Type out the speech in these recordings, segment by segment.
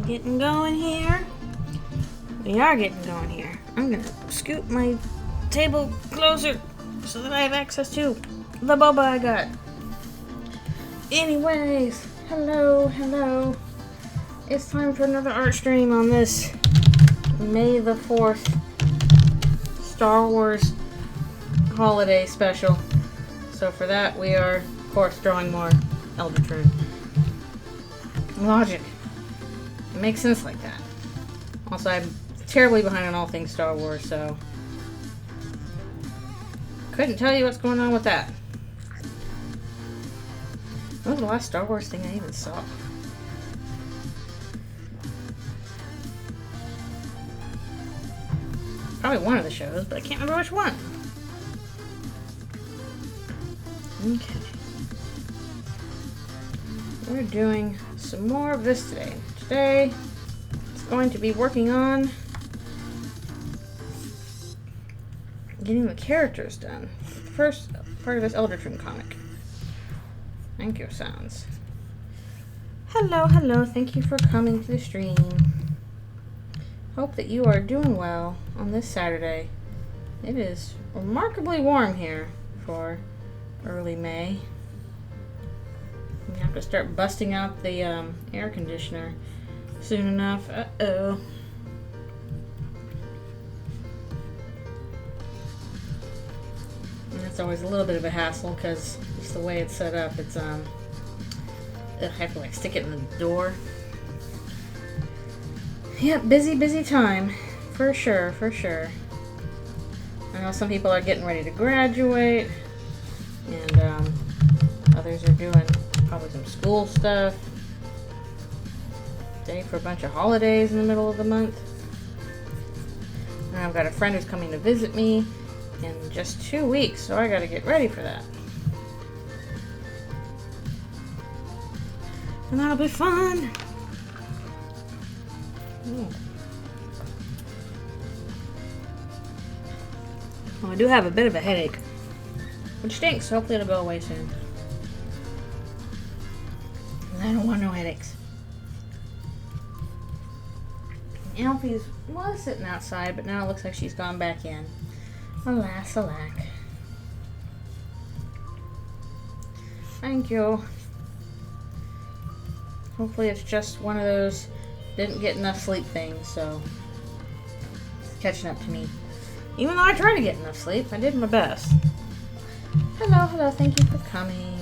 Getting going here. We are getting going here. I'm gonna scoot my table closer so that I have access to the boba I got. Anyways, hello. It's time for another art stream on this May the 4th Star Wars holiday special. So for that, we are, of course, drawing more Eldritchrune. Logic. It makes sense like that. Also, I'm terribly behind on all things Star Wars, so couldn't tell you what's going on with that. When was the last Star Wars thing I even saw? Probably one of the shows, but I can't remember which one. Okay. We're doing some more of this today. Today, it's going to be working on getting the characters done. First part of this Eldritchrune comic. Thank you, sounds. Hello. Thank you for coming to the stream. Hope that you are doing well on this Saturday. It is remarkably warm here for early May. We have to start busting out the air conditioner soon enough. Uh-oh. And that's always a little bit of a hassle because just the way it's set up, it's I have to like stick it in the door. Yep, busy time. For sure. I know some people are getting ready to graduate, and others are doing probably some school stuff. Day for a bunch of holidays in the middle of the month. And I've got a friend who's coming to visit me in just 2 weeks, so I gotta get ready for that. And that'll be fun. Well, I do have a bit of a headache, which stinks. Hopefully it'll go away soon. And I don't want no headaches. Alfie was sitting outside, but now it looks like she's gone back in. Alas, alack. Thank you. Hopefully it's just one of those didn't get enough sleep things, so it's catching up to me. Even though I try to get enough sleep, I did my best. Hello, thank you for coming.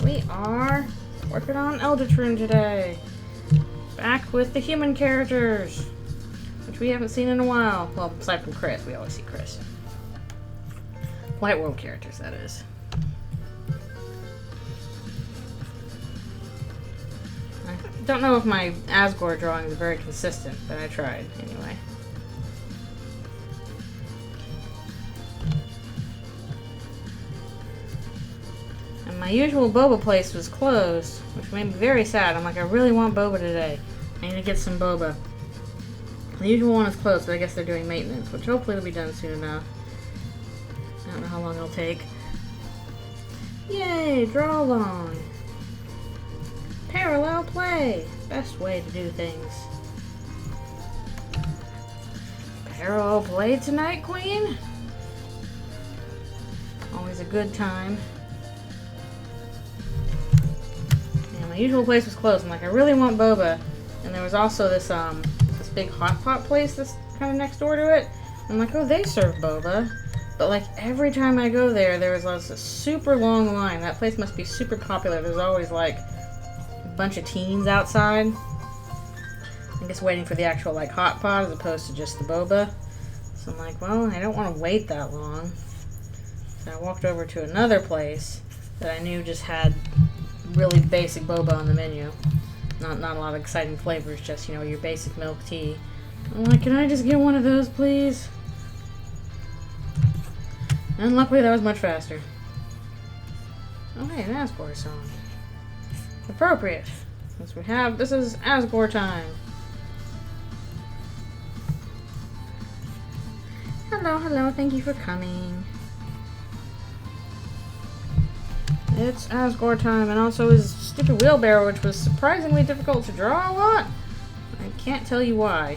We are working on Eldritchrune today. Back with the human characters, which we haven't seen in a while. Well, aside from Chris, we always see Chris. White World characters, that is. I don't know if my Asgore drawing is very consistent, but I tried anyway. And my usual boba place was closed, which made me very sad. I'm like, I really want boba today. I need to get some boba. The usual one is closed, but I guess they're doing maintenance, which hopefully will be done soon enough. I don't know how long it'll take. Yay, draw along. Parallel play. Best way to do things. Parallel play tonight, Queen? Always a good time. Yeah, my usual place was closed. I'm like, I really want boba. And there was also this this big hot pot place that's kind of next door to it. I'm like, oh, they serve boba. But like every time I go there, there was a super long line. That place must be super popular. There's always like a bunch of teens outside. I'm just waiting for the actual like hot pot as opposed to just the boba. So I'm like, well, I don't want to wait that long. So I walked over to another place that I knew just had really basic boba on the menu. Not a lot of exciting flavors, just, you know, your basic milk tea. I'm like, can I just get one of those, please? And luckily that was much faster. Oh, hey, an Asgore song. Appropriate. Since this is Asgore time. Hello, thank you for coming. It's Asgore time, and also his stupid wheelbarrow, which was surprisingly difficult to draw a lot. I can't tell you why.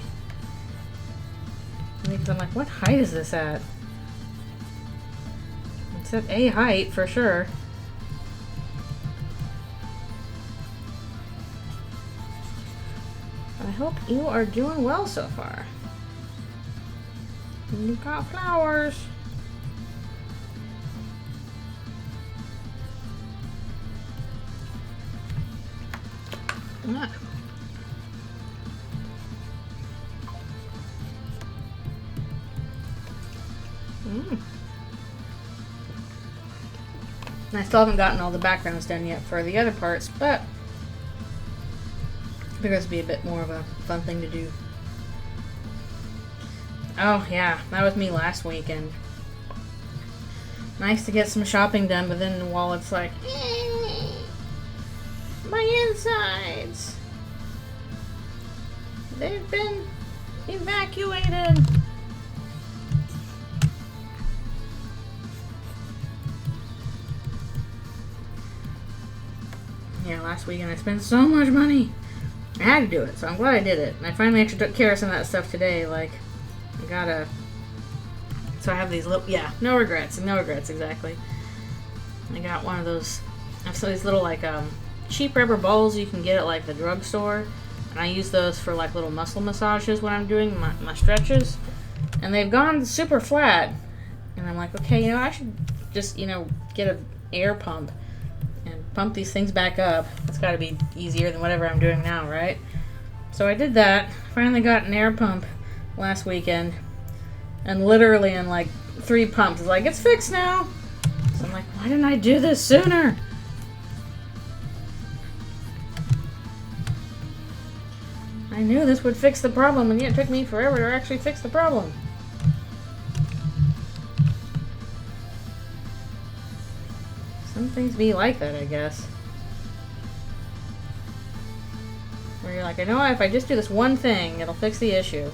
Because I'm like, what height is this at? It's at A height, for sure. I hope you are doing well so far. You've got flowers. Ah. I still haven't gotten all the backgrounds done yet for the other parts, but I figure this would be a bit more of a fun thing to do. Oh yeah, that was me last weekend. Nice to get some shopping done, but then the wallet's like, my insides, they've been evacuated. Yeah, last weekend I spent so much money. I had to do it, so I'm glad I did it. And I finally actually took care of some of that stuff today. Like, I gotta... So I have these little... Yeah, no regrets, exactly. I got one of those... I have some of these little, like, cheap rubber balls you can get at, like, the drugstore. And I use those for, like, little muscle massages when I'm doing my stretches. And they've gone super flat. And I'm like, okay, you know, I should just, you know, get an air pump. Pump these things back up. It's got to be easier than whatever I'm doing now, right? So I did that. Finally got an air pump last weekend. And literally in like 3 pumps, it's like, it's fixed now. So I'm like, why didn't I do this sooner? I knew this would fix the problem, and yet it took me forever to actually fix the problem. Some things be like that, I guess. Where you're like, I know if I just do this one thing, it'll fix the issue.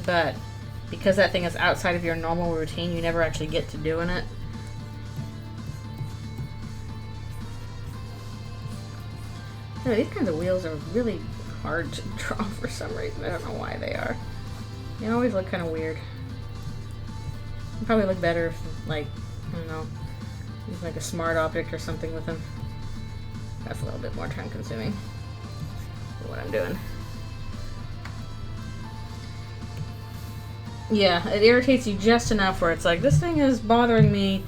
But because that thing is outside of your normal routine, you never actually get to doing it. No, these kinds of wheels are really hard to draw for some reason. I don't know why they are. They always look kind of weird. They'd probably look better if, like, I don't know, use like a smart object or something with them. That's a little bit more time consuming for what I'm doing. Yeah, it irritates you just enough where it's like, this thing is bothering me,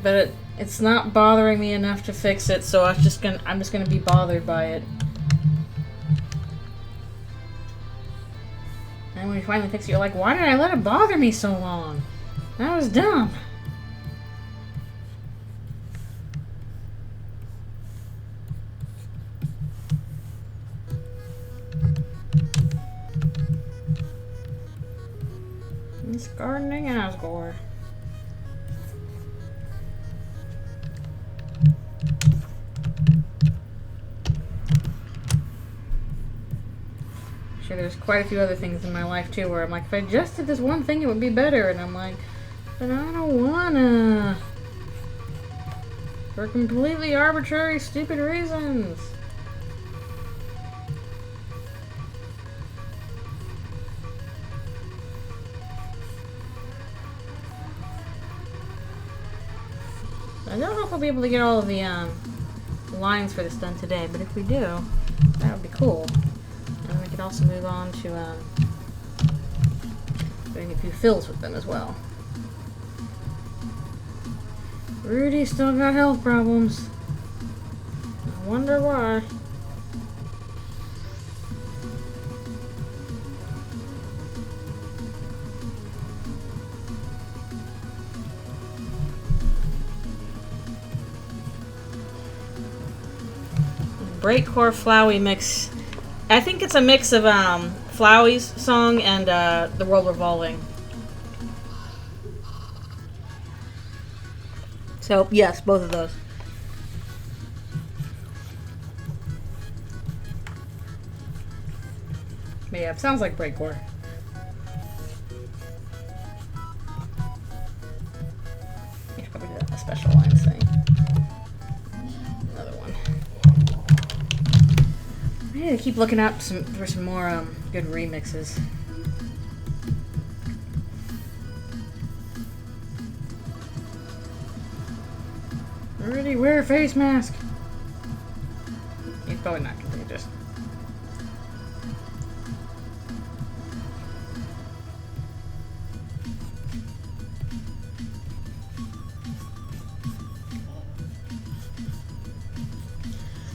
but it's not bothering me enough to fix it, so I'm just gonna be bothered by it. And when you finally fix it, you're like, why did I let it bother me so long? That was dumb. It's gardening Asgore. Sure, there's quite a few other things in my life too where I'm like, if I just did this one thing, it would be better. And I'm like, but I don't wanna. For completely arbitrary, stupid reasons. I don't know if we'll be able to get all of the lines for this done today, but if we do, that would be cool. And we could also move on to doing a few fills with them as well. Rudy still got health problems. I wonder why. Breakcore Flowey mix. I think it's a mix of Flowey's song and The World Revolving. So, yes, both of those. But yeah, it sounds like breakcore. I should probably do that in a special. I need to keep looking up for some more good remixes. Already wear a face mask. He's probably not contagious.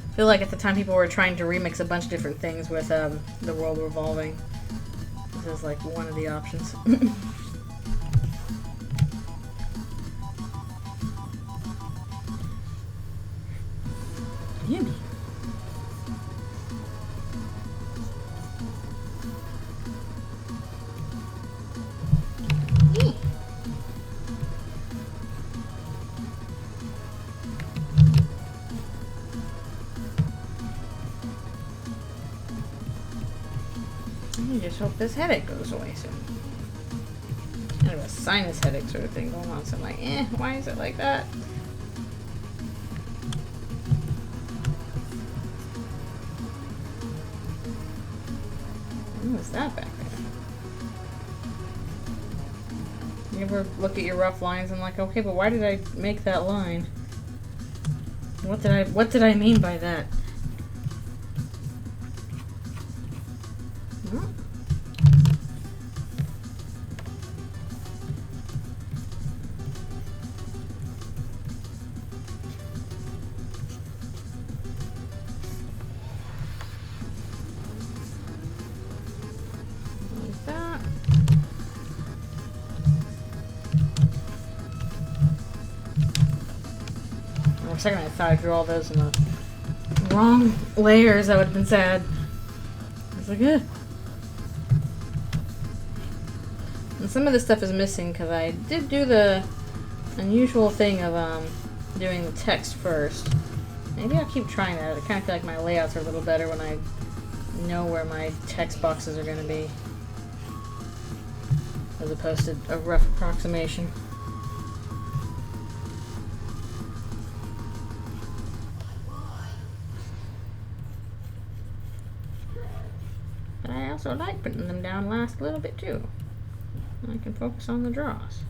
I feel like at the time people were trying to remix a bunch of different things with the world revolving. This is like one of the options. Yummy. I just hope this headache goes away soon. Kind of a sinus headache sort of thing going on, so I'm like, why is it like that? What was that back there? You ever look at your rough lines and like, okay, but why did I make that line? What did I mean by that? Hmm? Like that. For a second I thought I drew all those in the wrong layers. I would have been sad. I was like, eh. And some of this stuff is missing because I did do the unusual thing of doing the text first. Maybe I'll keep trying that. I kind of feel like my layouts are a little better when I know where my text boxes are going to be, as opposed to a rough approximation. But I also like putting them down last a little bit too. I can focus on the draws.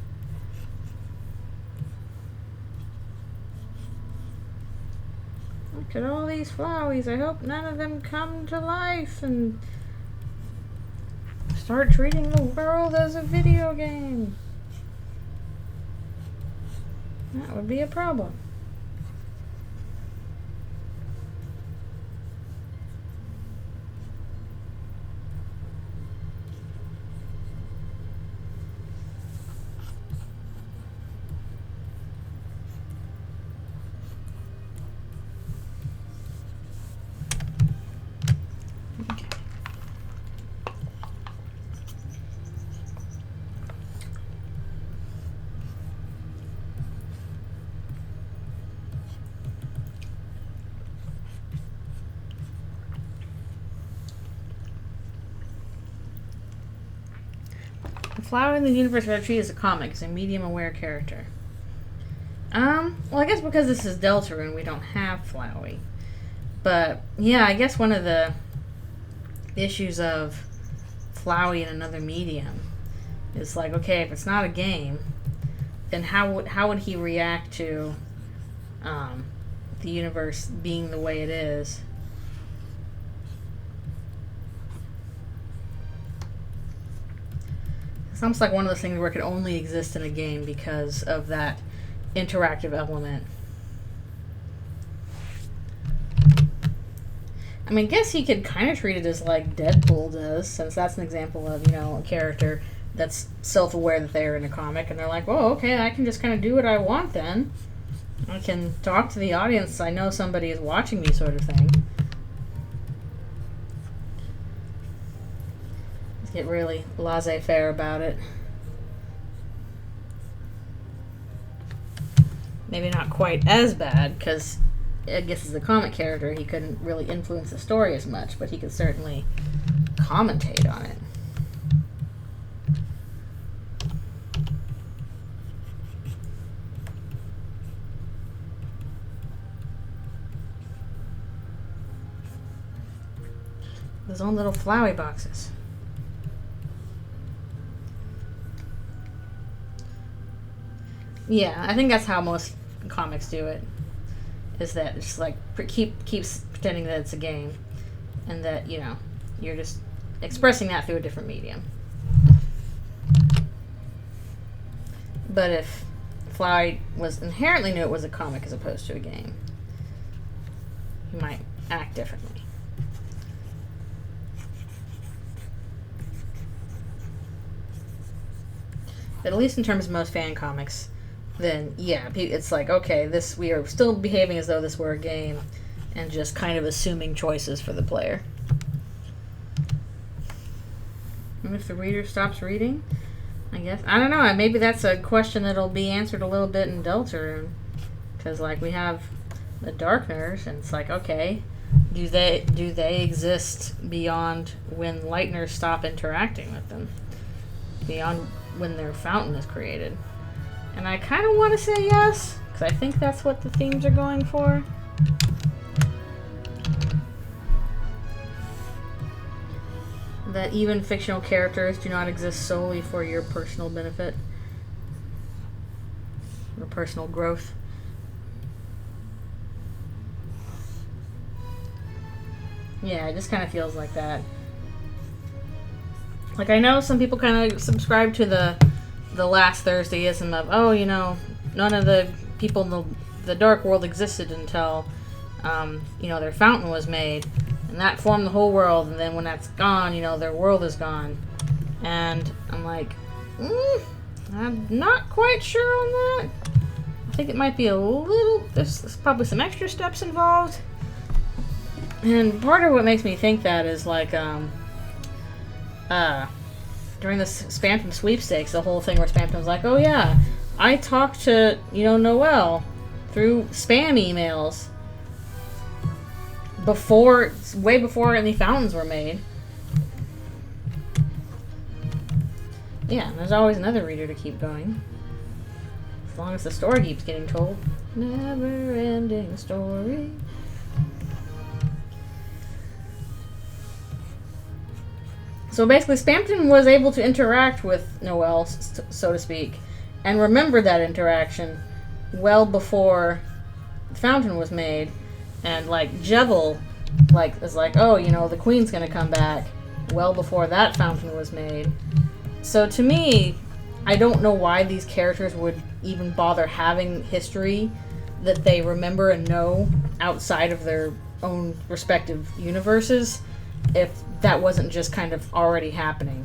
Look at all these flowies. I hope none of them come to life and start treating the world as a video game. That would be a problem. Flower in the Universe Red Tree is a comic. It's a medium-aware character. Well, I guess because this is Eldritchrune, we don't have Flowey. But, yeah, I guess one of the issues of Flowey in another medium is like, okay, if it's not a game, then how would he react to the universe being the way it is? It's almost like one of those things where it could only exist in a game because of that interactive element. I mean, I guess he could kind of treat it as like Deadpool does, since that's an example of, a character that's self-aware that they're in a comic, and they're like, oh, okay, I can just kind of do what I want then. I can talk to the audience, I know somebody is watching me, sort of thing. Get really laissez-faire about it. Maybe not quite as bad, because I guess as a comic character he couldn't really influence the story as much, but he could certainly commentate on it. Those own little flowery boxes. Yeah, I think that's how most comics do it. Is that it's like keeps pretending that it's a game, and that, you know, you're just expressing that through a different medium. But if Flowery was inherently knew it was a comic as opposed to a game, he might act differently. But at least in terms of most fan comics, then yeah, it's like, okay, we are still behaving as though this were a game, and just kind of assuming choices for the player. And if the reader stops reading, I guess, I don't know, maybe that's a question that'll be answered a little bit in Eldritchrune, because like we have the Darkners, and it's like, okay, do they exist beyond when Lightners stop interacting with them, beyond when their fountain is created? And I kind of want to say yes, because I think that's what the themes are going for. That even fictional characters do not exist solely for your personal benefit or personal growth. Yeah, it just kind of feels like that. Like, I know some people kind of subscribe to the last Thursdayism of, oh, you know, none of the people in the Dark World existed until, you know, their fountain was made, and that formed the whole world, and then when that's gone, you know, their world is gone. And I'm like, I'm not quite sure on that. I think it might be a little, there's probably some extra steps involved. And part of what makes me think that is like, during the Spamton sweepstakes, the whole thing where Spamton's like, oh yeah, I talked to, you know, Noelle through spam emails way before any fountains were made. Yeah, and there's always another reader to keep going. As long as the story keeps getting told. Never-ending story. So basically, Spamton was able to interact with Noelle, so to speak, and remember that interaction well before the fountain was made. And like Jevil, like is like, oh, you know, the queen's gonna come back well before that fountain was made. So to me, I don't know why these characters would even bother having history that they remember and know outside of their own respective universes, if that wasn't just kind of already happening.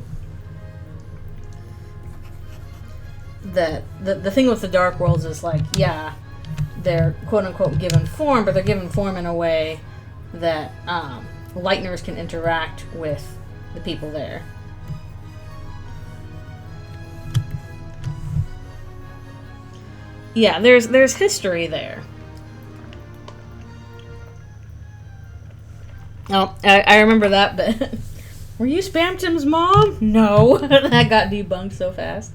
The thing with the Dark Worlds is like, yeah, they're quote-unquote given form, but they're given form in a way that Lightners can interact with the people there. Yeah, there's history there. Oh, I remember that bit. Were you Spamton's mom? No. That got debunked so fast.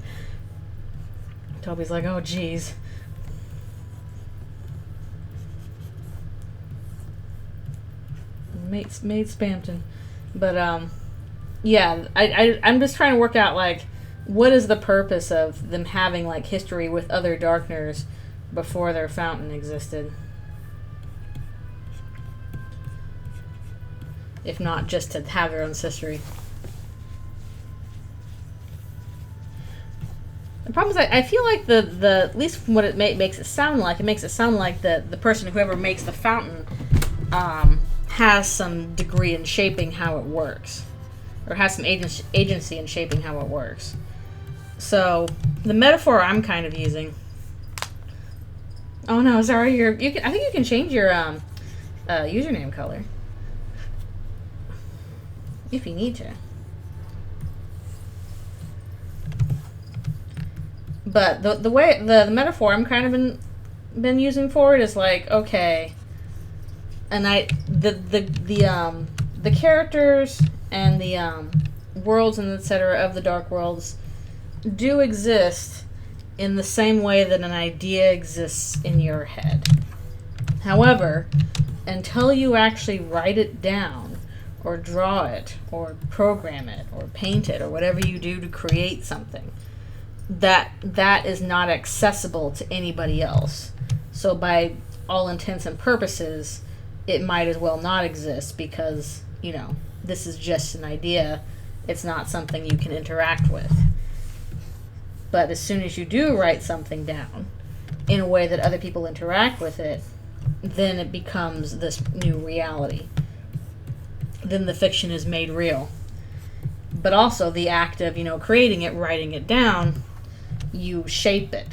Toby's like, oh, jeez. Made Spamton. But, yeah, I'm just trying to work out, like, what is the purpose of them having, like, history with other Darkners before their fountain existed? If not just to have their own history. The problem is I feel like the at least what it makes it sound like the person, whoever makes the fountain, has some degree in shaping how it works, or has some agency in shaping how it works. So the metaphor I'm kind of using. Oh no, sorry, I think you can change your username color. If you need to. But the way the metaphor I'm kind of been using for it is like, okay, and the characters and the worlds and etc. of the Dark Worlds do exist in the same way that an idea exists in your head. However, until you actually write it down, or draw it, or program it, or paint it, or whatever you do to create something, that is not accessible to anybody else. So by all intents and purposes, it might as well not exist because, you know, this is just an idea. It's not something you can interact with. But as soon as you do write something down in a way that other people interact with it, then it becomes this new reality. Then the fiction is made real. But also the act of, you know, creating it, writing it down, you shape it.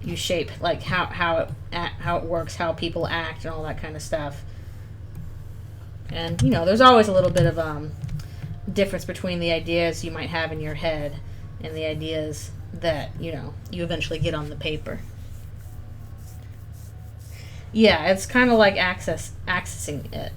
You shape like how it works, how people act, and all that kind of stuff. And, you know, there's always a little bit of difference between the ideas you might have in your head and the ideas that, you know, you eventually get on the paper. Yeah, it's kind of like accessing it.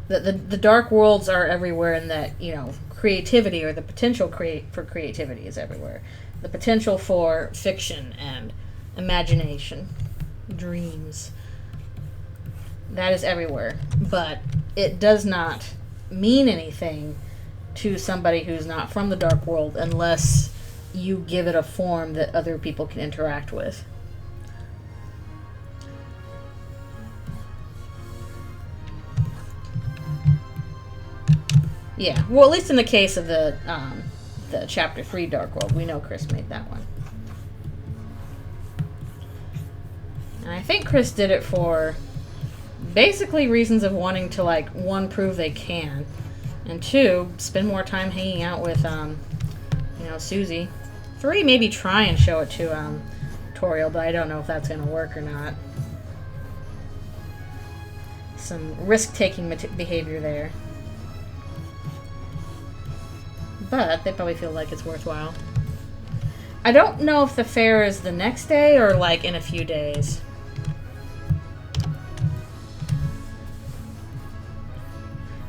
The dark worlds are everywhere, in that, you know, creativity, or the potential for creativity, is everywhere. The potential for fiction and imagination, dreams, that is everywhere. But it does not mean anything to somebody who's not from the dark world unless you give it a form that other people can interact with. Yeah, well, at least in the case of the Chapter 3 Dark World, we know Chris made that one. And I think Chris did it for basically reasons of wanting to, like, one, prove they can, and two, spend more time hanging out with, you know, Susie. 3, maybe try and show it to Toriel, but I don't know if that's going to work or not. Some risk-taking behavior there. But they probably feel like it's worthwhile. I don't know if the fair is the next day or, like, in a few days.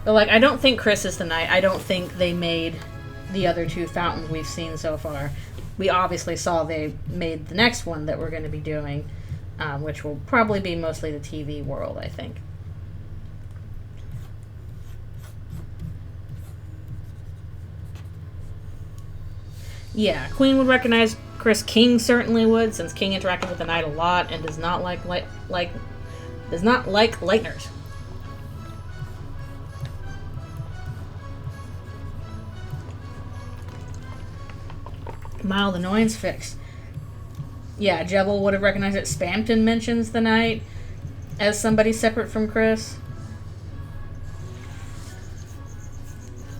But, like, I don't think Chris is the night. I don't think they made the other 2 fountains we've seen so far. We obviously saw they made the next one that we're going to be doing, which will probably be mostly the TV world, I think. Yeah, Queen would recognize Chris. King certainly would, since King interacted with the Knight a lot and does not like Lightners. Mild annoyance fixed. Yeah, Jebel would have recognized it. Spamton mentions the Knight as somebody separate from Chris.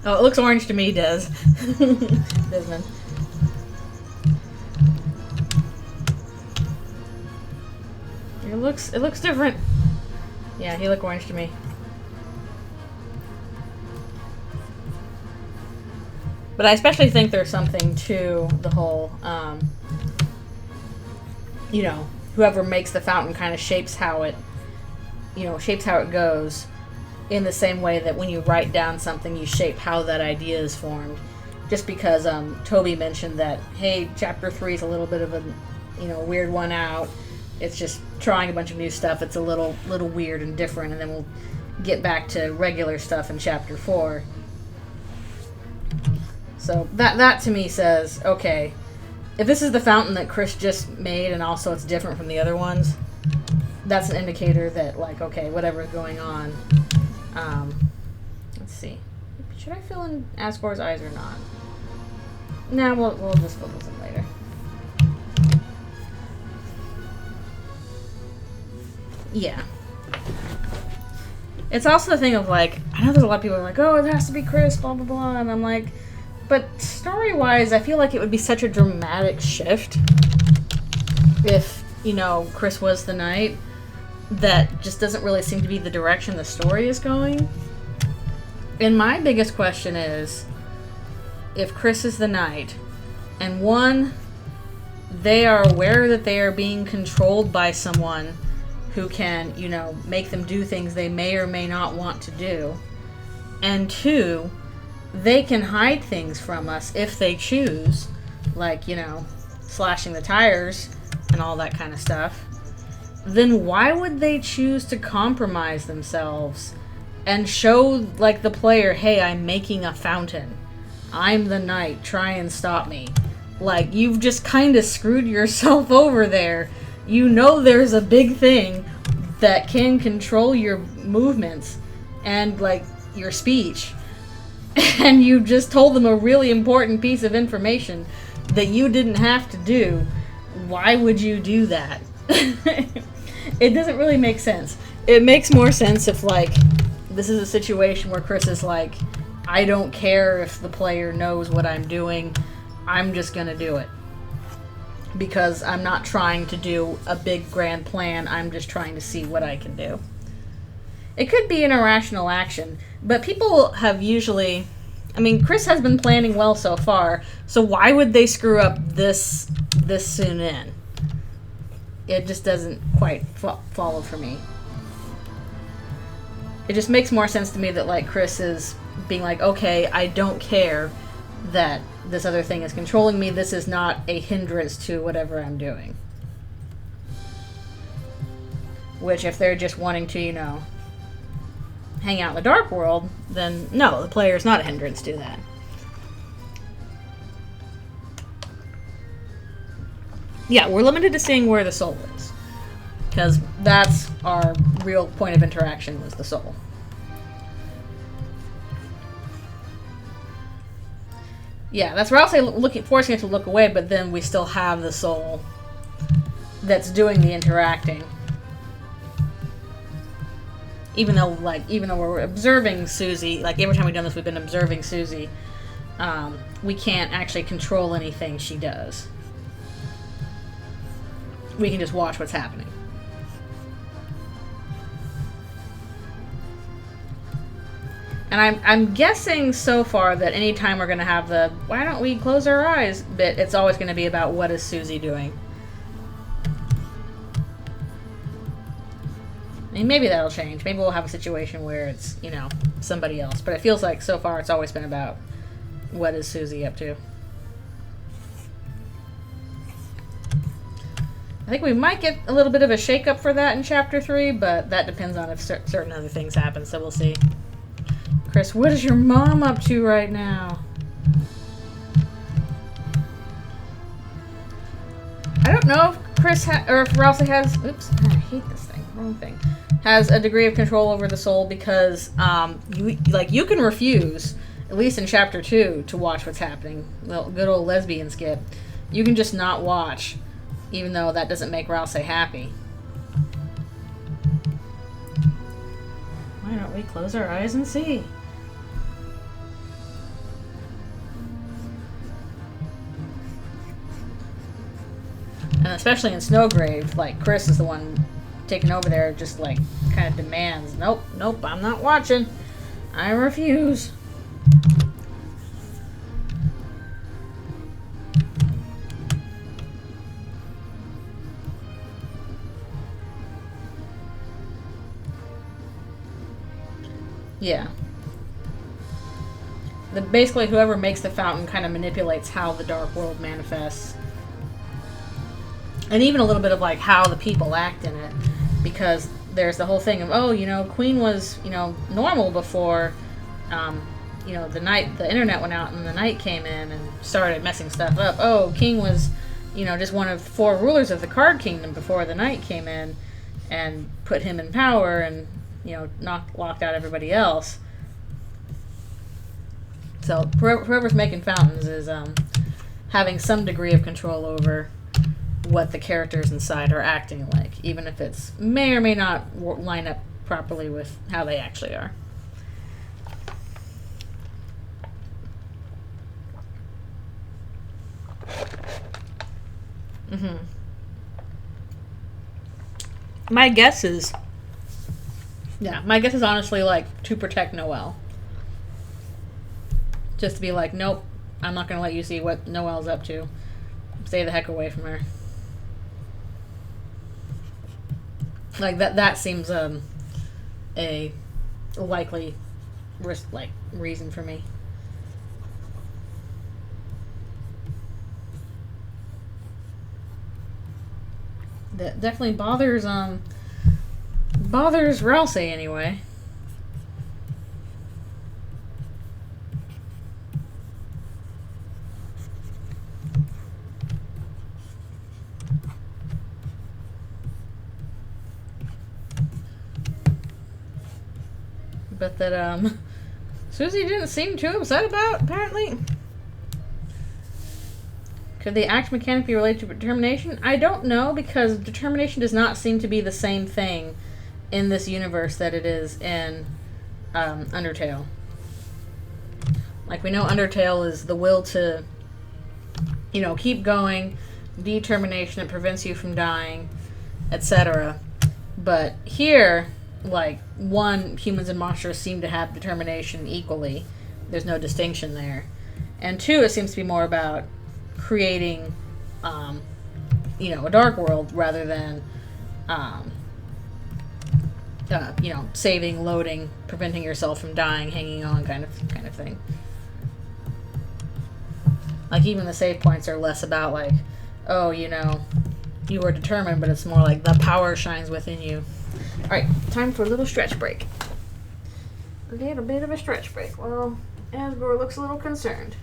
Oh, it looks orange to me, Des. Desmond. It looks different. Yeah, he looked orange to me. But I especially think there's something to the whole, you know, whoever makes the fountain kind of shapes how it goes, in the same way that when you write down something, you shape how that idea is formed. Just because Toby mentioned that, hey, Chapter 3 is a little bit of a, you know, weird one out. It's just trying a bunch of new stuff. It's a little weird and different, and then we'll get back to regular stuff in Chapter 4. So that to me says, okay, if this is the fountain that Chris just made and also it's different from the other ones, that's an indicator that, like, okay, whatever's going on. Let's see. Should I fill in Asgore's eyes or not? Nah, we'll just fill those in later. Yeah. It's also the thing of, like, I know there's a lot of people who are like, oh, it has to be Chris, blah, blah, blah, and I'm like, but story-wise, I feel like it would be such a dramatic shift if, you know, Chris was the Knight. That just doesn't really seem to be the direction the story is going. And my biggest question is, if Chris is the Knight, and one, they are aware that they are being controlled by someone who can, you know, make them do things they may or may not want to do, and two, they can hide things from us if they choose, like, you know, slashing the tires and all that kind of stuff. then why would they choose to compromise themselves and show, like, the player, hey, I'm making a fountain. I'm the knight. Try and stop me. Like, you've just kind of screwed yourself over there. You know there's a big thing that can control your movements and, like, your speech. And you just told them a really important piece of information that you didn't have to do. Why would you do that? It doesn't really make sense. It makes more sense if, like, this is a situation where Chris is like, I don't care if the player knows what I'm doing. I'm just going to do it. Because I'm not trying to do a big grand plan. I'm just trying to see what I can do. It could be an irrational action, but people have usually... I mean, Chris has been planning well so far, so why would they screw up this soon in? It just doesn't quite follow for me. It just makes more sense to me that, like, Chris is being like, okay, I don't care that this other thing is controlling me. This is not a hindrance to whatever I'm doing. Which, if they're just wanting to, you know, hang out in the dark world, then no, the player's not a hindrance to that. Yeah, we're limited to seeing where the soul is. Because that's our real point of interaction, was the soul. Yeah, that's where I'll say forcing it to look away, but then we still have the soul that's doing the interacting. Even though we're observing Susie, like every time we've done this, we've been observing Susie, we can't actually control anything she does. We can just watch what's happening. And I'm guessing so far that anytime we're going to have the why don't we close our eyes bit, it's always going to be about what is Susie doing. I mean, maybe that'll change. Maybe we'll have a situation where it's, you know, somebody else. But it feels like so far it's always been about what is Susie up to. I think we might get a little bit of a shake-up for that in Chapter 3, but that depends on if certain other things happen, so we'll see. Chris, what is your mom up to right now? I don't know if Chris or if Rousey has... Oops, I hate this thing. Wrong thing. Has a degree of control over the soul because you can refuse, at least in Chapter 2, to watch what's happening. Well, good old lesbian skip. You can just not watch, even though that doesn't make Rousey happy. Why don't we close our eyes and see? And especially in Snowgrave, like, Chris is the one taking over there, just, like, kind of demands, nope, I'm not watching. I refuse. Yeah. Basically, whoever makes the fountain kind of manipulates how the dark world manifests. And even a little bit of, like, how the people act in it. Because there's the whole thing of, oh, you know, Queen was, you know, normal before, you know, the internet went out and the knight came in and started messing stuff up. Oh, King was, you know, just one of 4 rulers of the Card Kingdom before the knight came in and put him in power and, you know, locked out everybody else. So whoever's making fountains is having some degree of control over what the characters inside are acting like, even if it's may or may not line up properly with how they actually are. My guess is honestly, like, to protect Noelle. Just to be like, nope, I'm not going to let you see what Noelle's up to. Stay the heck away from her. Like, that seems a likely reason for me. That definitely bothers Rousey anyway. But that Susie didn't seem too upset about, apparently. Could the act mechanic be related to determination? I don't know, because determination does not seem to be the same thing in this universe that it is in Undertale. Like, we know Undertale is the will to, you know, keep going, determination that prevents you from dying, etc. But here, like, one, humans and monsters seem to have determination equally. There's no distinction there. And two, it seems to be more about creating, you know, a dark world rather than, you know, saving, loading, preventing yourself from dying, hanging on, kind of thing. Like, even the save points are less about, like, oh, you know, you were determined, but it's more like the power shines within you. Alright, time for a little stretch break. A little bit of a stretch break. Well, Asgore looks a little concerned.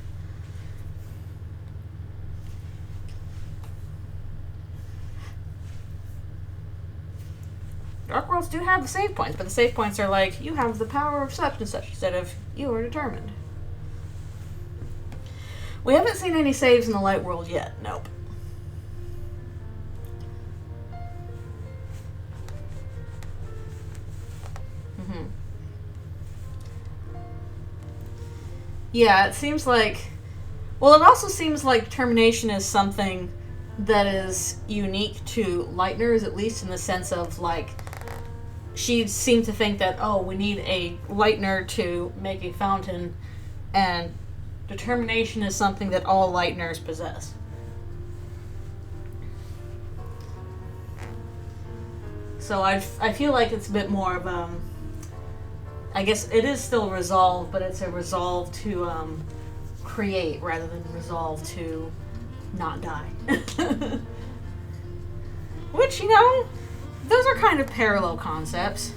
Dark Worlds do have the save points, but the save points are like, you have the power of such and such, instead of, you are determined. We haven't seen any saves in the Light World yet. Nope. Yeah, it seems like... Well, it also seems like determination is something that is unique to Lightners, at least in the sense of, like, she seemed to think that, oh, we need a Lightner to make a fountain, and determination is something that all Lightners possess. So I feel like it's a bit more of I guess it is still resolve, but it's a resolve to create rather than resolve to not die. Which, you know, those are kind of parallel concepts.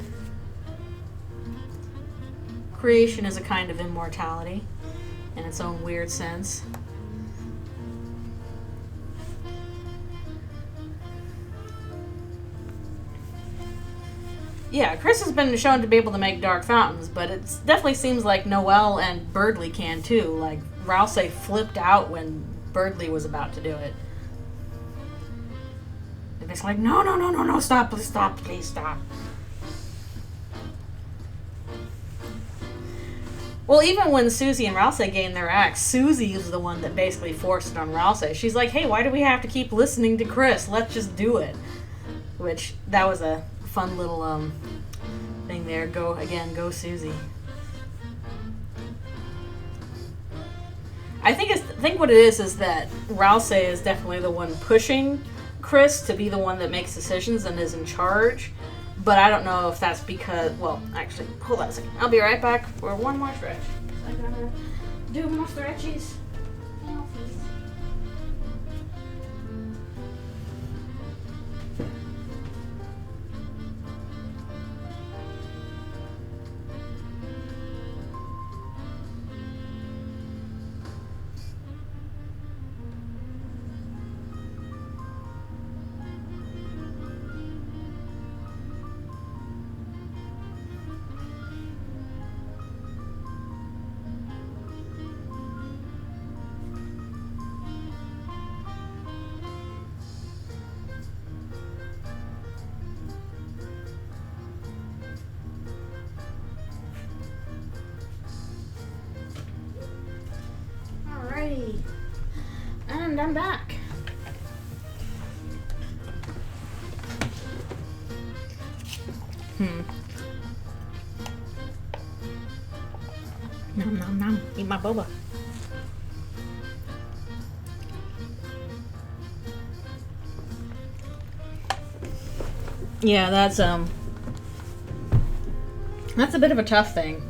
Creation is a kind of immortality in its own weird sense. Yeah, Chris has been shown to be able to make dark fountains, but it definitely seems like Noelle and Birdley can too. Like, Rousey flipped out when Birdley was about to do it. And it's like, no, stop, please stop. Well, even when Susie and Rousey gained their axe, Susie is the one that basically forced it on Rousey. She's like, hey, why do we have to keep listening to Chris? Let's just do it. Which, that was a fun little thing there. Go Susie. I think what it is that Rousey is definitely the one pushing Chris to be the one that makes decisions and is in charge. But I don't know if that's because, well, actually, hold on a second. I'll be right back for one more stretch. I gotta do my stretchies. Alrighty. And I'm back. Nom. Eat my boba. Yeah, that's a bit of a tough thing.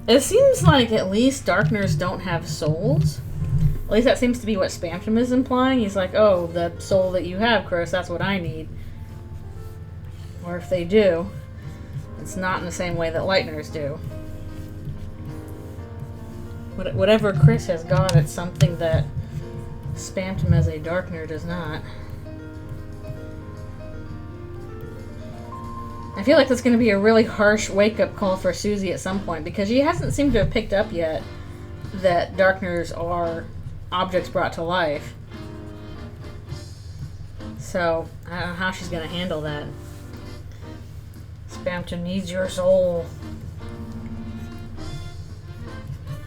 It seems like at least Darkners don't have souls. At least that sems to be what Spamton is implying. He's like, oh, the soul that you have, Chris, that's what I need. Or if they do, it's not in the same way that Lightners do. Whatever Chris has got, it's something that Spamton as a Darkner does not. I feel like that's going to be a really harsh wake-up call for Susie at some point, because she hasn't seemed to have picked up yet that Darkners are objects brought to life. So, I don't know how she's going to handle that. Spamton needs your soul.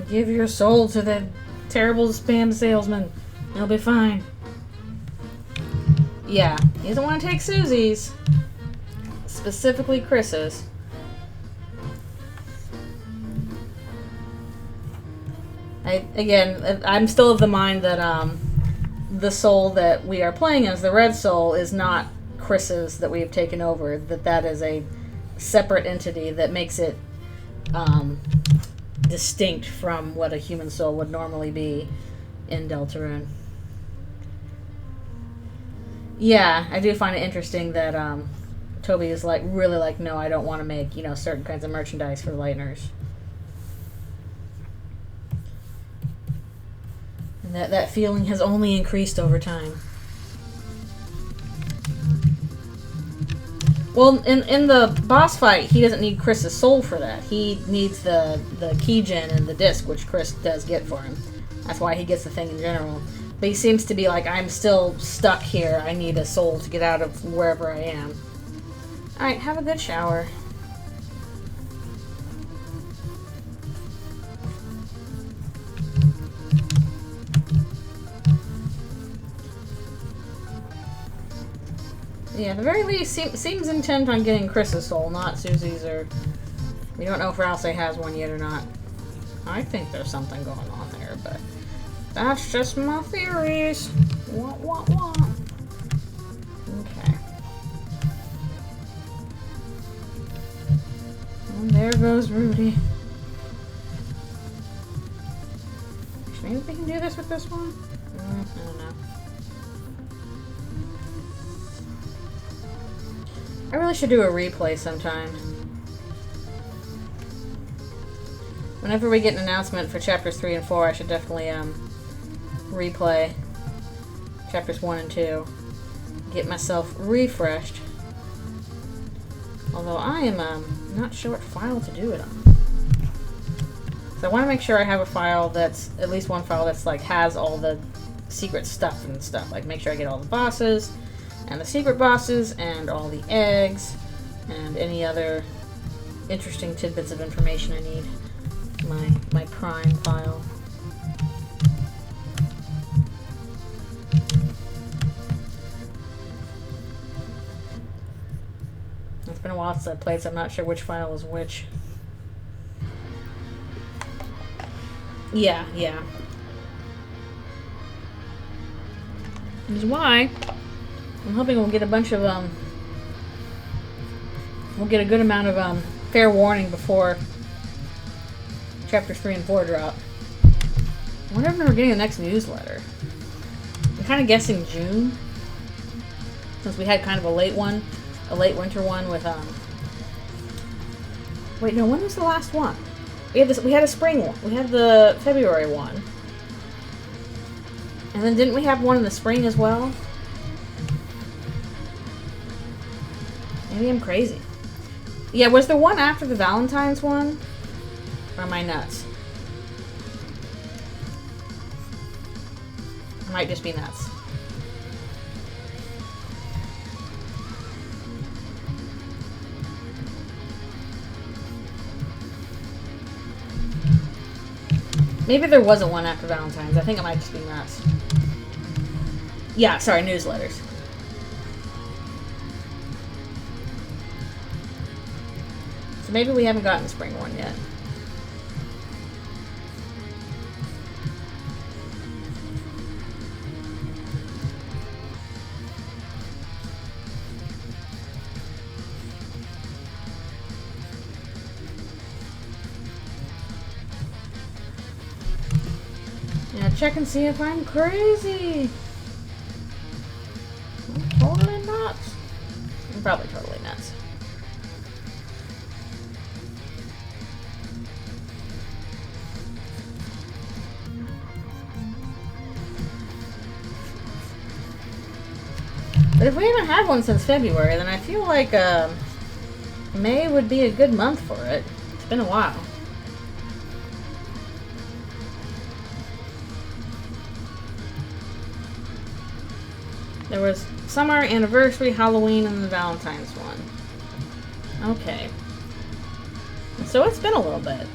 Give your soul to the terrible spam salesman. He'll be fine. Yeah, he doesn't want to take Susie's. Specifically Chris's. I'm still of the mind that the soul that we are playing as, the red soul, is not Chris's that we have taken over. That is a separate entity that makes it distinct from what a human soul would normally be in Deltarune. Yeah, I do find it interesting that Toby is really like, no, I don't want to make, certain kinds of merchandise for Lightners. And that feeling has only increased over time. Well, in the boss fight, he doesn't need Chris's soul for that. He needs the key gen and the disc, which Chris does get for him. That's why he gets the thing in general. But he seems to be like, I'm still stuck here. I need a soul to get out of wherever I am. Alright, have a good shower. Yeah, at the very least, seems intent on getting Chris's soul, not Susie's, or... We don't know if Rouse has one yet or not. I think there's something going on there, but... That's just my theories. What? Okay. And there goes Rudy. Maybe we can do this with this one? I don't know. I really should do a replay sometime. Whenever we get an announcement for chapters 3 and 4, I should definitely replay chapters 1 and 2. Get myself refreshed. Although I am not sure what file to do it on. So I want to make sure I have a file that's, at least one file that's has all the secret stuff and stuff. Like make sure I get all the bosses, and the secret bosses, and all the eggs, and any other interesting tidbits of information I need. My prime file. It's been a while since I played, so I'm not sure which file is which. Yeah. Which is why I'm hoping we'll get a bunch of we'll get a good amount of fair warning before chapters 3 and 4 drop. I wonder if we're getting the next newsletter. I'm kind of guessing June, since we had kind of a late winter one with Wait, no, when was the last one? We had a spring one. We had the February one. And then didn't we have one in the spring as well? Maybe I'm crazy. Yeah, was there one after the Valentine's one? Or am I nuts? I might just be nuts. Maybe there wasn't one after Valentine's. I think it might just be nuts. Yeah, sorry, newsletters. So maybe we haven't gotten the spring one yet. Check and see if I'm crazy. I'm totally nuts. I'm probably totally nuts. But if we haven't had one since February, then I feel like May would be a good month for it. It's been a while. There was summer, anniversary, Halloween, and the Valentine's one. Okay. So it's been a little bit.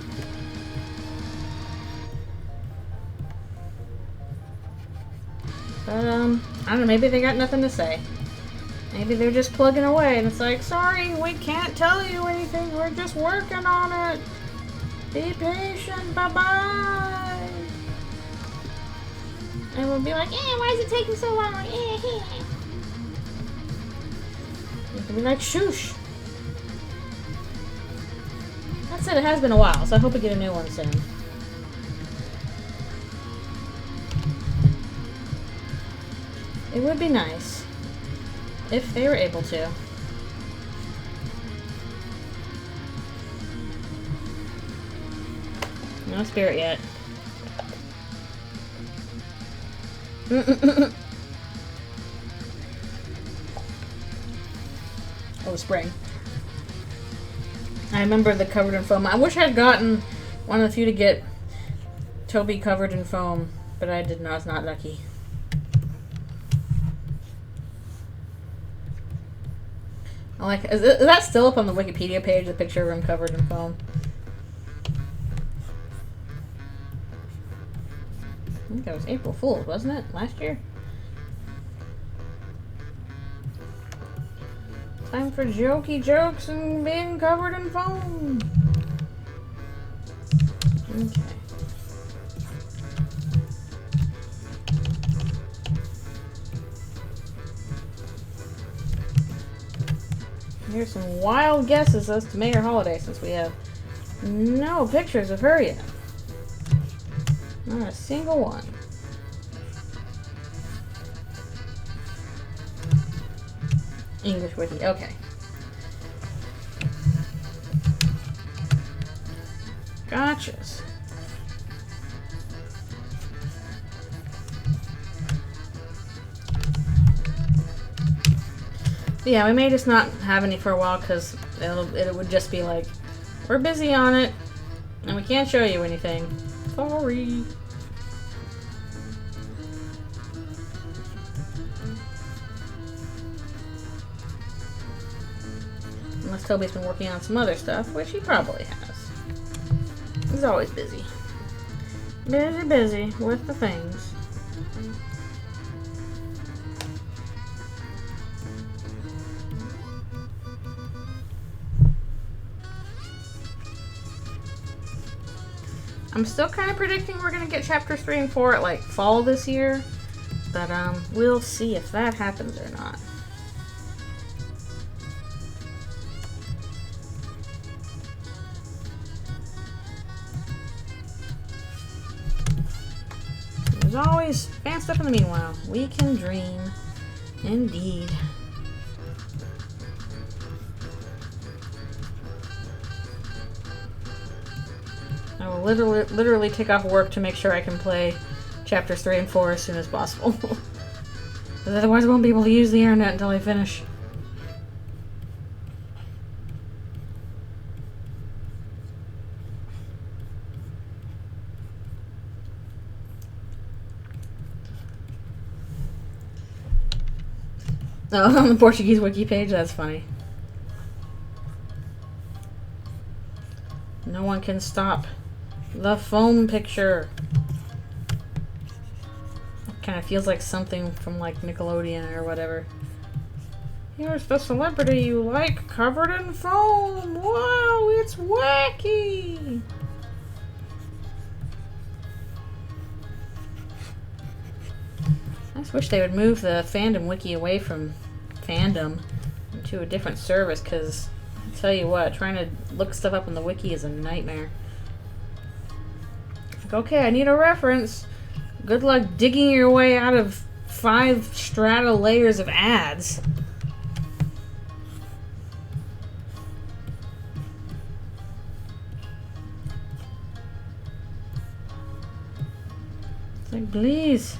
But, I don't know, maybe they got nothing to say. Maybe they're just plugging away, and it's like, sorry, we can't tell you anything, we're just working on it. Be patient, bye-bye. And we'll be like, why is it taking so long? You can be like, shoosh. That said, it has been a while, so I hope we get a new one soon. It would be nice if they were able to. No spirit yet. Oh, spring. I remember the covered in foam. I wish I'd gotten one of the few to get Toby covered in foam, but I did not. I was not lucky. Is that still up on the Wikipedia page, the picture of him covered in foam? I think that was April Fool's, wasn't it? Last year? Time for jokey jokes and being covered in foam. Okay. Here's some wild guesses as to Mayor Holiday, since we have no pictures of her yet. Not a single one. English Wiki, okay. Gotchas. Yeah, we may just not have any for a while because it would just be like, we're busy on it and we can't show you anything. Sorry. Unless Toby's been working on some other stuff, which he probably has. He's always busy. Busy with the things. I'm still kind of predicting we're going to get chapters 3 and 4 at like fall this year, but we'll see if that happens or not. There's always fan stuff in the meanwhile. We can dream. Indeed. I will literally take off work to make sure I can play chapters 3 and 4 as soon as possible. Because otherwise I won't be able to use the internet until I finish. Oh, on the Portuguese wiki page? That's funny. No one can stop the foam picture. It kind of feels like something from like Nickelodeon or whatever. Here's the celebrity you like covered in foam. Wow, it's wacky. I just wish they would move the fandom wiki away from fandom to a different service, because I'll tell you what, trying to look stuff up in the wiki is a nightmare. Like, okay, I need a reference. Good luck digging your way out of 5 strata layers of ads. It's like, please.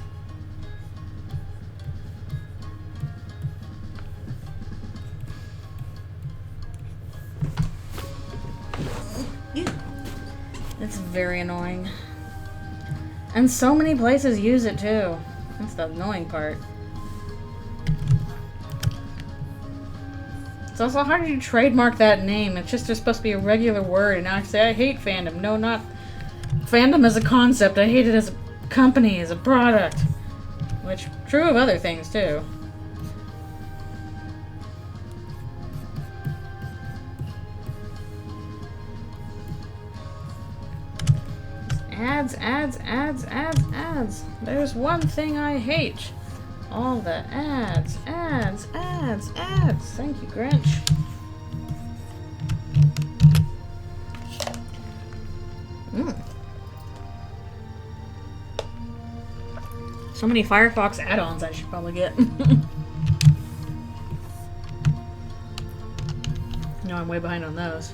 It's very annoying. And so many places use it too. That's the annoying part. It's also hard to trademark that name. It's just supposed to be a regular word, and now I say I hate fandom. No, not fandom as a concept. I hate it as a company, as a product. Which, true of other things too. Ads, ads, ads, ads, ads. There's one thing I hate. All the ads, ads, ads, ads. Thank you, Grinch. So many Firefox add-ons I should probably get. No, I'm way behind on those.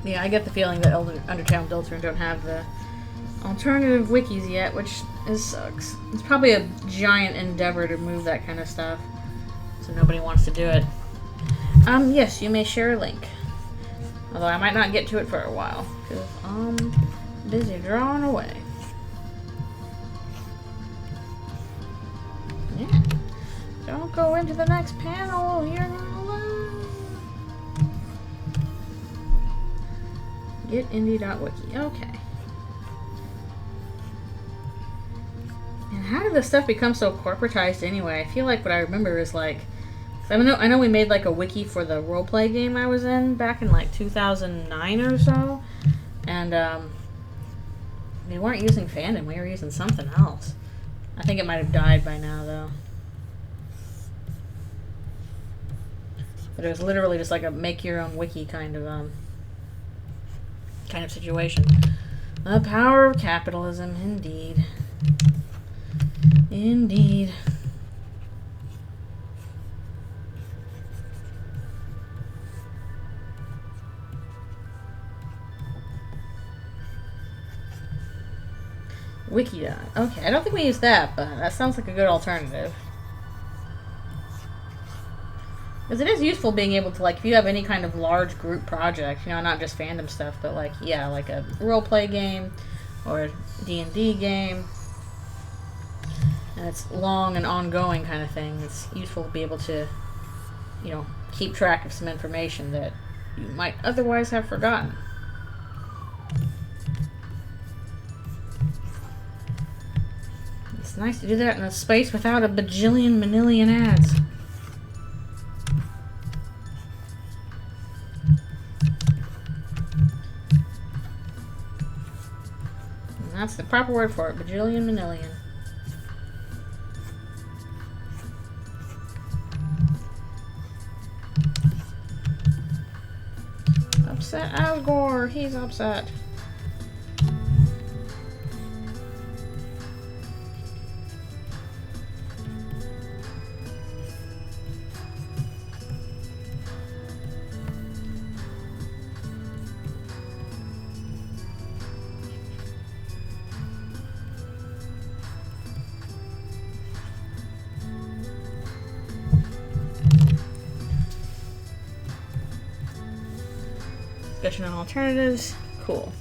Yeah, I get the feeling that Undertale and Eldritchrune don't have the alternative wikis yet, which sucks. It's probably a giant endeavor to move that kind of stuff, so nobody wants to do it. Yes, you may share a link. Although I might not get to it for a while, because I'm busy drawing away. Yeah. Don't go into the next panel, you're not alone. Get indie.wiki. Okay. And how did this stuff become so corporatized anyway? I feel like what I remember is like, I know we made like a wiki for the roleplay game I was in back in like 2009 or so, and we weren't using fandom, we were using something else. I think it might have died by now though. But it was literally just like a make your own wiki kind of situation. The power of capitalism, indeed. Indeed. Wikidot. Okay, I don't think we use that, but that sounds like a good alternative. Because it is useful being able to, like, if you have any kind of large group project, you know, not just fandom stuff, but, like, yeah, like a roleplay game or a D&D game, and it's long and ongoing kind of thing, it's useful to be able to, you know, keep track of some information that you might otherwise have forgotten. It's nice to do that in a space without a bajillion manillion ads. And that's the proper word for it, bajillion manillion. Upset Al Gore, he's upset. Discussion on alternatives. Cool.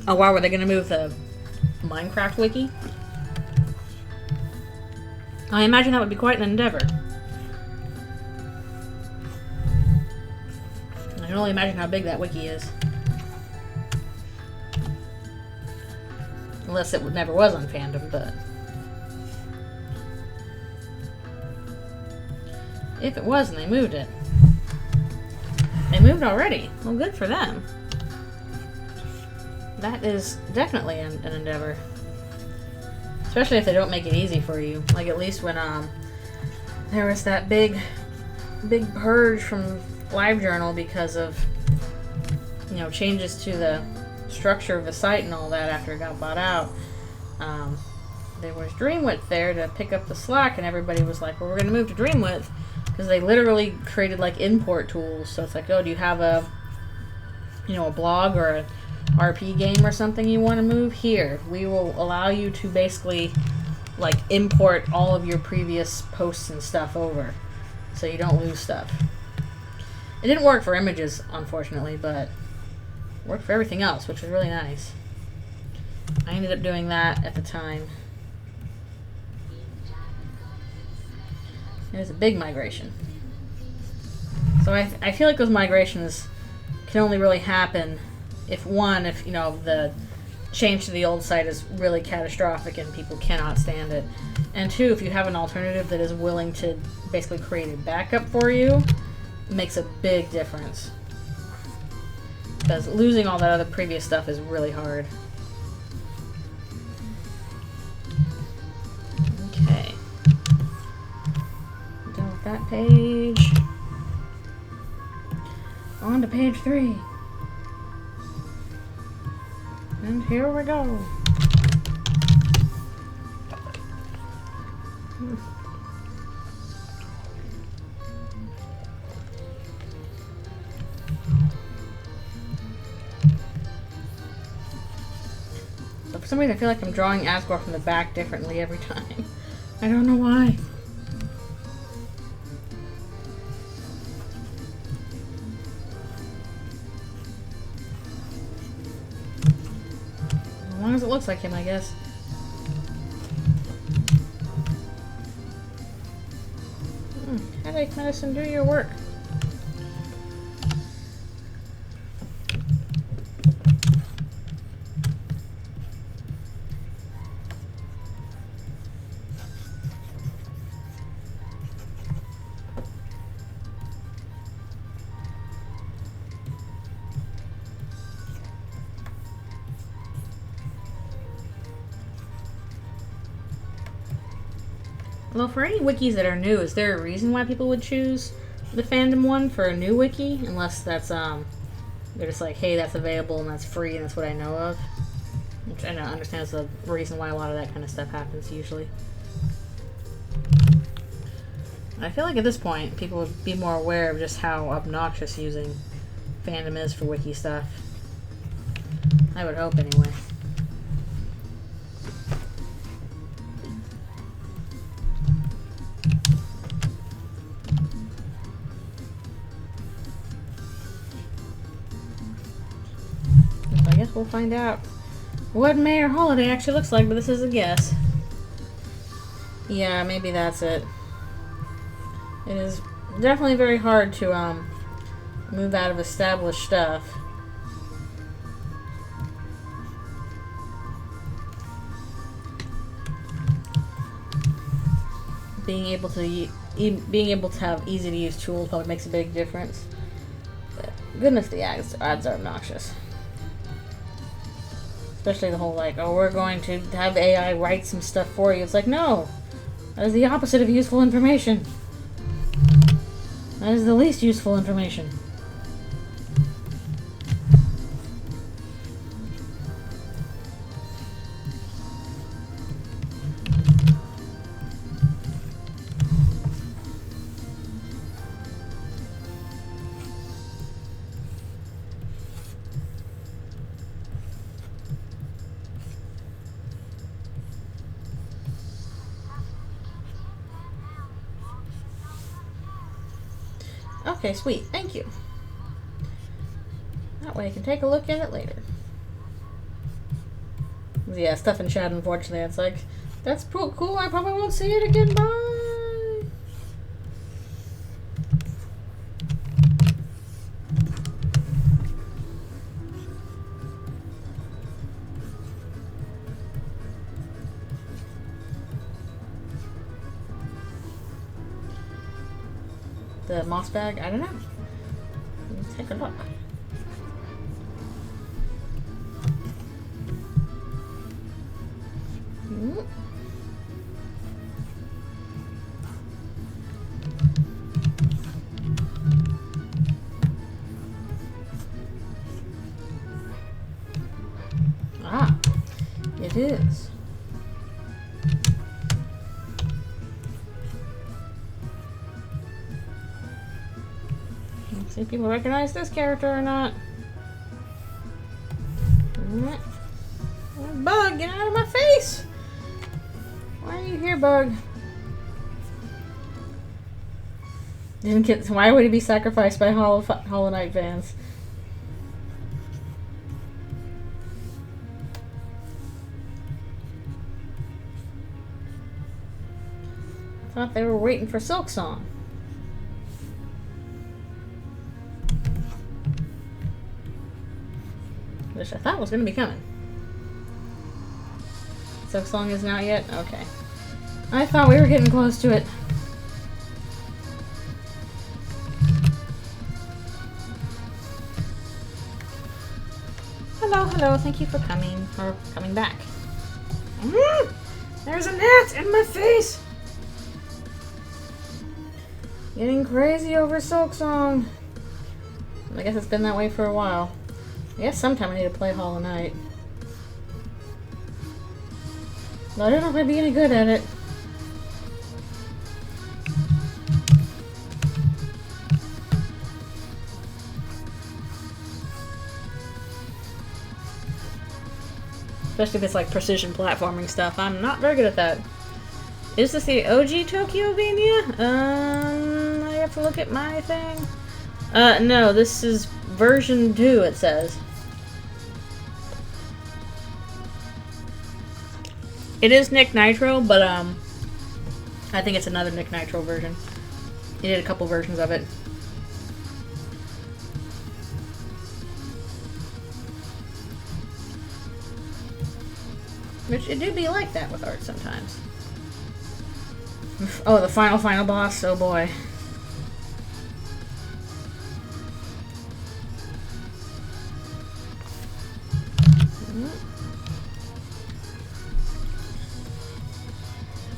Oh wow, were they gonna move the Minecraft wiki? I imagine that would be quite an endeavor. I can only imagine how big that wiki is. Unless it never was on fandom, but... if it was and they moved it. They moved already. Well, good for them. That is definitely an endeavor. Especially if they don't make it easy for you. Like at least when there was that big purge from LiveJournal because of, you know, changes to the structure of the site and all that after it got bought out. There was Dreamwidth there to pick up the slack, and everybody was like, well, we're going to move to Dreamwidth. Because they literally created like import tools. So it's like, oh, do you have a, you know, a blog or a RP game or something you want to move, here, we will allow you to basically, like, import all of your previous posts and stuff over, so you don't lose stuff. It didn't work for images, unfortunately, but it worked for everything else, which was really nice. I ended up doing that at the time. It was a big migration. So I feel like those migrations can only really happen if, one, if, you know, the change to the old site is really catastrophic and people cannot stand it. And two, if you have an alternative that is willing to basically create a backup for you, it makes a big difference. Because losing all that other previous stuff is really hard. Okay. Done with that page. On to page 3. And here we go. So for some reason I feel like I'm drawing Asgore from the back differently every time. I don't know why. As long as it looks like him, I guess. Headache medicine, do your work. Well, for any wikis that are new, is there a reason why people would choose the fandom one for a new wiki? Unless that's, they're just like, hey, that's available and that's free and that's what I know of. Which I don't understand is the reason why a lot of that kind of stuff happens usually. I feel like at this point, people would be more aware of just how obnoxious using fandom is for wiki stuff. I would hope, anyway. I guess we'll find out what Mayor Holiday actually looks like, but this is a guess. Yeah, maybe that's it. It is definitely very hard to move out of established stuff. Being able to have easy to use tools probably makes a big difference. But goodness, the ads are obnoxious. Especially the whole like, oh, we're going to have AI write some stuff for you. It's like, no, that is the opposite of useful information. That is the least useful information. Okay, sweet. Thank you. That way I can take a look at it later. Yeah, stuff in chat, unfortunately. It's like, that's cool. I probably won't see it again. Bye. The moss bag? I don't know. Let's take a look. Ah, it is. Let's see if people recognize this character or not. bug! Get out of my face! Why are you here, bug? Didn't get. Why would he be sacrificed by Hollow Knight fans? I thought they were waiting for Silk Song. Which I thought was going to be coming. Silk Song isn't out yet? Okay. I thought we were getting close to it. Hello, hello, thank you for coming, or coming back. There's a gnat in my face! Getting crazy over Silk Song. I guess it's been that way for a while. I guess sometime I need to play Hollow Knight. But I don't know if I'd be any good at it. Especially if it's like precision platforming stuff. I'm not very good at that. Is this the OG Tokyovania? I have to look at my thing. No, this is version 2, it says. It is Nick Nitro, but I think it's another Nick Nitro version. He did a couple versions of it. Which it do be like that with art sometimes. Oh, the final boss. Oh boy.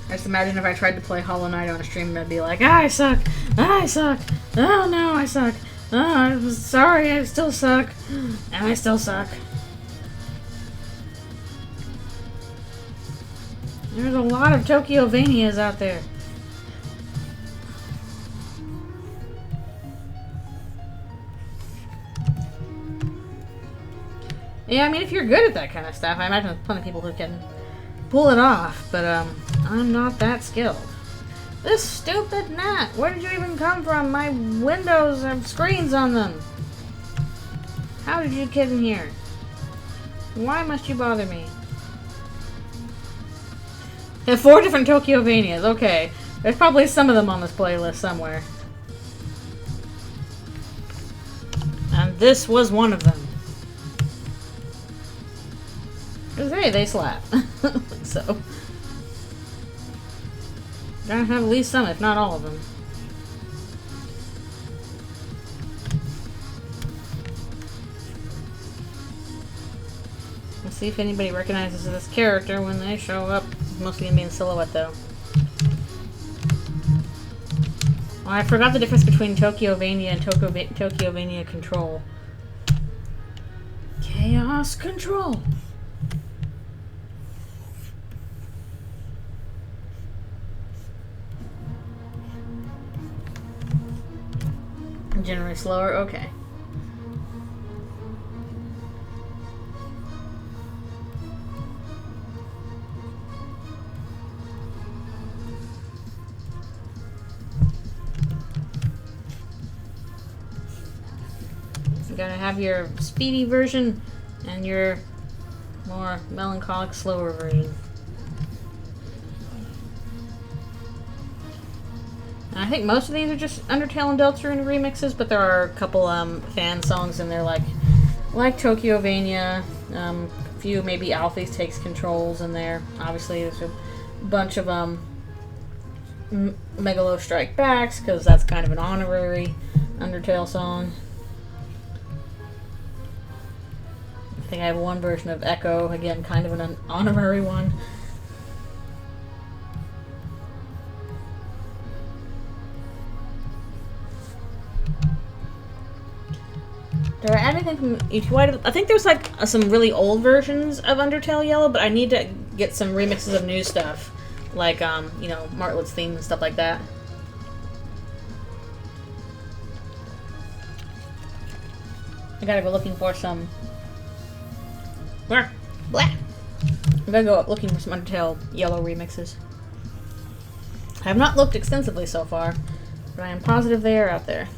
I just imagine if I tried to play Hollow Knight on a stream, I'd be like, ah, I suck! Ah, I suck! Oh no, I suck! Oh, I'm sorry, I still suck! And I still suck. There's a lot of Tokyovanias out there. Yeah, I mean, if you're good at that kind of stuff, I imagine there's plenty of people who can pull it off, but I'm not that skilled. This stupid gnat! Where did you even come from? My windows have screens on them! How did you get in here? Why must you bother me? I have 4 different Tokyovanias, okay. There's probably some of them on this playlist somewhere. And this was one of them. Because, hey, they slap. So. Gotta have at least some, if not all of them. Let's see if anybody recognizes this character when they show up. Mostly gonna be in silhouette, though. Oh, I forgot the difference between Tokyovania and Tokyovania Control. Chaos Control! Generally slower? Okay. You gotta have your speedy version and your more melancholic, slower version. I think most of these are just Undertale and Eldritchrune remixes, but there are a couple fan songs in there like Tokyovania. A few maybe Alphys Takes Controls in there. Obviously, there's a bunch of Megalo Strike Backs because that's kind of an honorary Undertale song. I think I have one version of Echo, again, kind of an honorary one. Did I add anything from ETY? I think there's like some really old versions of Undertale Yellow, but I need to get some remixes of new stuff. Like, you know, Martlet's theme and stuff like that. I gotta go looking for some... Blah. I'm gonna go looking for some Undertale yellow remixes. I have not looked extensively so far, but I am positive they are out there.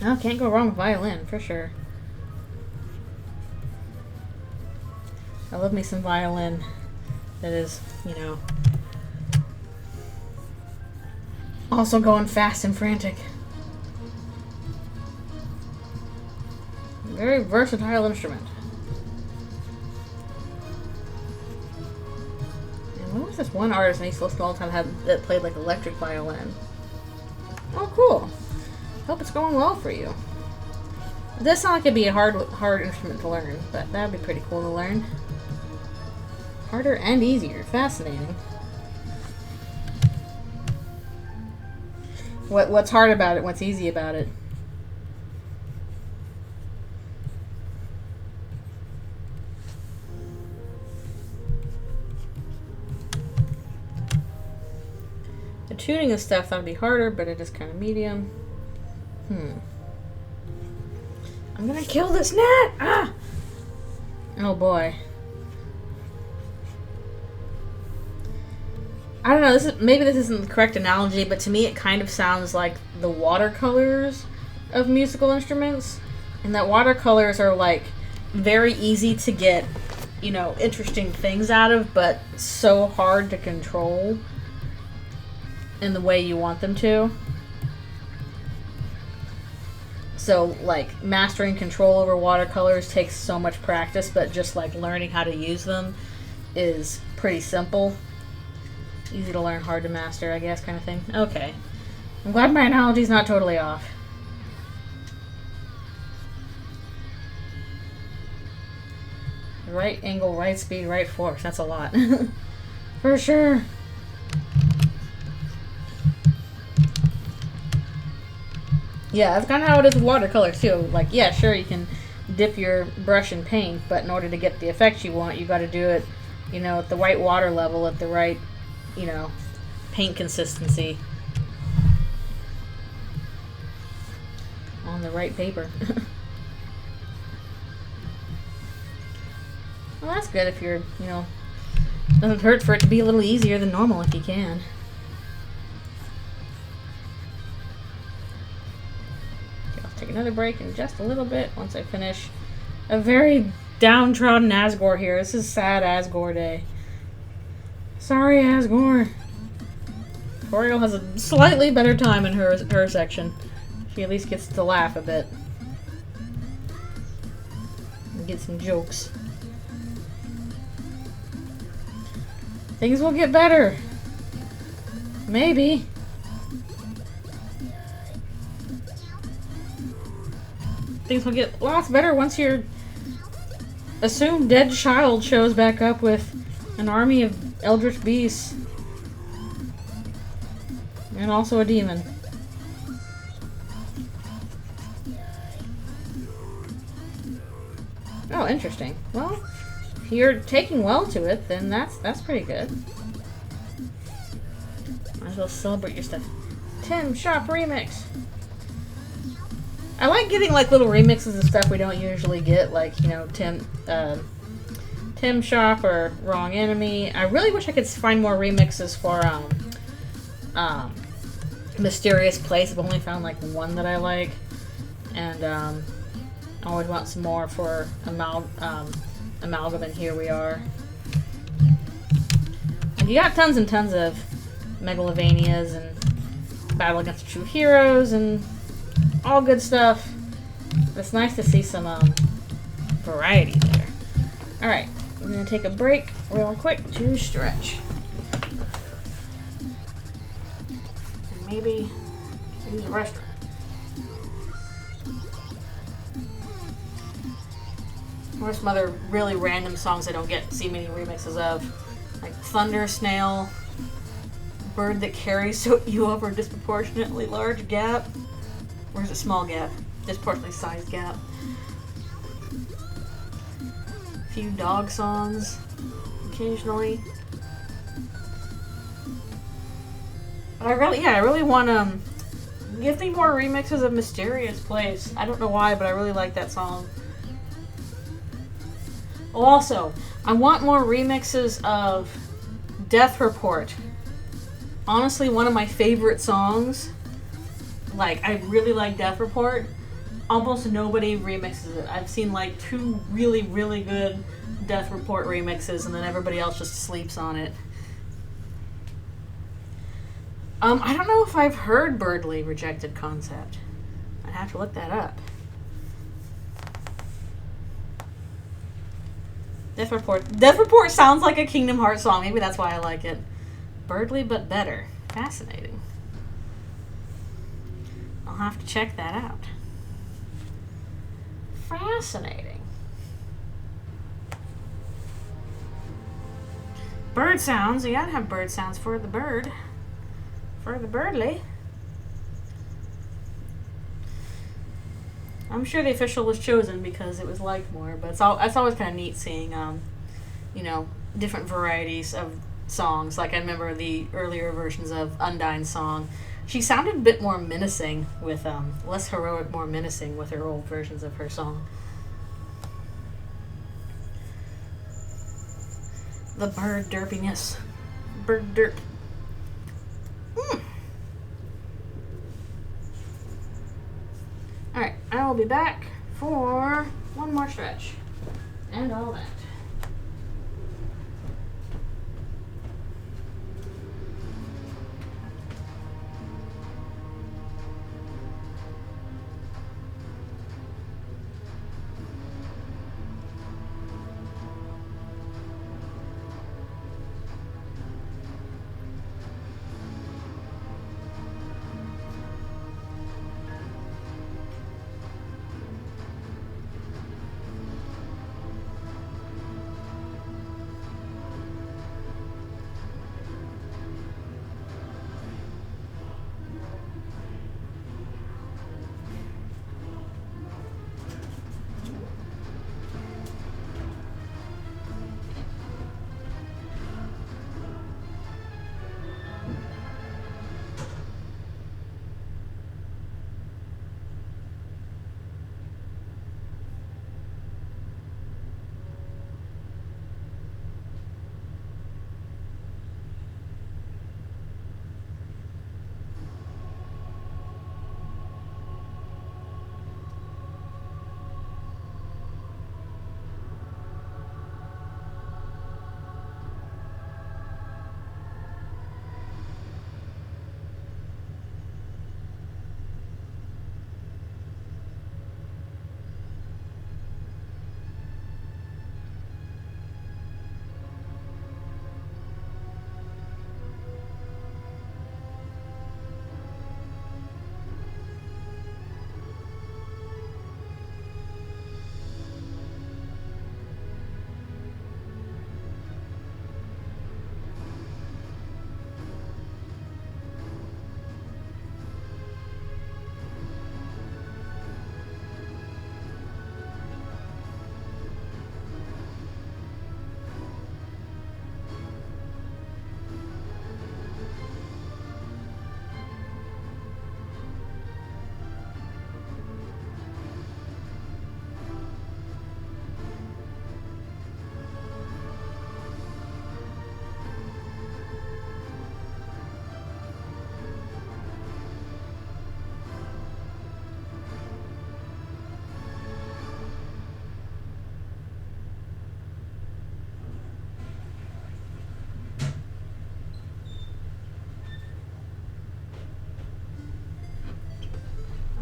Oh, can't go wrong with violin, for sure. I love me some violin that is, you know, also going fast and frantic. Very versatile instrument. And what was this one artist I used to listen to all the time that played like electric violin? Oh, cool. Hope it's going well for you. It does sound like it'd be a hard instrument to learn, but that'd be pretty cool to learn. Harder and easier. Fascinating. What's hard about it? What's easy about it? The tuning and stuff thought it'd be harder, but it is kind of medium. I'm gonna kill this gnat! Ah! Oh boy. I don't know, maybe this isn't the correct analogy, but to me it kind of sounds like the watercolors of musical instruments. And that watercolors are like very easy to get, you know, interesting things out of, but so hard to control in the way you want them to. So, like, mastering control over watercolors takes so much practice, but just, like, learning how to use them is pretty simple. Easy to learn, hard to master, I guess, kind of thing. Okay. I'm glad my analogy's not totally off. Right angle, right speed, right force. That's a lot. For sure. Yeah, that's kind of how it is with watercolors, too. Like, yeah, sure, you can dip your brush in paint, but in order to get the effect you want, you got to do it, you know, at the right water level, at the right, you know, paint consistency. On the right paper. Well, that's good if you're, you know, doesn't hurt for it to be a little easier than normal if you can. Take another break in just a little bit once I finish a very downtrodden Asgore here. This is sad Asgore day. Sorry, Asgore. Toriel has a slightly better time in her section. She at least gets to laugh a bit. And get some jokes. Things will get better. Maybe. Things will get lots better once your assumed dead child shows back up with an army of eldritch beasts. And also a demon. Oh, interesting. Well, if you're taking well to it, then that's pretty good. Might as well celebrate your stuff. Tim Shop Remix. I like getting like little remixes of stuff we don't usually get, like, you know, Tim Shop or Wrong Enemy. I really wish I could find more remixes for Mysterious Place. I've only found like one that I like, and I always want some more for Amalgam, and here we are. And you got tons and tons of Megalovanias and Battle Against the True Heroes and all good stuff. It's nice to see some variety there. Alright, I'm going to take a break real quick to stretch. And maybe use the restroom. Or some other really random songs I don't get to see many remixes of. Like Thunder Snail, Bird That Carries You Over a Disproportionately Large Gap. Or is it small gap? Disproportionately sized gap. A few dog songs, occasionally. But I really want Give me more remixes of Mysterious Place. I don't know why, but I really like that song. Also, I want more remixes of Death Report. Honestly, one of my favorite songs. Like, I really like Death Report. Almost nobody remixes it. I've seen like 2 really, really good Death Report remixes, and then everybody else just sleeps on it. I don't know if I've heard Birdly Rejected Concept. I'd have to look that up. Death Report. Death Report sounds like a Kingdom Hearts song. Maybe that's why I like it. Birdly, but better. Fascinating. I'll have to check that out. Fascinating. Bird sounds. You gotta have bird sounds for the bird. For the birdly. I'm sure the official was chosen because it was liked more, but it's always kind of neat seeing, you know, different varieties of songs. Like I remember the earlier versions of Undyne's song. She sounded a bit more menacing with, less heroic, more menacing with her old versions of her song. The bird derpiness. Bird derp. Alright, I will be back for one more stretch. And all that.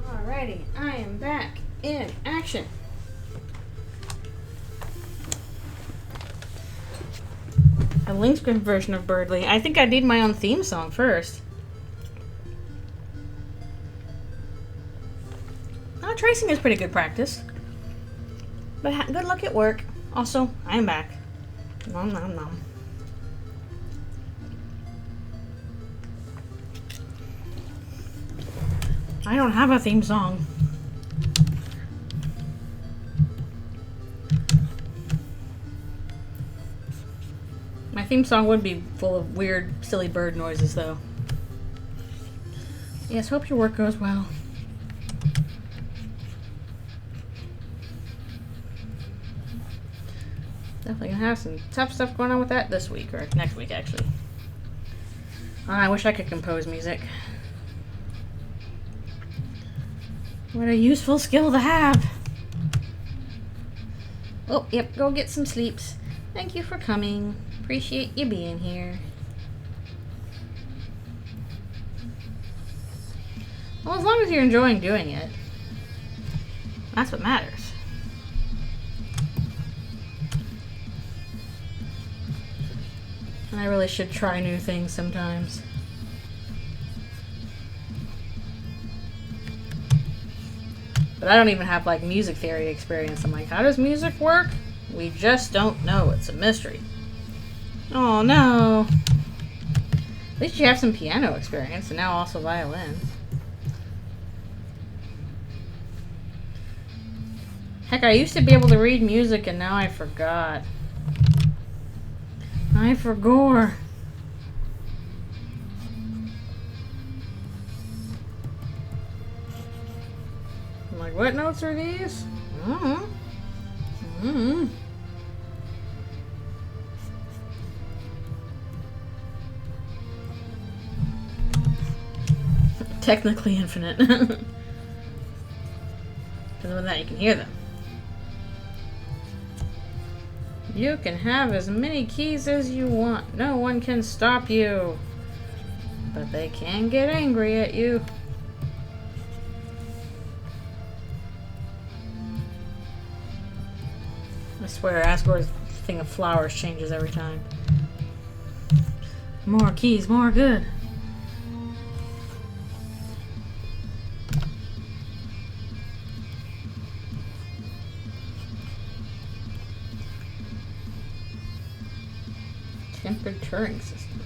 Alrighty, I am back in action. A Lynx version of Birdly. I think I need my own theme song first. Oh, tracing is pretty good practice. But good luck at work. Also, I'm back. Nom nom nom. I don't have a theme song. My theme song would be full of weird, silly bird noises, though. Yes, hope your work goes well. Definitely gonna have some tough stuff going on with that this week, or next week actually. I wish I could compose music. What a useful skill to have. Oh, yep, go get some sleeps. Thank you for coming. Appreciate you being here. Well, as long as you're enjoying doing it, that's what matters. I really should try new things sometimes. But I don't even have like music theory experience. I'm like, how does music work? We just don't know. It's a mystery. Oh no. At least you have some piano experience and now also violin. Heck, I used to be able to read music and now I forgot. I forgot. I'm like, what notes are these? Technically infinite. Because with that you can hear them. You can have as many keys as you want. No one can stop you. But they can get angry at you. I swear, Asgore's thing of flowers changes every time. More keys, more good. Tempered Turing system.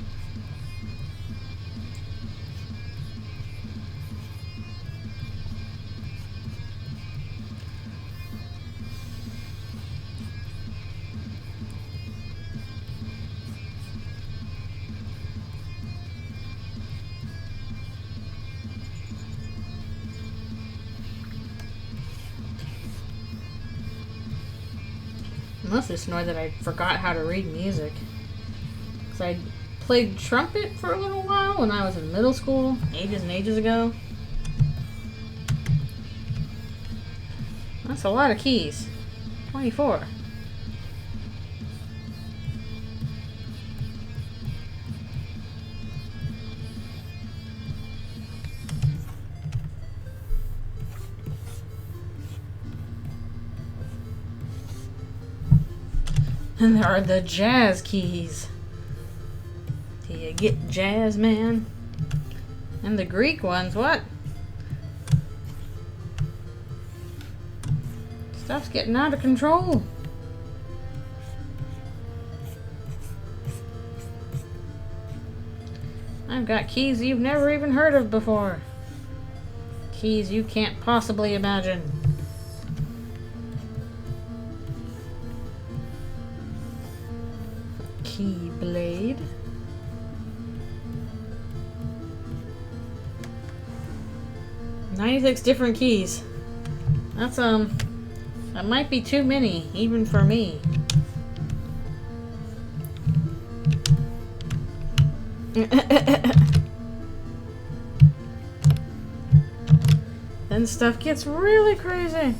I must just know that I forgot how to read music. Because I played trumpet for a little while when I was in middle school, ages and ages ago. That's a lot of keys. 24. And there are the jazz keys. Do you get jazz, man? And the Greek ones, what? Stuff's getting out of control. I've got keys you've never even heard of before. Keys you can't possibly imagine. Keyblade. "96 different keys. That's that might be too many, even for me. Then stuff gets really crazy.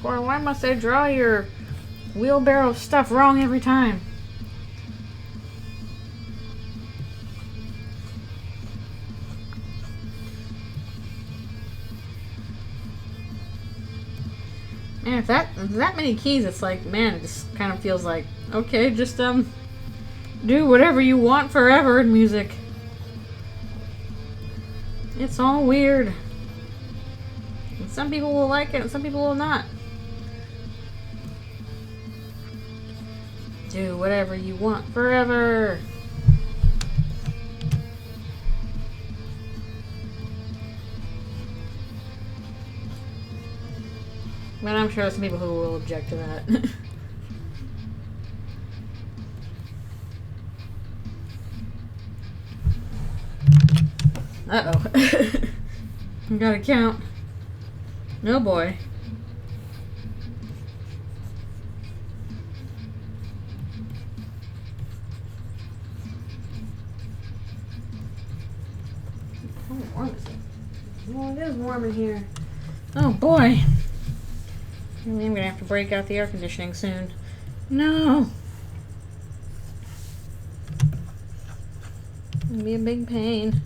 Why must I draw your wheelbarrow of stuff wrong every time? Man, if that many keys, it's like, man, it just kind of feels like, okay, just do whatever you want forever in music. It's all weird. And some people will like it and some people will not. Do whatever you want forever. But I'm sure there's some people who will object to that. Uh-oh. I gotta count. No boy. How warm is it? Well, it is warm in here. Oh boy. I'm gonna have to break out the air conditioning soon. No. It'll be a big pain.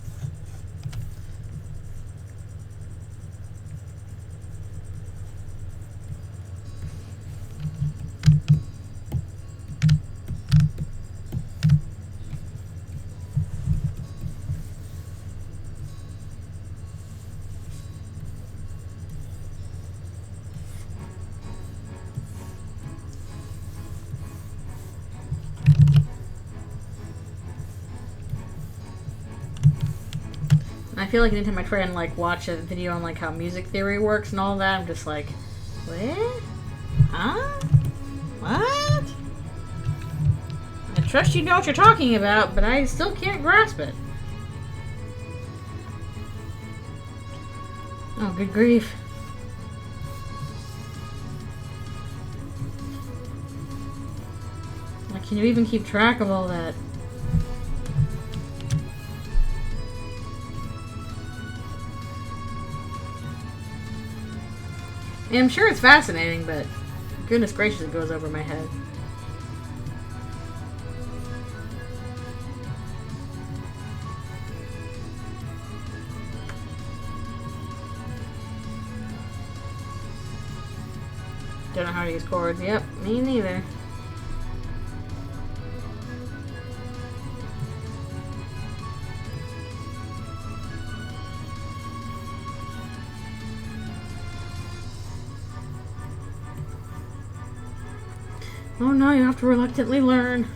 I feel like anytime I try and like watch a video on like how music theory works and all that, I'm just like, what? Huh? What? I trust you know what you're talking about, but I still can't grasp it. Oh, good grief. Like, can you even keep track of all that? Yeah, I'm sure it's fascinating, but goodness gracious, it goes over my head. Don't know how to use chords. Yep, me neither. Oh no, you have to reluctantly learn.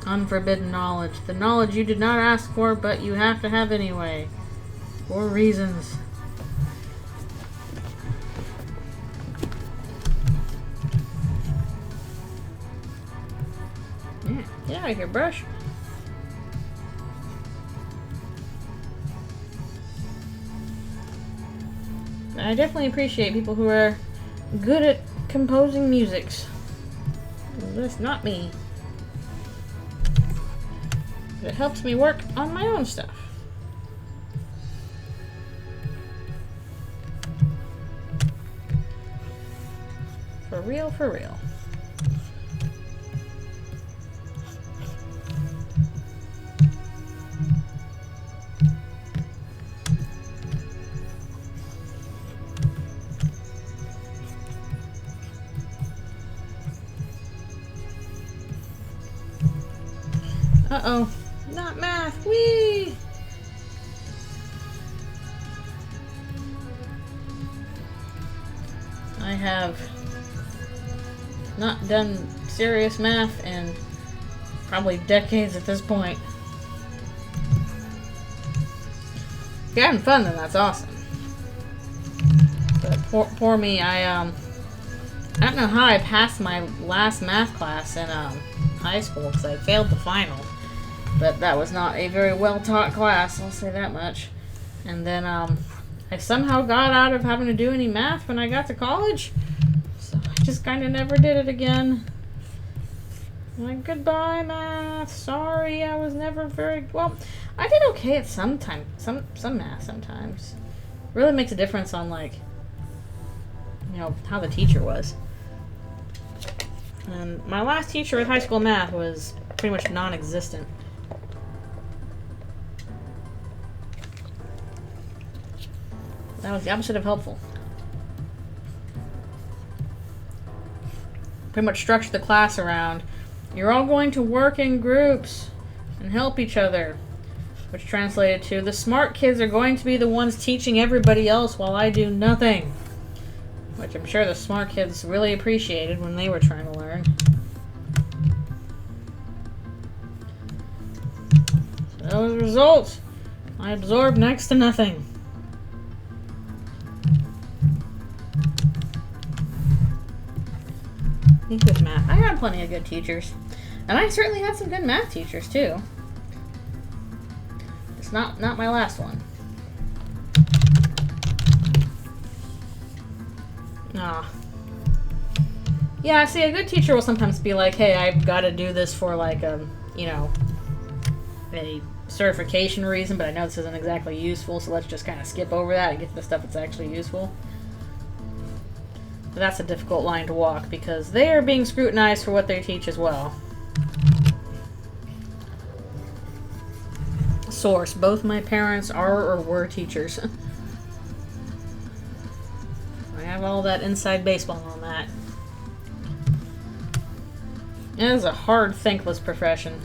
Unforbidden knowledge. The knowledge you did not ask for, but you have to have anyway. For reasons. Yeah, get out of here, brush. I definitely appreciate people who are good at composing musics. That's not me. But it helps me work on my own stuff. For real, for real. Uh-oh. Not math. Whee! I have not done serious math in probably decades at this point. If you're having fun, then that's awesome. But poor me, I don't know how I passed my last math class in high school because I failed the final. But that was not a very well-taught class, I'll say that much. And then I somehow got out of having to do any math when I got to college. So I just kind of never did it again. Like, goodbye, math. Sorry, I was never very... Well, I did okay at some math sometimes. Really makes a difference on, like, you know, how the teacher was. And my last teacher with high school math was pretty much non-existent. That was the opposite of helpful. Pretty much structured the class around, you're all going to work in groups and help each other. Which translated to, the smart kids are going to be the ones teaching everybody else while I do nothing. Which I'm sure the smart kids really appreciated when they were trying to learn. So as a result, I absorbed next to nothing. English, math. I had plenty of good teachers. And I certainly had some good math teachers, too. It's not my last one. Ah. Yeah, see, a good teacher will sometimes be like, hey, I've got to do this for, like, you know, a certification reason, but I know this isn't exactly useful, so let's just kind of skip over that and get to the stuff that's actually useful. But that's a difficult line to walk, because they are being scrutinized for what they teach as well. Source: both my parents are or were teachers. I have all that inside baseball on that. It is a hard, thankless profession.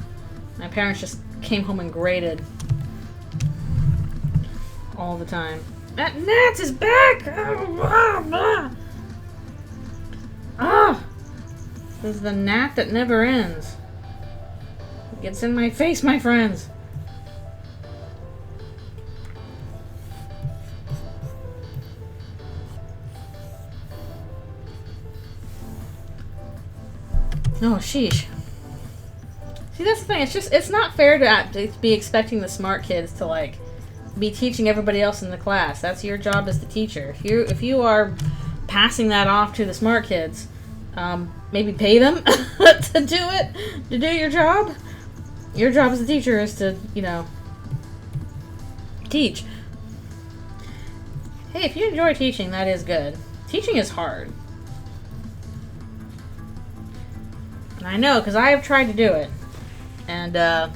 My parents just came home and graded all the time. That gnat is back! Ah! This is the gnat that never ends. It gets in my face, my friends. Oh, sheesh. See, that's the thing. It's not fair to be expecting the smart kids to, like, be teaching everybody else in the class. That's your job as the teacher. If you are passing that off to the smart kids, maybe pay them to do it, to do your job. Your job as a teacher is to, you know, teach. Hey, if you enjoy teaching, that is good. Teaching is hard. And I know, because I have tried to do it. And,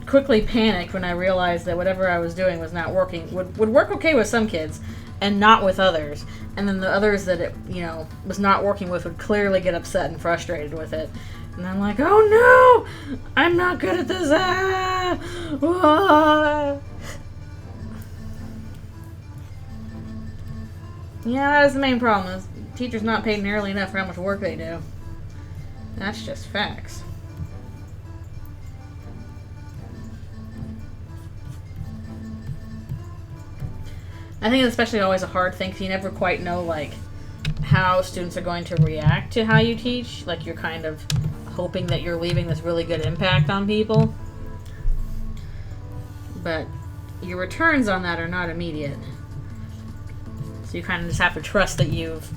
quickly panicked when I realized that whatever I was doing was not working. Would work okay with some kids, and not with others. And then the others that it, you know, was not working with would clearly get upset and frustrated with it. And I'm like, oh no! I'm not good at this! Ah! Ah! Yeah, that is the main problem, is teachers not paid nearly enough for how much work they do. That's just facts. I think it's especially always a hard thing because you never quite know, like, how students are going to react to how you teach. Like, you're kind of hoping that you're leaving this really good impact on people. But your returns on that are not immediate. So you kind of just have to trust that you've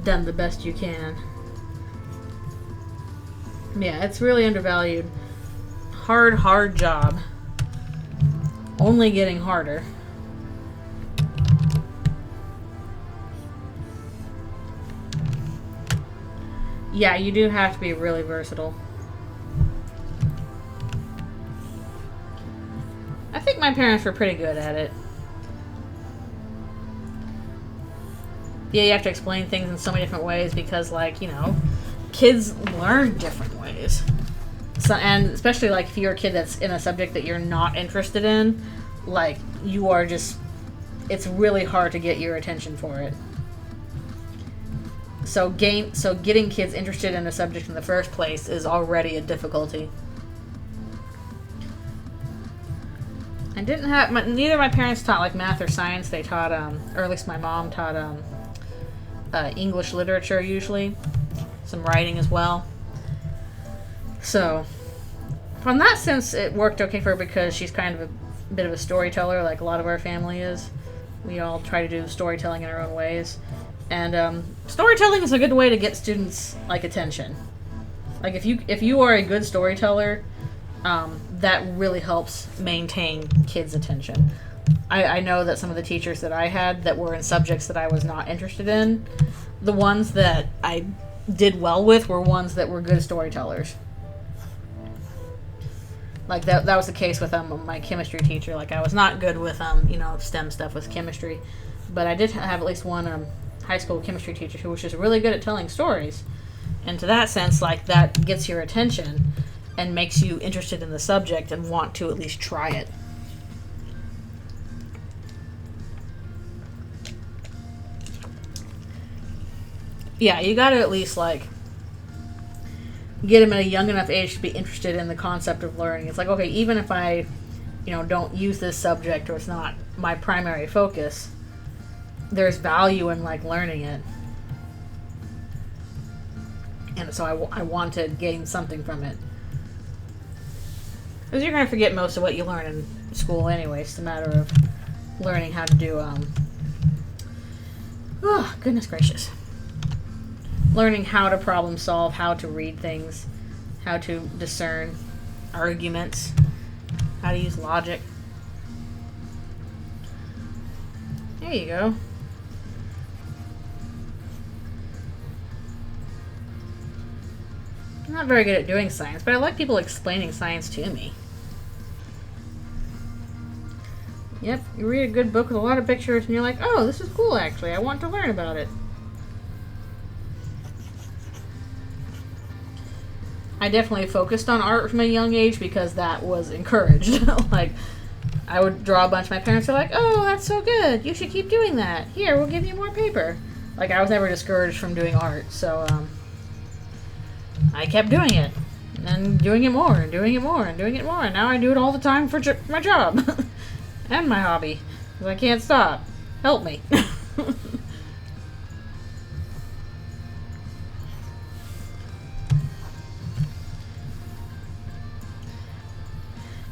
done the best you can. Yeah, it's really undervalued. Hard job. Only getting harder. Yeah, you do have to be really versatile. I think my parents were pretty good at it. Yeah, you have to explain things in so many different ways because, like, you know, kids learn different ways. So, and especially, like, if you're a kid that's in a subject that you're not interested in, like, you are just, it's really hard to get your attention for it. So getting kids interested in a subject in the first place is already a difficulty. I didn't have, neither of my parents taught, like, math or science. They taught, or at least my mom taught, English literature usually. Some writing as well. So, from that sense, it worked okay for her because she's kind of a bit of a storyteller, like a lot of our family is. We all try to do storytelling in our own ways. And storytelling is a good way to get students, like, attention. Like, if you are a good storyteller, that really helps maintain kids' attention. I know that some of the teachers that I had that were in subjects that I was not interested in, the ones that I did well with were ones that were good storytellers. Like, that was the case with my chemistry teacher. Like, I was not good with, you know, STEM stuff with chemistry. But I did have at least one high school chemistry teacher who was just really good at telling stories. And to that sense, like, that gets your attention and makes you interested in the subject and want to at least try it. Yeah, you gotta at least, like, get them at a young enough age to be interested in the concept of learning. It's like, okay, even if I, you know, don't use this subject or it's not my primary focus, there's value in, like, learning it. And so I want to gain something from it. Because you're going to forget most of what you learn in school anyway. It's a matter of learning how to do, oh, goodness gracious. Learning how to problem solve, how to read things, how to discern arguments, how to use logic. There you go. I'm not very good at doing science, but I like people explaining science to me. Yep, you read a good book with a lot of pictures and you're like, oh, this is cool actually, I want to learn about it. I definitely focused on art from a young age because that was encouraged. Like, I would draw a bunch, my parents were like, oh, that's so good, you should keep doing that. Here, we'll give you more paper. Like, I was never discouraged from doing art, so, I kept doing it, and then doing it more, and doing it more, and doing it more, and now I do it all the time for my job, and my hobby, because I can't stop. Help me.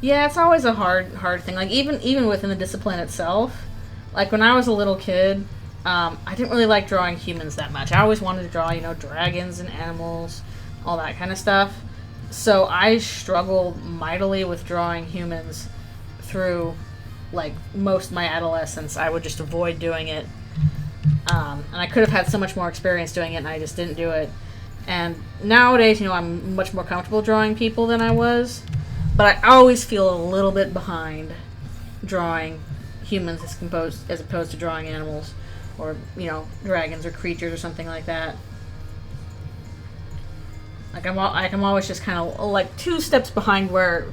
Yeah, it's always a hard thing, like, even within the discipline itself. Like, when I was a little kid, I didn't really like drawing humans that much. I always wanted to draw, dragons and animals, all that kind of stuff. So I struggled mightily with drawing humans through, like, most of my adolescence. I would just avoid doing it. And I could have had so much more experience doing it, and I just didn't do it. And nowadays, I'm much more comfortable drawing people than I was. But I always feel a little bit behind drawing humans as opposed to drawing animals. Or, dragons or creatures or something like that. Like, I'm always just kind of, like, 2 steps behind where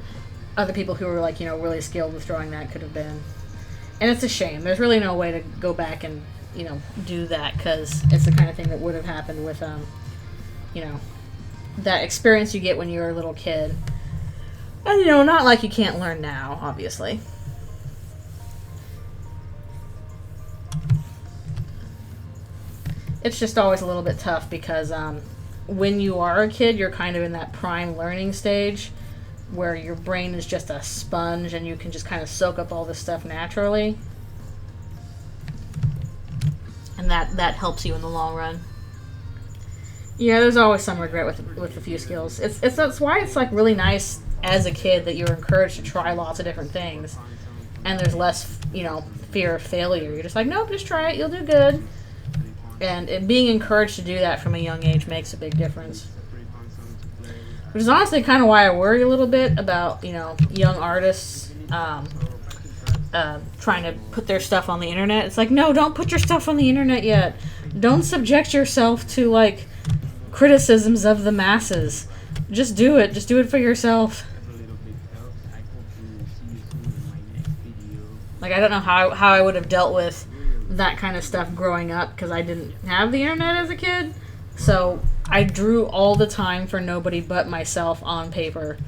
other people who were, like, really skilled with drawing that could have been. And it's a shame. There's really no way to go back and, do that, because it's the kind of thing that would have happened with, that experience you get when you're a little kid. And, not like you can't learn now, obviously. It's just always a little bit tough because, when you are a kid, you're kind of in that prime learning stage where your brain is just a sponge and you can just kind of soak up all this stuff naturally. And that helps you in the long run. Yeah, there's always some regret with a few skills. That's why it's, like, really nice as a kid that you're encouraged to try lots of different things. And there's less, fear of failure. You're just like, nope, just try it, you'll do good. And being encouraged to do that from a young age makes a big difference. Which is honestly kind of why I worry a little bit about, young artists trying to put their stuff on the internet. It's like, no, don't put your stuff on the internet yet. Don't subject yourself to, like, criticisms of the masses. Just do it. Just do it for yourself. Like, I don't know how I would have dealt with that kind of stuff growing up because I didn't have the internet as a kid. So I drew all the time for nobody but myself on paper.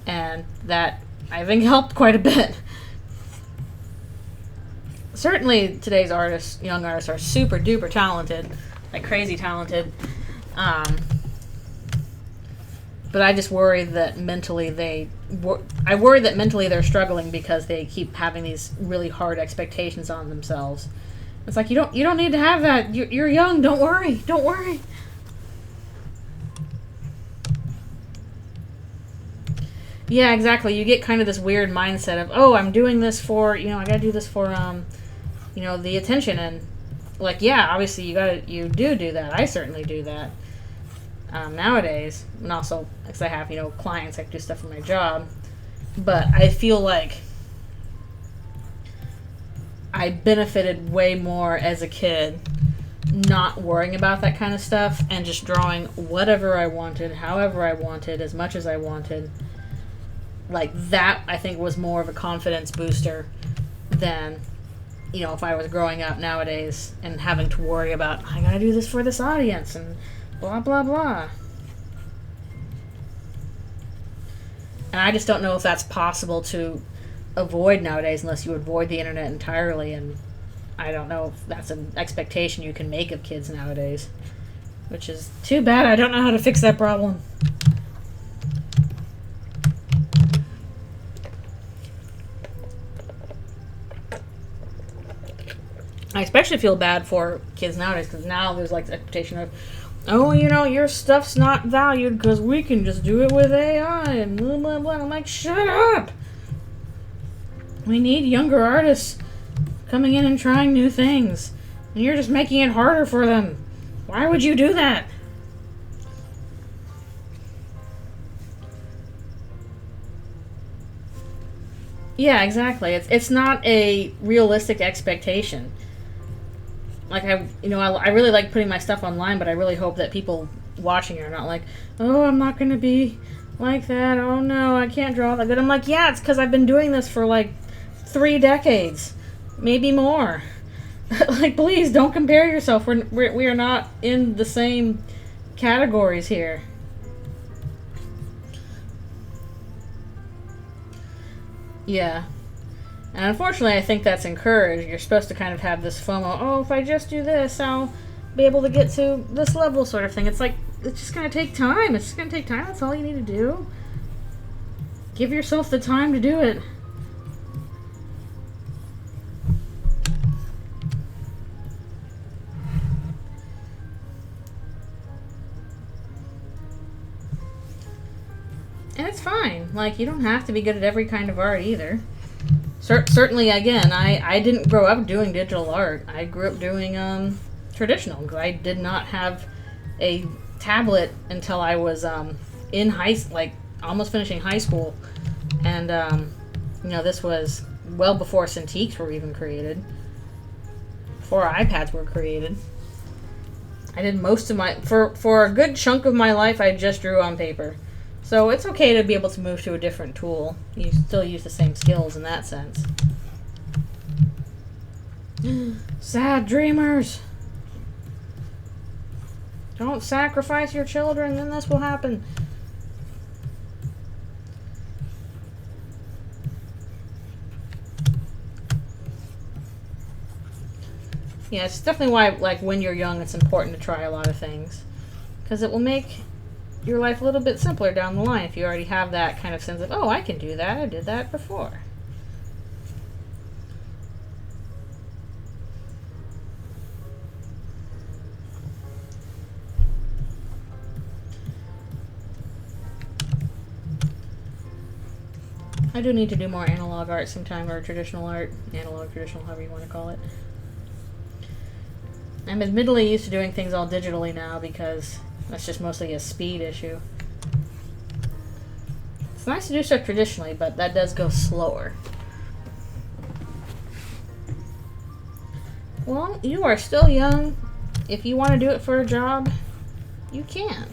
And that, I think, helped quite a bit. Certainly today's young artists are super duper talented, like crazy talented. But I just worry that mentally they're struggling because they keep having these really hard expectations on themselves. It's like, you don't need to have that. You're young. Don't worry. Yeah, exactly. You get kind of this weird mindset of, oh, I'm doing this for, I gotta do this for, the attention. And, like, yeah, obviously you do that. I certainly do that. Nowadays, and also because I have, clients, I do stuff for my job, but I feel like I benefited way more as a kid not worrying about that kind of stuff and just drawing whatever I wanted, however I wanted, as much as I wanted. Like, that, I think, was more of a confidence booster than, if I was growing up nowadays and having to worry about, I gotta do this for this audience, and blah, blah, blah. And I just don't know if that's possible to avoid nowadays unless you avoid the internet entirely. And I don't know if that's an expectation you can make of kids nowadays. which is too bad. I don't know how to fix that problem. I especially feel bad for kids nowadays, because now there's like the expectation of, oh, you know, your stuff's not valued because we can just do it with AI and blah, blah, blah. I'm like, shut up! We need younger artists coming in and trying new things. And you're just making it harder for them. Why would you do that? Yeah, exactly. It's not a realistic expectation. Like, I really like putting my stuff online, but I really hope that people watching are not like, oh, I'm not going to be like that. Oh, no, I can't draw that good. I'm like, yeah, it's because I've been doing this for, like, 3 decades. Maybe more. Like, please, don't compare yourself. We are not in the same categories here. Yeah. And unfortunately, I think that's encouraged. You're supposed to kind of have this FOMO. Oh, if I just do this, I'll be able to get to this level sort of thing. It's like, it's just going to take time. It's just going to take time. That's all you need to do. Give yourself the time to do it. And it's fine. Like, you don't have to be good at every kind of art either. Certainly, again, I didn't grow up doing digital art. I grew up doing traditional. I did not have a tablet until I was in almost finishing high school. And, you know, this was well before Cintiqs were even created. Before iPads were created. I did most of my... For a good chunk of my life, I just drew on paper. So it's okay to be able to move to a different tool. You still use the same skills in that sense. Sad dreamers! Don't sacrifice your children, then this will happen. Yeah, it's definitely why, like, when you're young, it's important to try a lot of things. Because it will make your life a little bit simpler down the line if you already have that kind of sense of, oh, I can do that, I did that before. I do need to do more analog art sometime, or traditional art, analog, traditional, however you want to call it. I'm admittedly used to doing things all digitally now because that's just mostly a speed issue. It's nice to do stuff traditionally, but that does go slower. Well, you are still young. If you want to do it for a job, you can.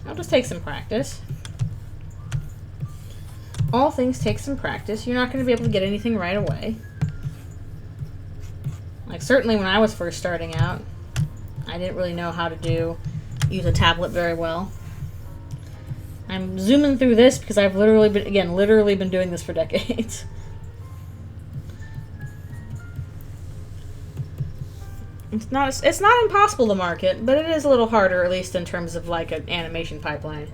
It'll just take some practice. All things take some practice. You're not going to be able to get anything right away. Like, certainly when I was first starting out, I didn't really know how to use a tablet very well. I'm zooming through this because I've literally been doing this for decades. It's not impossible to market, but it is a little harder, at least in terms of like an animation pipeline.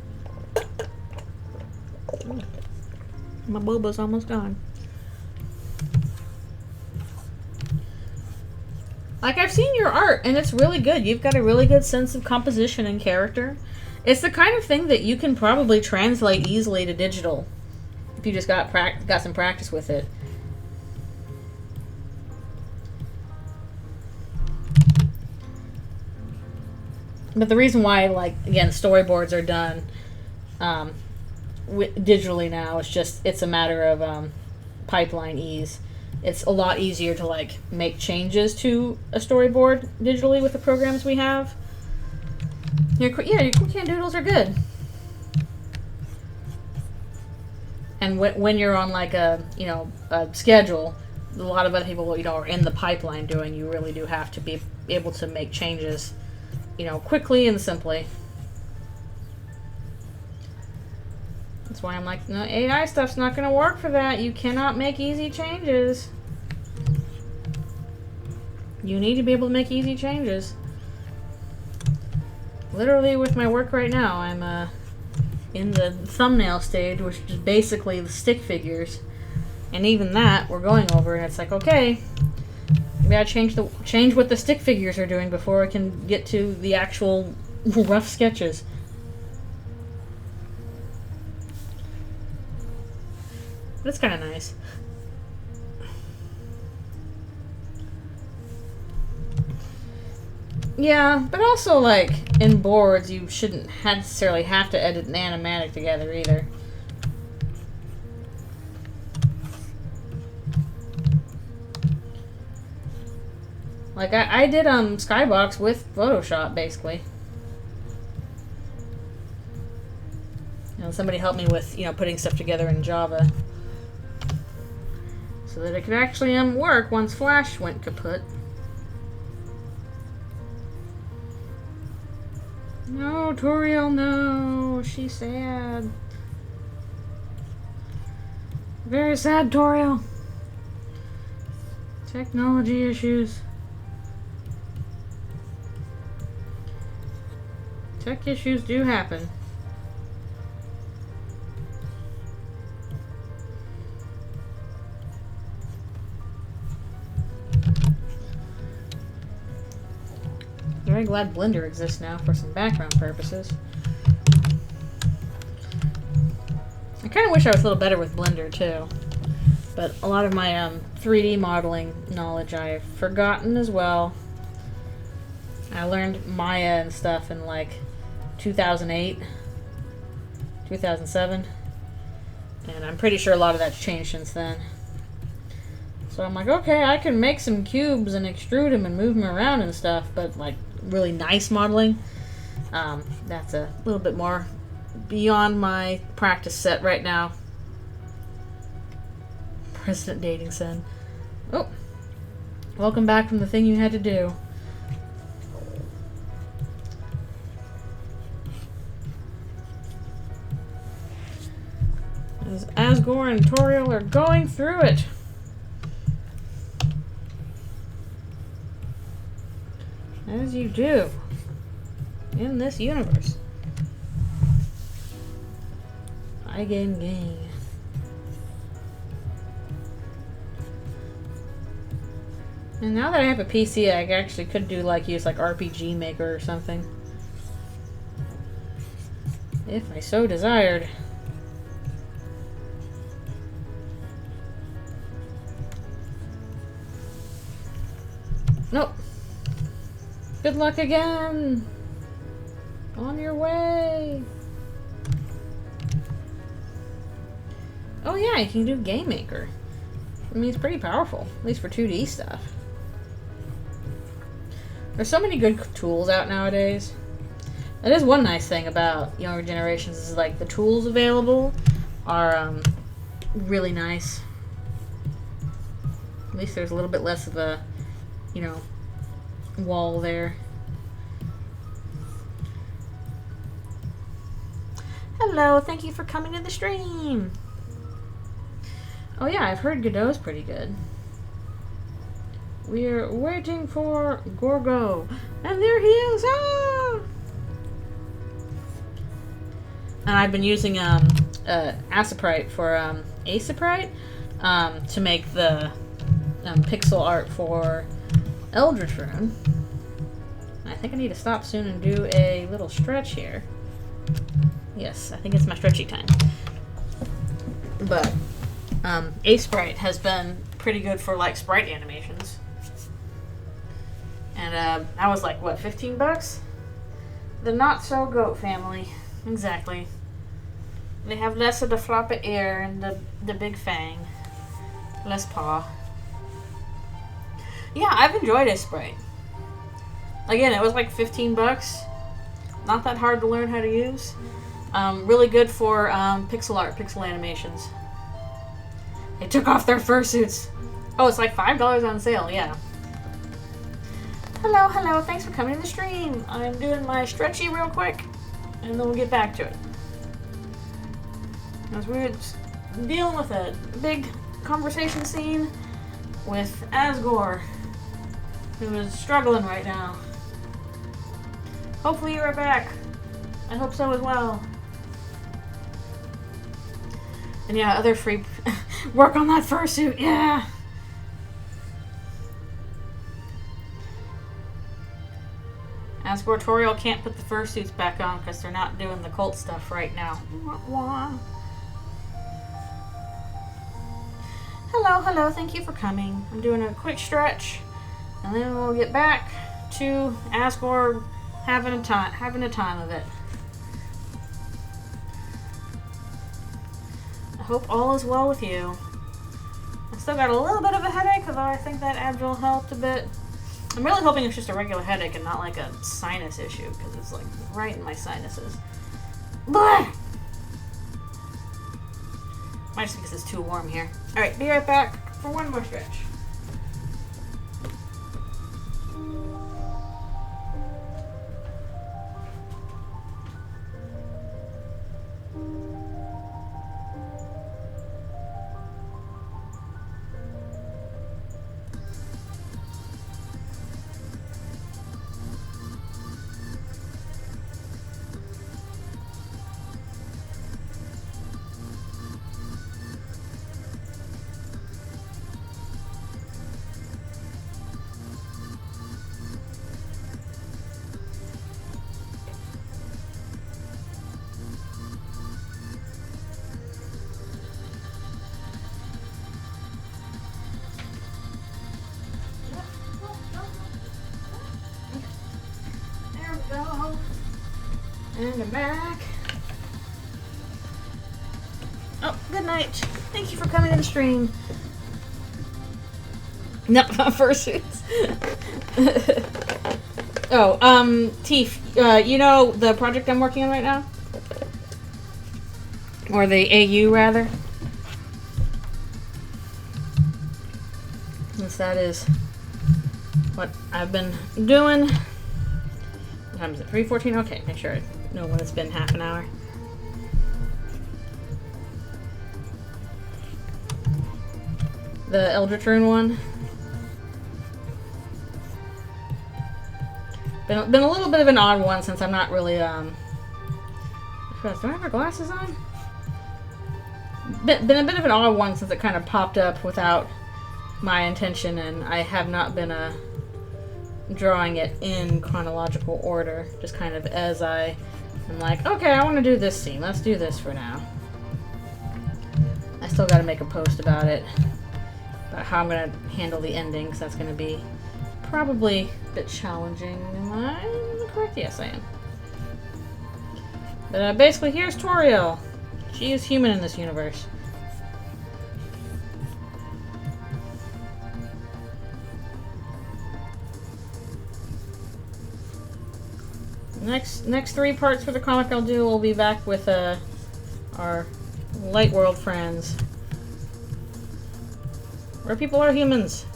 My boba's almost gone. Like, I've seen your art, and it's really good. You've got a really good sense of composition and character. It's the kind of thing that you can probably translate easily to digital if you just got some practice with it. But the reason why, like, again, storyboards are done digitally now is just, it's a matter of pipeline ease. It's a lot easier to, like, make changes to a storyboard digitally with the programs we have. Your quick hand doodles are good. And when you're on, like, a schedule, a lot of other people, are in the pipeline doing, you really do have to be able to make changes, quickly and simply. That's why I'm like, no, AI stuff's not going to work for that. You cannot make easy changes. You need to be able to make easy changes. literally with my work right now, I'm in the thumbnail stage, which is basically the stick figures. And even that, we're going over, and it's like, okay, we gotta change what the stick figures are doing before I can get to the actual rough sketches. But it's kind of nice. Yeah, but also, like, in boards, you shouldn't necessarily have to edit an animatic together either. Like, I did Skybox with Photoshop, basically. You know, somebody helped me with, you know, putting stuff together in Java. So that it could actually work once Flash went kaput. No, Toriel, no. She's sad. Very sad, Toriel. Technology issues. Tech issues do happen. Very glad Blender exists now for some background purposes. I kind of wish I was a little better with Blender too, but a lot of my 3D modeling knowledge I've forgotten as well. I learned Maya and stuff in like 2008, 2007, and I'm pretty sure a lot of that's changed since then. So I'm like, okay, I can make some cubes and extrude them and move them around and stuff, but like really nice modeling, that's a little bit more beyond my practice set right now. President dating sin. Oh, welcome back from the thing you had to do. As Asgore and Toriel are going through it. As you do in this universe. Gang. And now that I have a PC, I actually could do like use like RPG Maker or something. If I so desired. Nope. Good luck again. On your way. Oh yeah, you can do Game Maker. I mean, it's pretty powerful, at least for 2D stuff. There's so many good tools out nowadays. That is one nice thing about younger generations is like the tools available are really nice. At least there's a little bit less of a, you know, wall there. Hello, thank you for coming to the stream. Oh yeah, I've heard Godot's pretty good. We're waiting for Gorgo. And there he is! Ah! And I've been using Aciprite for Aciprite to make the pixel art for Eldritchrune. I think I need to stop soon and do a little stretch here. Yes, I think it's my stretchy time. But Aciprite has been pretty good for like sprite animations. And I was like, what, 15 bucks? The not so goat family. Exactly. They have less of the floppy ear and the big fang. Less paw. Yeah, I've enjoyed Aciprite. Again, it was like 15 bucks. Not that hard to learn how to use. Really good for pixel art, pixel animations. They took off their fursuits. Oh, it's like $5 on sale, yeah. Hello, hello, thanks for coming to the stream. I'm doing my stretchy real quick, and then we'll get back to it. As we're dealing with a big conversation scene with Asgore, who is struggling right now. Hopefully you're back. I hope so as well. And yeah, other free... Work on that fursuit, yeah! Ascortorial can't put the fursuits back on because they're not doing the cult stuff right now. Wah, wah. Hello, hello, thank you for coming. I'm doing a quick stretch, and then we'll get back to Asgore having a time of it. I hope all is well with you. I still got a little bit of a headache, although I think that Advil helped a bit. I'm really hoping it's just a regular headache and not like a sinus issue, because it's like right in my sinuses. Blah! Might just because it's too warm here. Alright, be right back for one more stretch. And I'm back. Oh, good night. Thank you for coming to the stream. No, fursuits. Oh, Teef, you know the project I'm working on right now? Or the AU, rather? Since that is what I've been doing. What time is it? 3:14? Okay, make sure I know when it's been half an hour. The Eldritchrune one. Been a little bit of an odd one since I'm not really, do I have my glasses on? Been a bit of an odd one since it kind of popped up without my intention, and I have not been drawing it in chronological order, just kind of as I am like, okay, I want to do this scene, let's do this for now. I still got to make a post about it, about how I'm going to handle the ending, because that's going to be probably a bit challenging. Am I correct? Yes, I am. But basically, here's Toriel. She is human in this universe. Next 3 parts for the comic I'll do, we'll be back with our light world friends, where people are humans.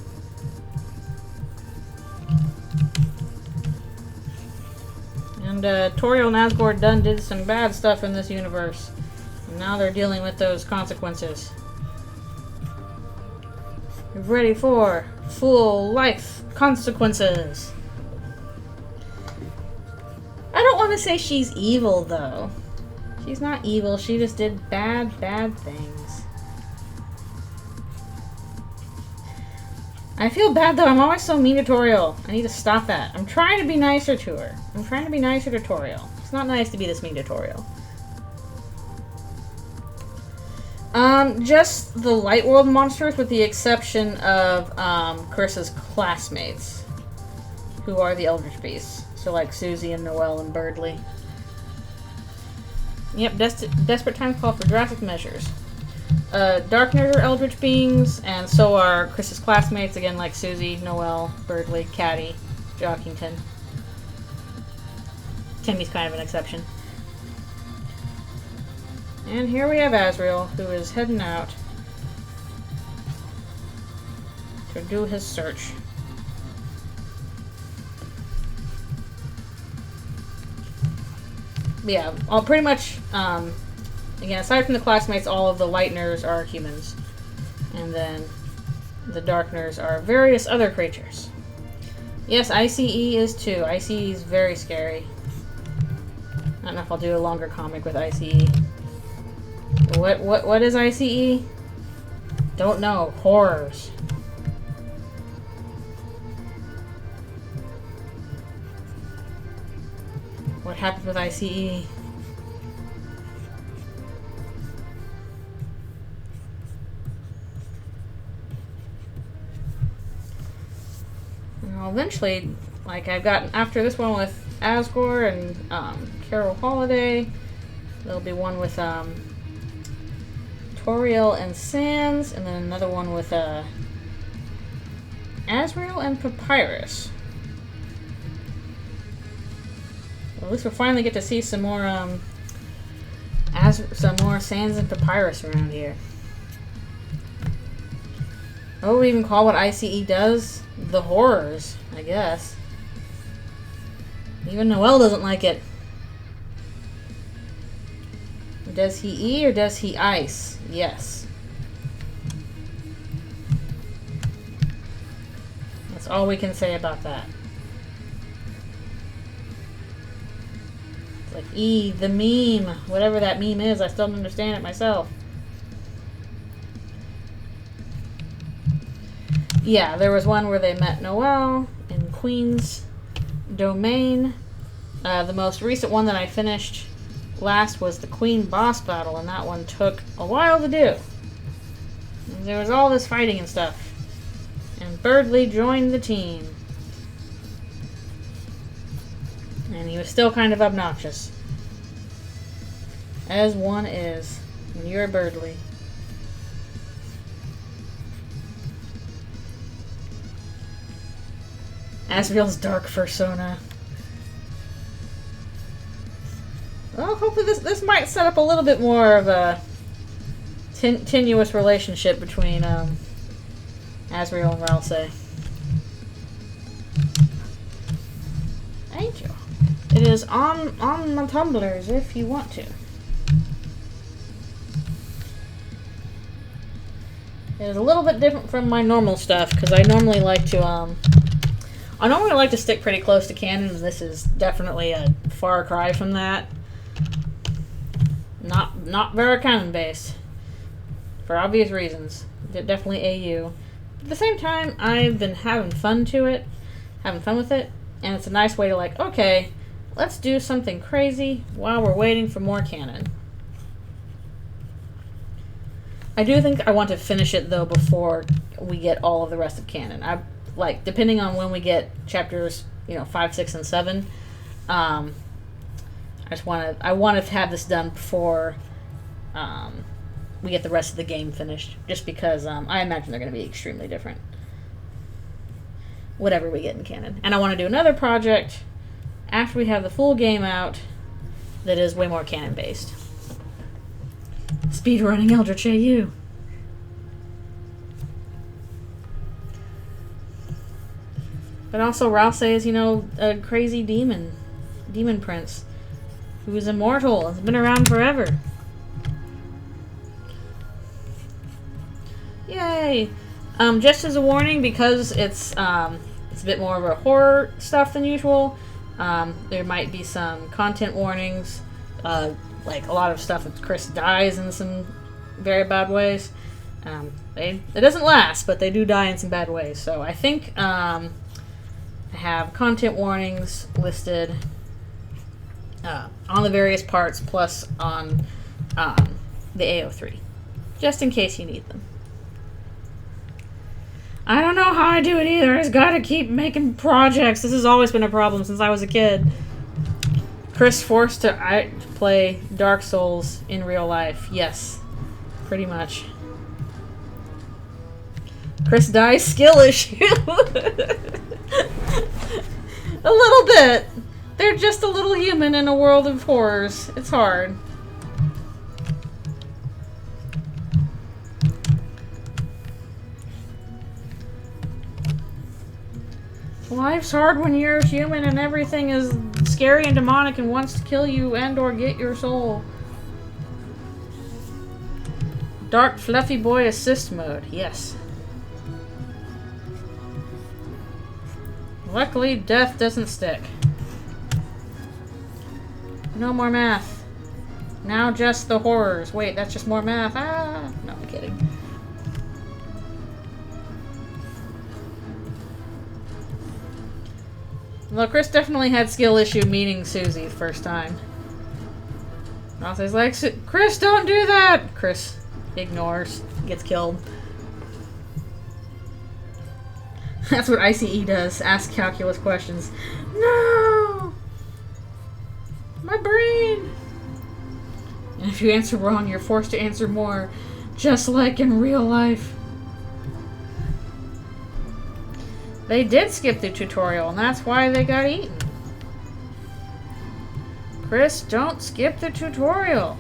And Toriel and Asgore done did some bad stuff in this universe, and now they're dealing with those consequences. You're ready for full life consequences. I don't want to say she's evil, though. She's not evil. She just did bad things. I feel bad, though. I'm always so mean to Toriel. I need to stop that. I'm trying to be nicer to her. I'm trying to be nicer to Toriel. It's not nice to be this mean to Toriel. Just the light world monsters, with the exception of Chris's classmates, who are the Eldritch Beasts. So like Susie and Noelle and Birdley. Yep, desperate times call for drastic measures. Darkners are Eldritch beings, and so are Chris's classmates, again like Susie, Noelle, Birdley, Caddy, Jockington. Timmy's kind of an exception. And here we have Azrael, who is heading out to do his search. Yeah, all pretty much, again, aside from the classmates, all of the Lightners are humans. And then the Darkners are various other creatures. Yes, ICE is too. ICE is very scary. don't know if I'll do a longer comic with ICE. What is ICE? Don't know. Horrors. What happens with ICE? Well, eventually, like I've gotten after this one with Asgore and Carol Holiday, there'll be one with Toriel and Sans, and then another one with Azrael and Papyrus. Well, at least we'll finally get to see some more Sans and Papyrus around here. What would we even call what ICE does? The horrors, I guess. Even Noel doesn't like it. Does he E or does he ice? Yes. That's all we can say about that. It's like E, the meme. Whatever that meme is, I still don't understand it myself. Yeah, there was one where they met Noel in Queen's Domain. The most recent one that I finished last was the Queen boss battle, and that one took a while to do. And there was all this fighting and stuff. And Birdley joined the team. And he was still kind of obnoxious. As one is when you're Birdley. Asriel's dark persona. Well, hopefully this might set up a little bit more of a tenuous relationship between Asriel and Ralsei. Thank you. It is on my tumblers if you want to. It is a little bit different from my normal stuff because I normally like to stick pretty close to canon, and this is definitely a far cry from that. Not very canon based, for obvious reasons. Definitely AU. At the same time, I've been having fun with it, and it's a nice way to like, okay, let's do something crazy while we're waiting for more canon. I do think I want to finish it though before we get all of the rest of canon. Like, depending on when we get chapters, 5, 6, and 7, I wanted to have this done before we get the rest of the game finished, just because I imagine they're going to be extremely different. Whatever we get in canon. And I want to do another project after we have the full game out that is way more canon-based. Speedrunning Eldritch AU. But also, Ralsei is, a crazy demon prince who is immortal and has been around forever. Yay! Just as a warning, because it's a bit more of a horror stuff than usual, there might be some content warnings, like a lot of stuff that Chris dies in some very bad ways. It doesn't last, but they do die in some bad ways. So I think I have content warnings listed on the various parts, plus on the AO3, just in case you need them. I don't know how I do it either. I just gotta keep making projects. This has always been a problem since I was a kid. Chris forced to play Dark Souls in real life. Yes, pretty much. Chris dies skill issue. A little bit. They're just a little human in a world of horrors. It's hard. Life's hard when you're human and everything is scary and demonic and wants to kill you and or get your soul. Dark Fluffy Boy Assist Mode. Yes. Luckily, death doesn't stick. No more math. Now just the horrors. Wait, that's just more math. Ah! No, I'm kidding. Well, Chris definitely had skill issue meeting Susie the first time. Ralphie's like, Chris, don't do that! Chris ignores. Gets killed. That's what ICE does. Ask calculus questions. No! My brain! And if you answer wrong, you're forced to answer more. Just like in real life. They did skip the tutorial, and that's why they got eaten. Chris, don't skip the tutorial.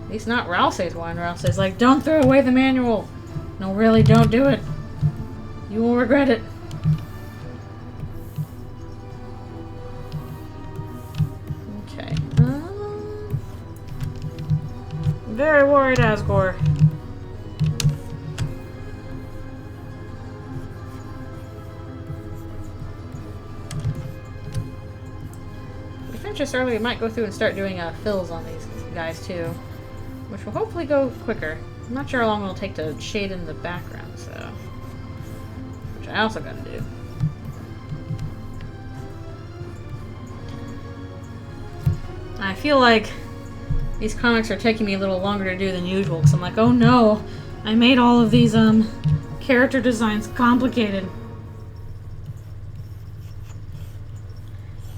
At least not Ralphie's one. Ralphie's like, don't throw away the manual. No, really, don't do it. You will regret it. Okay. Very worried, Asgore. If we finish this early, we might go through and start doing fills on these guys too, which will hopefully go quicker. I'm not sure how long it'll take to shade in the background, so which I also gotta do. I feel like these comics are taking me a little longer to do than usual, because I'm like, oh no, I made all of these character designs complicated.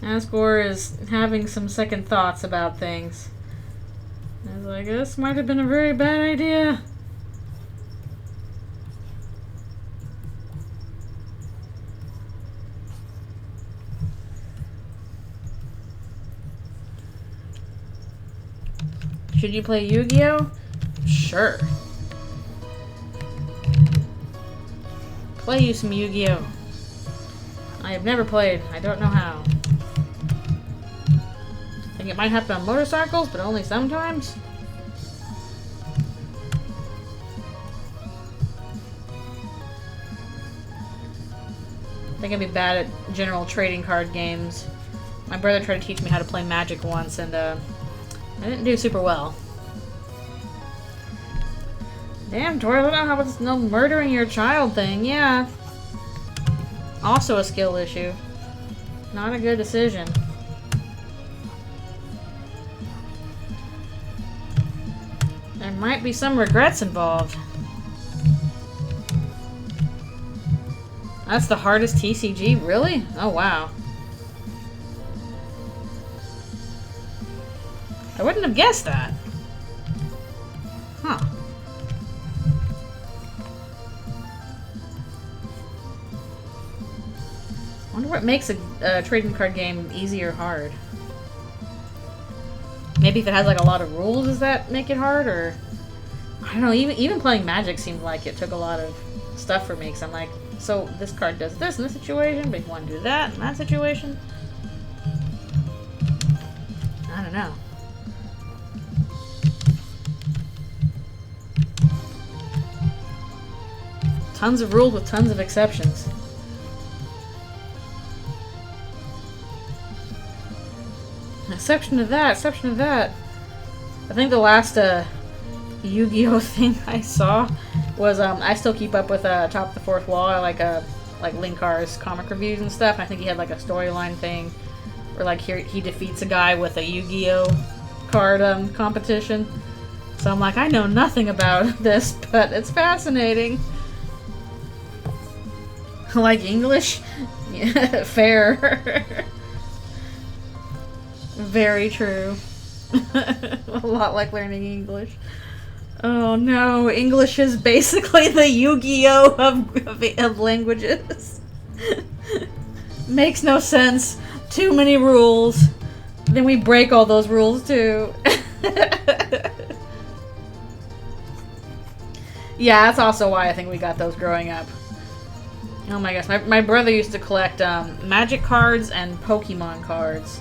Asgore is having some second thoughts about things. I was like, this might have been a very bad idea. Should you play Yu-Gi-Oh? Sure. Play you some Yu-Gi-Oh. I have never played. I don't know how. I think it might happen on motorcycles, but only sometimes. I think I'd be bad at general trading card games. My brother tried to teach me how to play Magic once, and I didn't do super well. Damn, Tori, I don't know how about this no murdering your child thing. Yeah. Also a skill issue. Not a good decision. There might be some regrets involved. That's the hardest TCG? Really? Oh, wow. I wouldn't have guessed that. Huh. I wonder what makes a trading card game easy or hard. Maybe if it has like a lot of rules, does that make it hard? Or I don't know. Even playing Magic seemed like it took a lot of stuff for me. Because I'm like, so this card does this in this situation, but you want to do that in that situation. I don't know. Tons of rules with tons of exceptions. Exception to that, exception to that. I think the last Yu-Gi-Oh thing I saw was I still keep up with Top of the Fourth Wall. I like Linkar's comic reviews and stuff. And I think he had like a storyline thing where like he defeats a guy with a Yu-Gi-Oh card competition. So I'm like, I know nothing about this, but it's fascinating. Like English? Yeah, fair. Very true. A lot like learning English. Oh no, English is basically the Yu-Gi-Oh of languages. Makes no sense. Too many rules. Then we break all those rules too. Yeah, that's also why I think we got those growing up. Oh my gosh, my brother used to collect Magic cards and Pokemon cards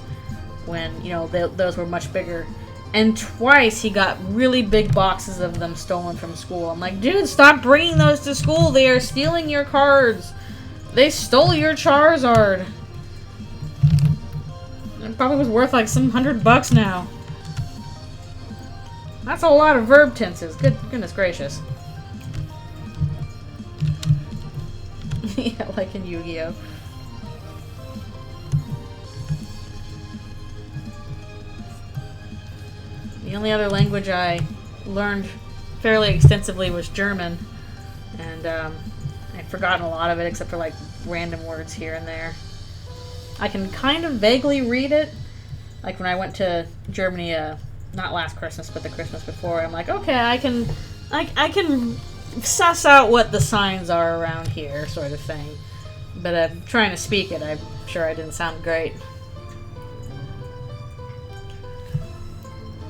when, you know, those were much bigger. And twice he got really big boxes of them stolen from school. I'm like, dude, stop bringing those to school. They are stealing your cards. They stole your Charizard. It probably was worth like some $100 now. That's a lot of verb tenses. Goodness gracious. Yeah, like in Yu-Gi-Oh! The only other language I learned fairly extensively was German, and I've forgotten a lot of it except for like random words here and there. I can kind of vaguely read it, like when I went to Germany, not last Christmas, but the Christmas before. I'm like, okay, I can suss out what the signs are around here, sort of thing. But trying to speak it, I'm sure I didn't sound great.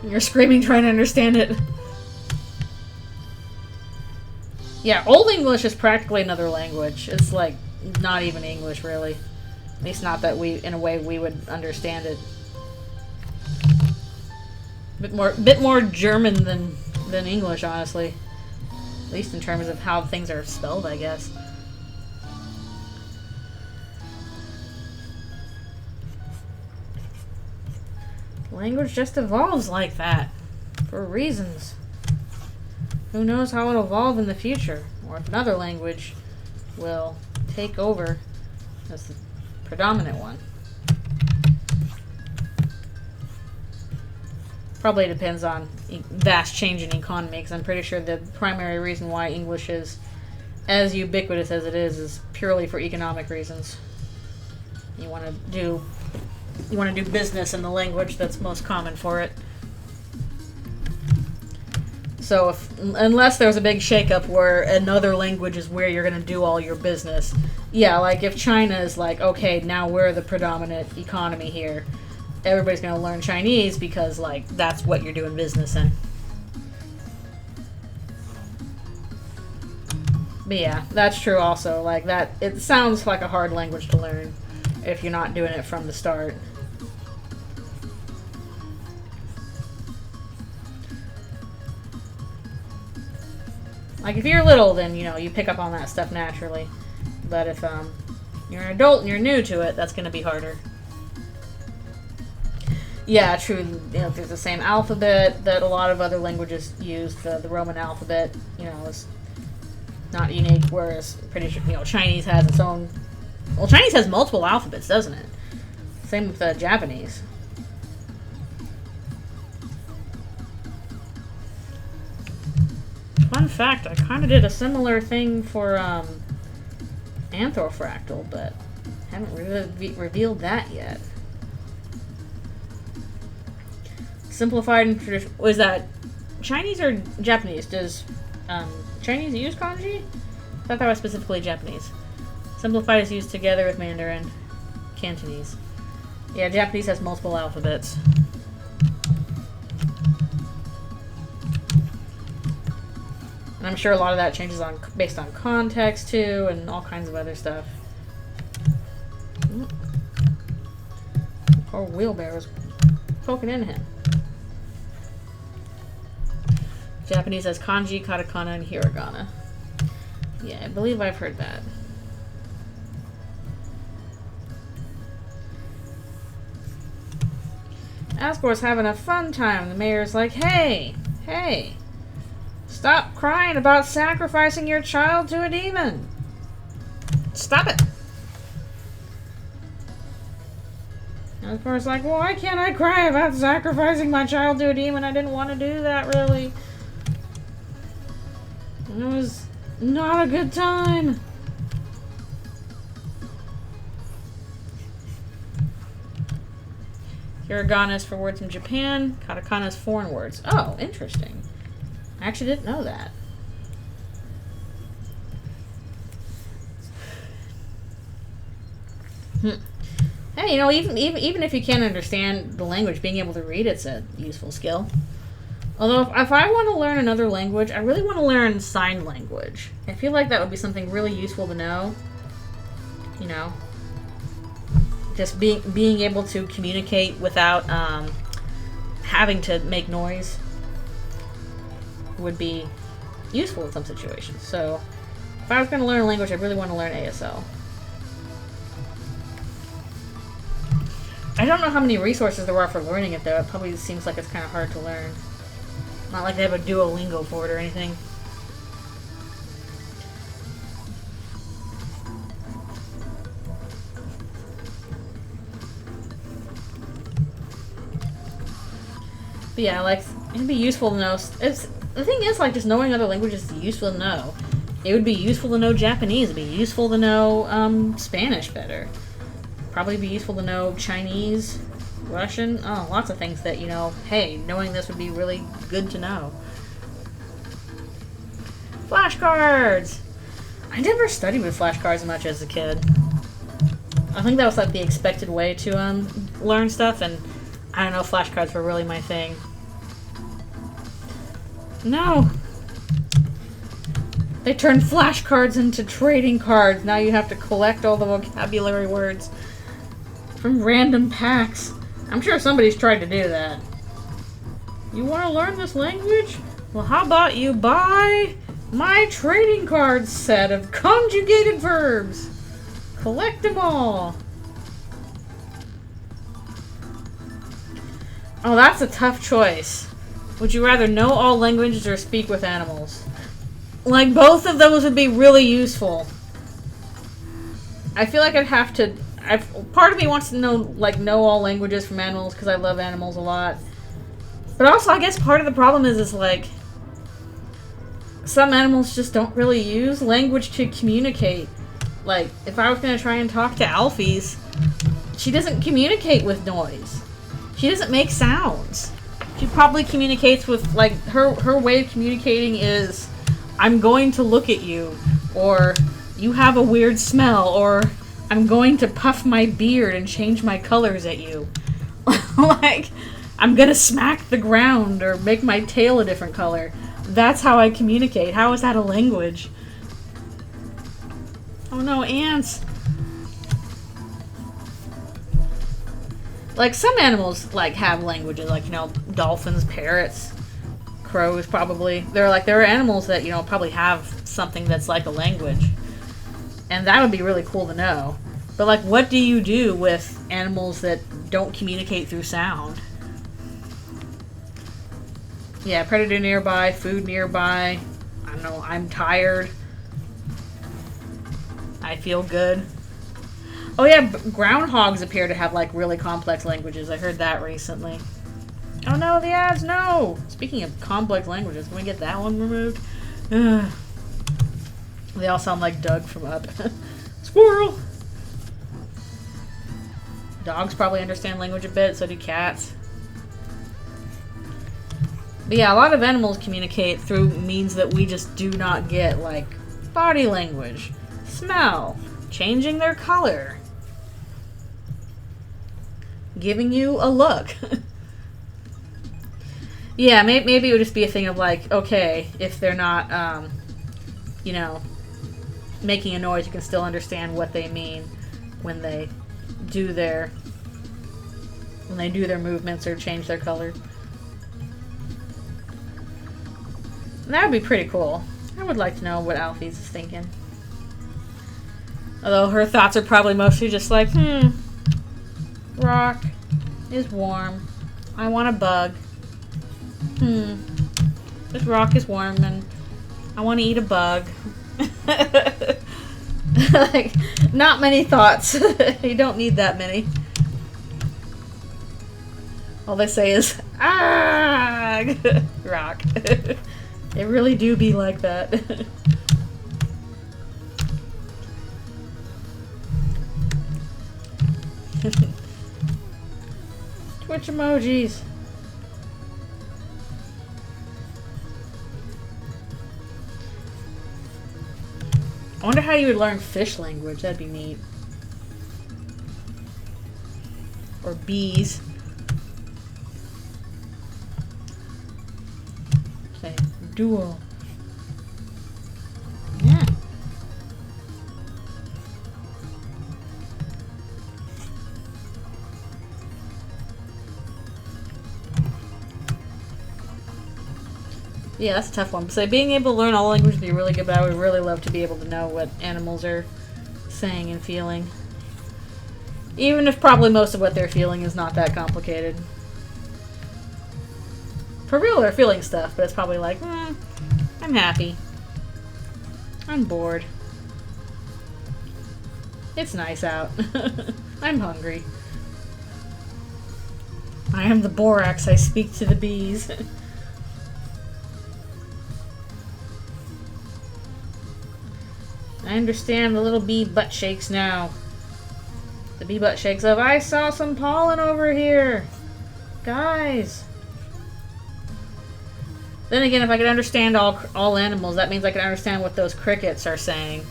You're screaming trying to understand it. Yeah, Old English is practically another language. It's like not even English, really. At least not that in a way we would understand it. Bit more German than English, honestly. At least in terms of how things are spelled, I guess. Language just evolves like that. For reasons. Who knows how it'll evolve in the future, or if another language will take over as the predominant one. Probably depends on vast change in economy, because I'm pretty sure the primary reason why English is as ubiquitous as it is purely for economic reasons. You want to do business in the language that's most common for it. So unless there's a big shakeup where another language is where you're going to do all your business, yeah, like if China is like, okay, now we're the predominant economy here, everybody's going to learn Chinese because like that's what you're doing business in. But yeah, that's true also. Like that, it sounds like a hard language to learn if you're not doing it from the start. Like, if you're little, then, you know, you pick up on that stuff naturally. But if you're an adult and you're new to it, that's going to be harder. Yeah, true. You know, there's the same alphabet that a lot of other languages use. The Roman alphabet, you know, is not unique, whereas pretty sure, you know, Chinese has its own... Well, Chinese has multiple alphabets, doesn't it? Same with Japanese. Fun fact, I kind of did a similar thing for Anthrofractal, but haven't revealed that yet. Simplified and traditional... Was that Chinese or Japanese? Does Chinese use kanji? I thought that was specifically Japanese. Simplified is used together with Mandarin, Cantonese. Yeah, Japanese has multiple alphabets. And I'm sure a lot of that changes based on context too, and all kinds of other stuff. Poor wheelbarrow's poking into him. Japanese has kanji, katakana, and hiragana. Yeah, I believe I've heard that. Asbor's having a fun time. The mayor's like, hey, stop crying about sacrificing your child to a demon. Stop it. Asbor's like, well, why can't I cry about sacrificing my child to a demon? I didn't want to do that, really. It was not a good time. Hiragana is for words from Japan. Katakana is foreign words. Oh, interesting. I actually didn't know that. Hey, you know, even if you can't understand the language, being able to read it's a useful skill. Although, if I want to learn another language, I really want to learn sign language. I feel like that would be something really useful to know. You know? Just being able to communicate without having to make noise would be useful in some situations. So if I was going to learn a language, I really want to learn ASL. I don't know how many resources there are for learning it, though. It probably seems like it's kind of hard to learn. Not like they have a Duolingo for it or anything. But yeah, like, it'd be useful to know. The thing is, like, just knowing other languages is useful to know. It would be useful to know Japanese. It'd be useful to know Spanish better. Probably be useful to know Chinese, Russian. Oh, lots of things that, you know, hey, knowing this would be really good to know. Flashcards! I never studied with flashcards much as a kid. I think that was like the expected way to learn stuff, and I don't know if flashcards were really my thing. No! They turned flashcards into trading cards. Now you have to collect all the vocabulary words from random packs. I'm sure somebody's tried to do that. You want to learn this language? Well, how about you buy my trading cards set of conjugated verbs? Collect them all. Oh, that's a tough choice. Would you rather know all languages or speak with animals? Like, both of those would be really useful. I feel like I'd have to... part of me wants to know all languages from animals because I love animals a lot. But also, I guess part of the problem is like, some animals just don't really use language to communicate. Like, if I was going to try and talk to Alfie's, she doesn't communicate with noise. She doesn't make sounds. She probably communicates with, like, her way of communicating is, I'm going to look at you, or you have a weird smell, or I'm going to puff my beard and change my colors at you. Like, I'm gonna smack the ground or make my tail a different color. That's how I communicate. How is that a language? Oh no, ants! Like, some animals, like, have languages, like, you know, dolphins, parrots, crows, probably. There are animals that, you know, probably have something that's like a language. And that would be really cool to know. But, like, what do you do with animals that don't communicate through sound? Yeah, predator nearby, food nearby. I don't know, I'm tired. I feel good. Oh yeah, groundhogs appear to have, like, really complex languages. I heard that recently. Oh no, the ads, no! Speaking of complex languages, can we get that one removed? Ugh. They all sound like Doug from Up. Squirrel! Dogs probably understand language a bit, so do cats. But yeah, a lot of animals communicate through means that we just do not get, like body language, smell, changing their color, giving you a look. Yeah, maybe it would just be a thing of like, okay, if they're not, you know, making a noise, you can still understand what they mean when they do their movements or change their color. That would be pretty cool. I would like to know what Alfie's is thinking. Although her thoughts are probably mostly just like, rock is warm. I want a bug. This rock is warm and I want to eat a bug. Like, not many thoughts. You don't need that many. All they say is, rock. They really do be like that. Twitch emojis. I wonder how you would learn fish language. That'd be neat. Or bees. Say, duo. Yeah. Yeah, that's a tough one. So being able to learn all languages would be really good, but I would really love to be able to know what animals are saying and feeling. Even if probably most of what they're feeling is not that complicated. For real, they're feeling stuff, but it's probably like, I'm happy. I'm bored. It's nice out. I'm hungry. I am the borax, I speak to the bees. I understand the little bee butt shakes now. The bee butt shakes of, I saw some pollen over here. Guys. Then again, if I could understand all animals, that means I can understand what those crickets are saying.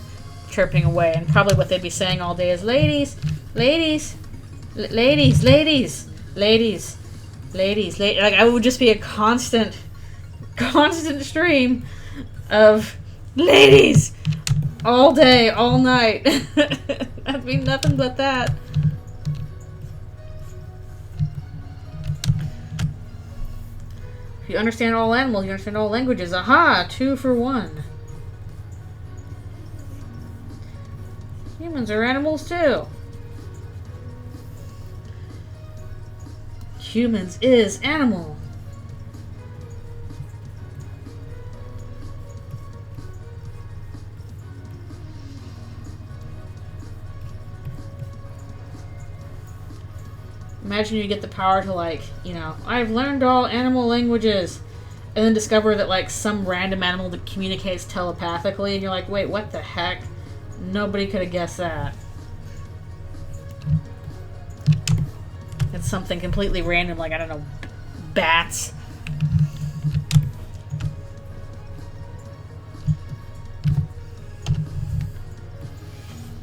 Chirping away. And probably what they'd be saying all day is, ladies, ladies, ladies, ladies, ladies, ladies, ladies. Like, I would just be a constant stream of ladies all day, all night. That'd be nothing but that. If you understand all animals, you understand all languages. Aha! 2 for 1. Humans are animals too. Humans is animal. Imagine you get the power to, like, you know, I've learned all animal languages, and then discover that, like, some random animal that communicates telepathically, and you're like, wait, what the heck? Nobody could have guessed that. It's something completely random, like, I don't know, bats.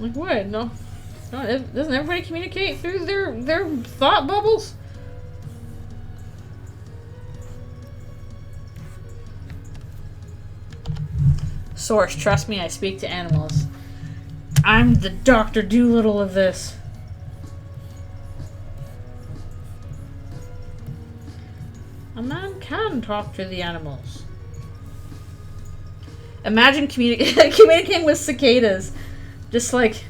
Like, what? No. Doesn't everybody communicate through their thought bubbles? Source, trust me, I speak to animals. I'm the Dr. Doolittle of this. A man can talk to the animals. Imagine communicating with cicadas. Just like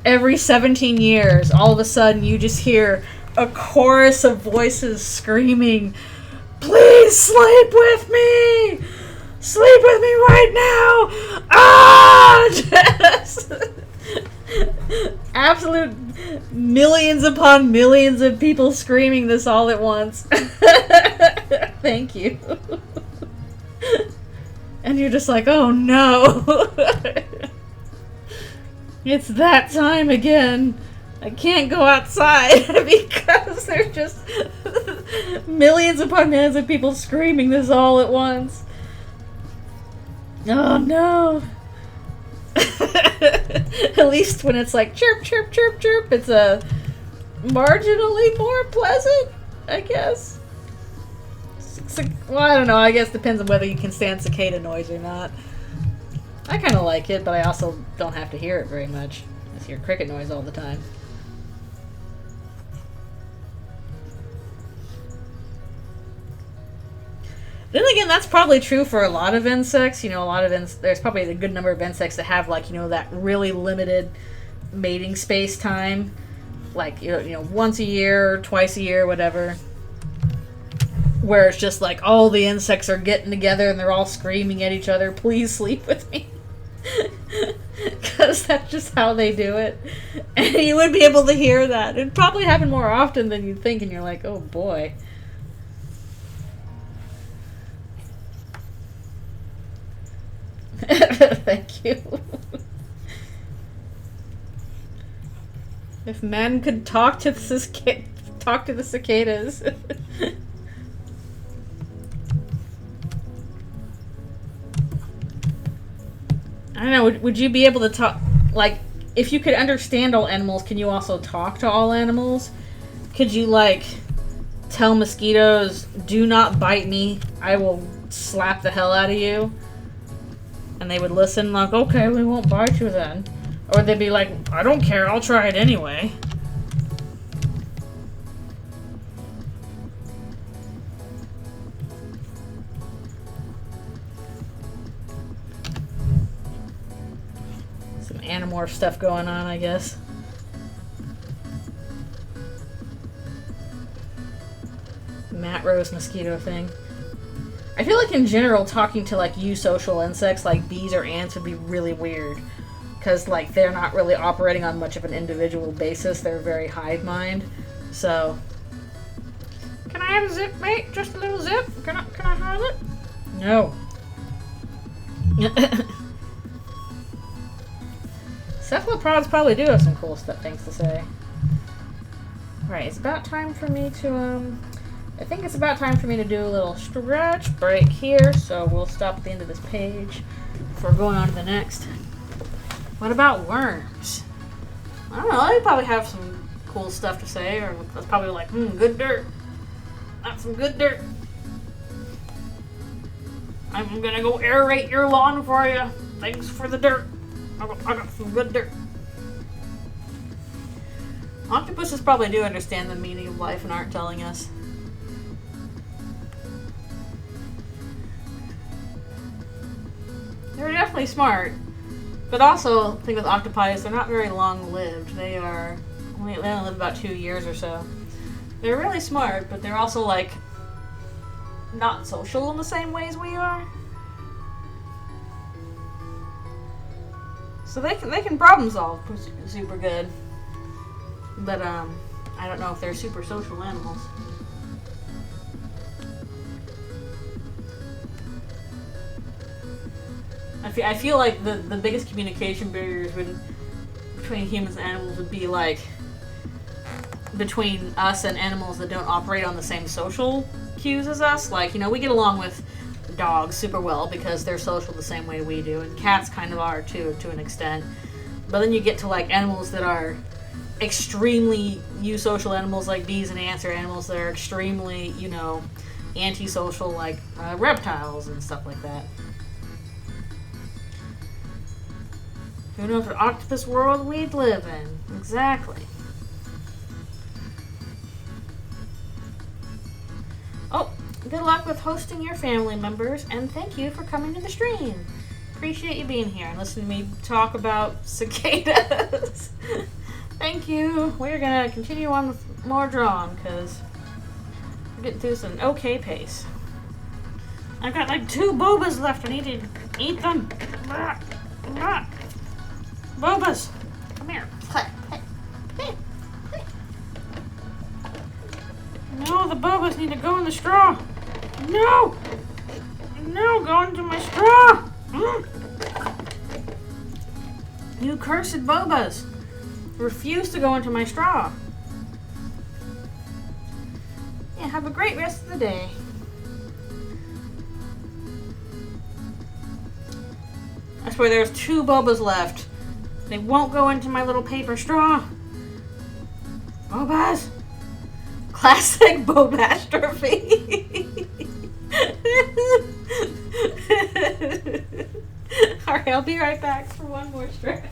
every 17 years, all of a sudden you just hear a chorus of voices screaming, please sleep with me! Sleep with me right now! Ah! Just absolute millions upon millions of people screaming this all at once. Thank you. And you're just like, oh no. It's that time again. I can't go outside because there's just millions upon millions of people screaming this all at once. Oh no. At least when it's like chirp, chirp, chirp, chirp, it's marginally more pleasant, I guess. Well, I don't know. I guess it depends on whether you can stand cicada noise or not. I kind of like it, but I also don't have to hear it very much. I just hear cricket noise all the time. Then again, that's probably true for a lot of insects. You know, there's probably a good number of insects that have, like, you know, that really limited mating space time. Like, you know, once a year, twice a year, whatever. Where it's just like all the insects are getting together and they're all screaming at each other, please sleep with me. Because that's just how they do it. And you would be able to hear that. It'd probably happen more often than you'd think, and you're like, oh boy. Thank you. If men could talk to the cicadas. I don't know, would you be able to talk, like, if you could understand all animals, can you also talk to all animals? Could you, like, tell mosquitoes, do not bite me, I will slap the hell out of you? And they would listen, like, okay, we won't bite you then. Or they'd be like, I don't care, I'll try it anyway. Animorph stuff going on, I guess. Mat Rose mosquito thing. I feel like in general talking to like eusocial insects like bees or ants would be really weird. Because like they're not really operating on much of an individual basis. They're very hive mind. So can I have a zip, mate? Just a little zip? Can I have it? No. Cephalopods probably do have some cool things to say. Right, it's about time for me to I think it's about time for me to do a little stretch break here, so we'll stop at the end of this page before going on to the next. What about worms? I don't know, they probably have some cool stuff to say, or that's probably like, good dirt. That's some good dirt. I'm gonna go aerate your lawn for you. Thanks for the dirt. I got some good dirt. Octopuses probably do understand the meaning of life and aren't telling us. They're definitely smart, but also the thing with octopi is they're not very long-lived. They only live about 2 years or so. They're really smart, but they're also like not social in the same ways we are. So they can problem solve super good, but I don't know if they're super social animals. I feel like the biggest communication barriers between humans and animals would be like between us and animals that don't operate on the same social cues as us. Like, you know, we get along with dogs super well because they're social the same way we do, and cats kind of are too, to an extent. But then you get to like animals that are extremely eusocial animals, like bees and ants, or animals that are extremely, you know, antisocial, like reptiles and stuff like that. Who knows what octopus world we'd live in? Exactly. Oh, good luck with hosting your family members, and thank you for coming to the stream. Appreciate you being here and listening to me talk about cicadas. Thank you. We're gonna continue on with more drawing because we're getting through this at an okay pace. I've got like 2 boobas left. I need to eat them. Boobas, come here. No, the boobas need to go in the straw. No, go into my straw. You cursed boobas. Refuse to go into my straw. Yeah, have a great rest of the day. I swear there's 2 boobas left. They won't go into my little paper straw. Bobas. Classic bobastrophe. Alright, I'll be right back for one more stretch.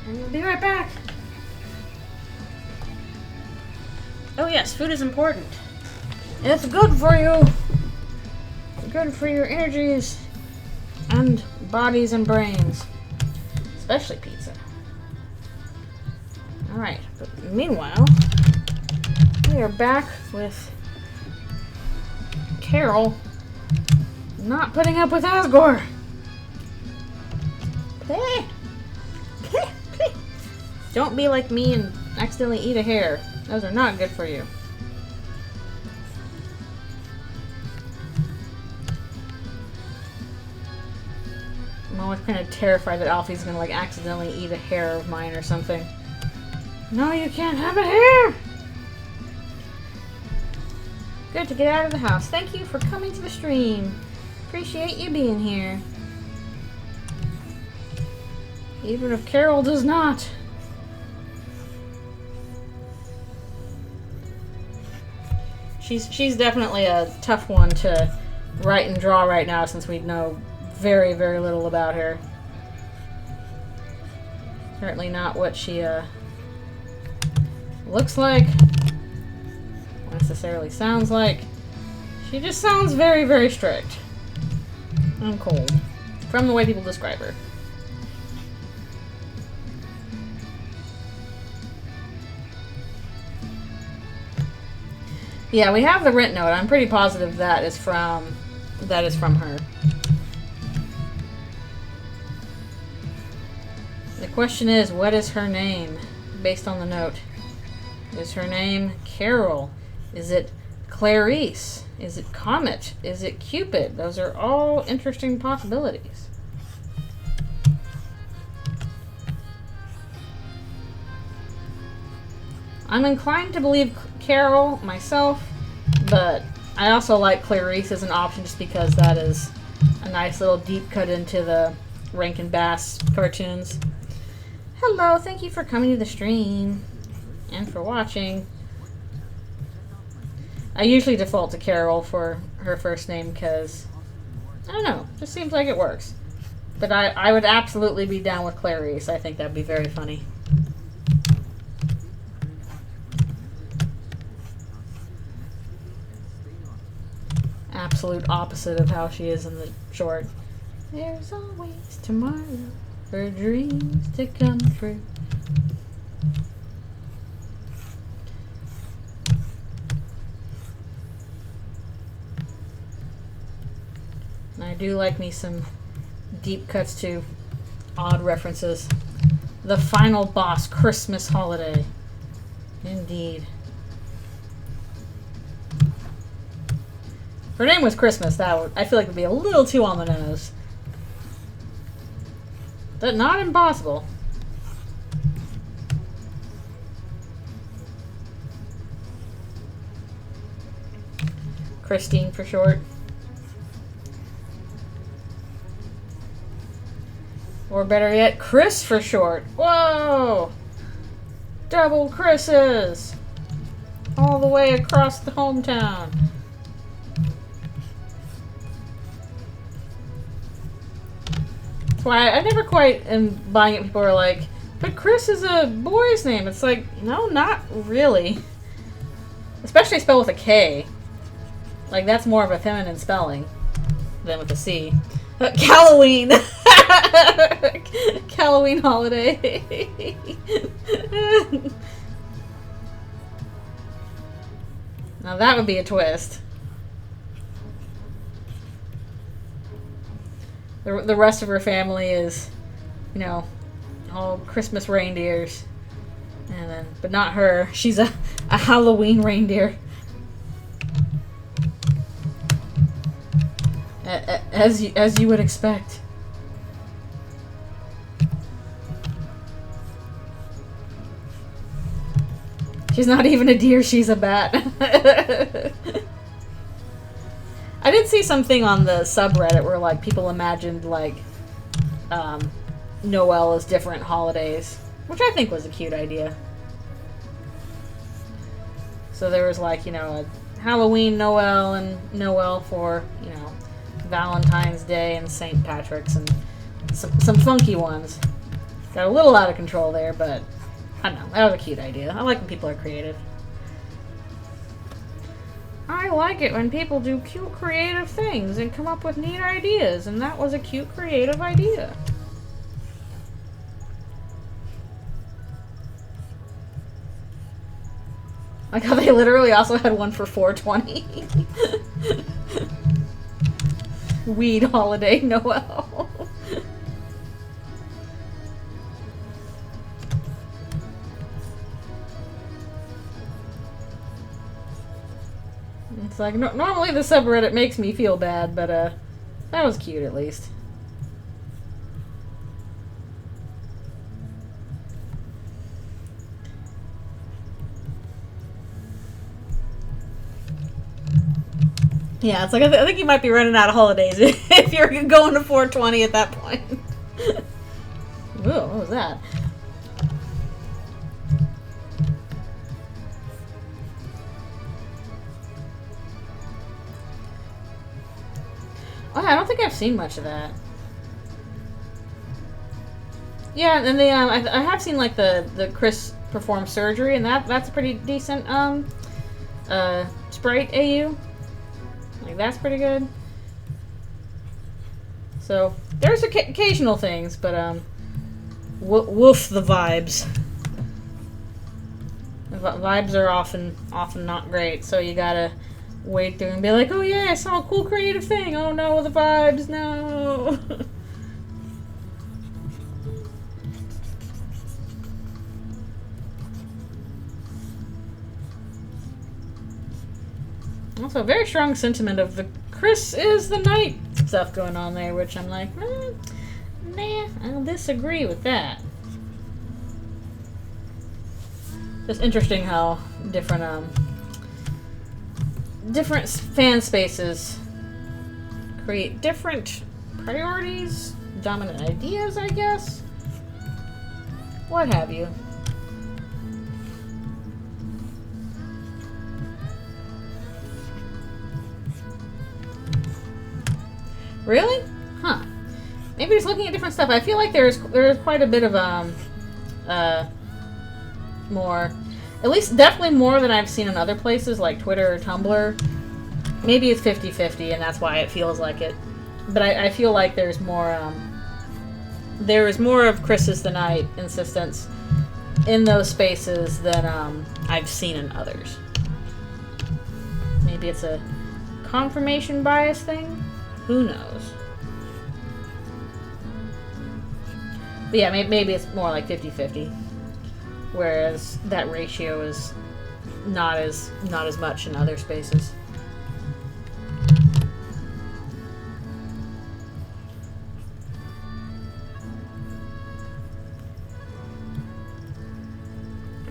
And we'll be right back. Oh yes, food is important. And it's good for you. Good for your energies and bodies and brains. Especially pizza. Alright, but meanwhile, we are back with Carol not putting up with Asgore. Hey! Don't be like me and accidentally eat a hair. Those are not good for you. I'm always I'm kind of terrified that Alfie's gonna like accidentally eat a hair of mine or something. No, you can't have a hair! Good to get out of the house. Thank you for coming to the stream. Appreciate you being here. Even if Carol does not. She's definitely a tough one to write and draw right now since we know very, very little about her. Certainly not what she looks like, necessarily sounds like. She just sounds very, very strict and cold from the way people describe her. Yeah, we have the rent note. I'm pretty positive that is from her. The question is, what is her name based on the note? Is her name Carol? Is it Clarice? Is it Comet? Is it Cupid? Those are all interesting possibilities. I'm inclined to believe Carol myself, but I also like Clarice as an option just because that is a nice little deep cut into the Rankin Bass cartoons. Hello, thank you for coming to the stream and for watching. I usually default to Carol for her first name because, I don't know, just seems like it works. But I would absolutely be down with Clarice. I think that'd be very funny. Absolute opposite of how she is in the short. There's always tomorrow for dreams to come true. And I do like me some deep cuts to odd references. The final boss Christmas holiday. Indeed. If her name was Christmas, that would, I feel like, would be a little too on the nose. But not impossible. Christine for short. Or better yet, Chris for short. Whoa! Double Chris's! All the way across the hometown. That's why I never quite am buying it. People are like, but Chris is a boy's name. It's like, no, not really. Especially spelled with a K. Like, that's more of a feminine spelling than with a C. Halloween! Halloween holiday. Now that would be a twist. The rest of her family is, you know, all Christmas reindeers. And then, but not her. She's a Halloween reindeer. As you would expect. She's not even a deer, she's a bat. I did see something on the subreddit where, like, people imagined, like, Noel as different holidays, which I think was a cute idea. So there was, like, you know, a Halloween Noel and Noel for, you know, Valentine's Day and St. Patrick's and some funky ones. Got a little out of control there, but I don't know. That was a cute idea. I like when people are creative. I like it when people do cute, creative things and come up with neat ideas, and that was a cute, creative idea. Like how they literally also had one for 420. Weed holiday Noel. It's like, normally the subreddit makes me feel bad, but that was cute at least. Yeah, it's like I think you might be running out of holidays if you're going to 420 at that point. Ooh, what was that? Oh, I don't think I've seen much of that. Yeah, and they I have seen like the Chris perform surgery, and that's a pretty decent sprite AU. Like that's pretty good. So there's occasional things, but woof the vibes. The vibes are often not great, so you gotta wade through and be like, oh yeah, I saw a cool creative thing. Oh no, the vibes, no. Also, very strong sentiment of the Chris is the night stuff going on there, which I'm like, nah, I'll disagree with that. Just interesting how different fan spaces create different priorities, dominant ideas, I guess. What have you. Really? Huh. Maybe just looking at different stuff. I feel like there's quite a bit of more, at least definitely more than I've seen in other places like Twitter or Tumblr. Maybe it's 50-50 and that's why it feels like it. But I feel like there's more there is more of Chris is the Night insistence in those spaces than I've seen in others. Maybe it's a confirmation bias thing? Who knows? But yeah, maybe it's more like 50-50. Whereas that ratio is not as much in other spaces.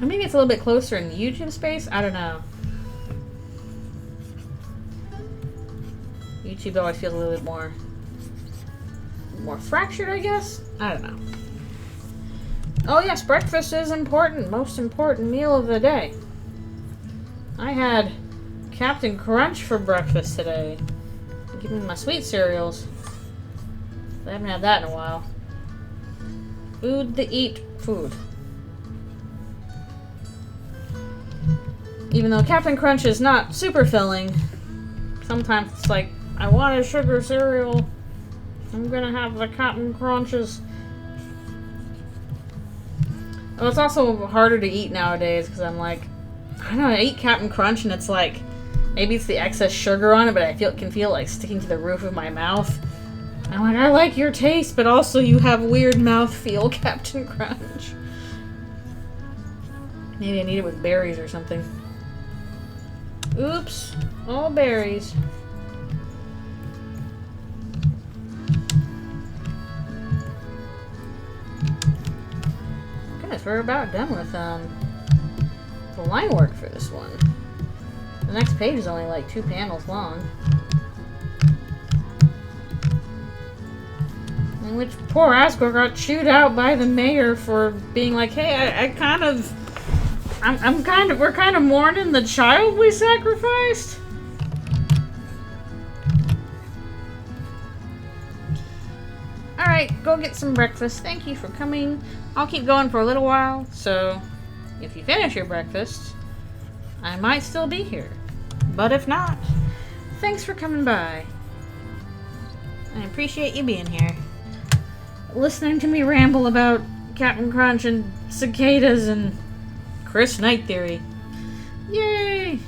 Or maybe it's a little bit closer in the YouTube space? I don't know. YouTube always feels a little bit more fractured, I guess? I don't know. Oh yes, breakfast is important. Most important meal of the day. I had Captain Crunch for breakfast today. Give me my sweet cereals. I haven't had that in a while. Food to eat food. Even though Captain Crunch is not super filling, sometimes it's like, I want a sugar cereal. I'm gonna have the Captain Crunches. Well, it's also harder to eat nowadays because I'm like, I don't know, I eat Captain Crunch and it's like, maybe it's the excess sugar on it, but I can feel it like sticking to the roof of my mouth. I'm like, I like your taste, but also you have weird mouthfeel, Captain Crunch. Maybe I need it with berries or something. Oops, all berries. Goodness, we're about done with the line work for this one. The next page is only like 2 panels long. In which poor Asgore got chewed out by the mayor for being like, hey, we're kind of mourning the child we sacrificed. Alright, go get some breakfast. Thank you for coming. I'll keep going for a little while, so if you finish your breakfast, I might still be here. But if not, thanks for coming by. I appreciate you being here. Listening to me ramble about Captain Crunch and cicadas and Chris Night Theory. Yay!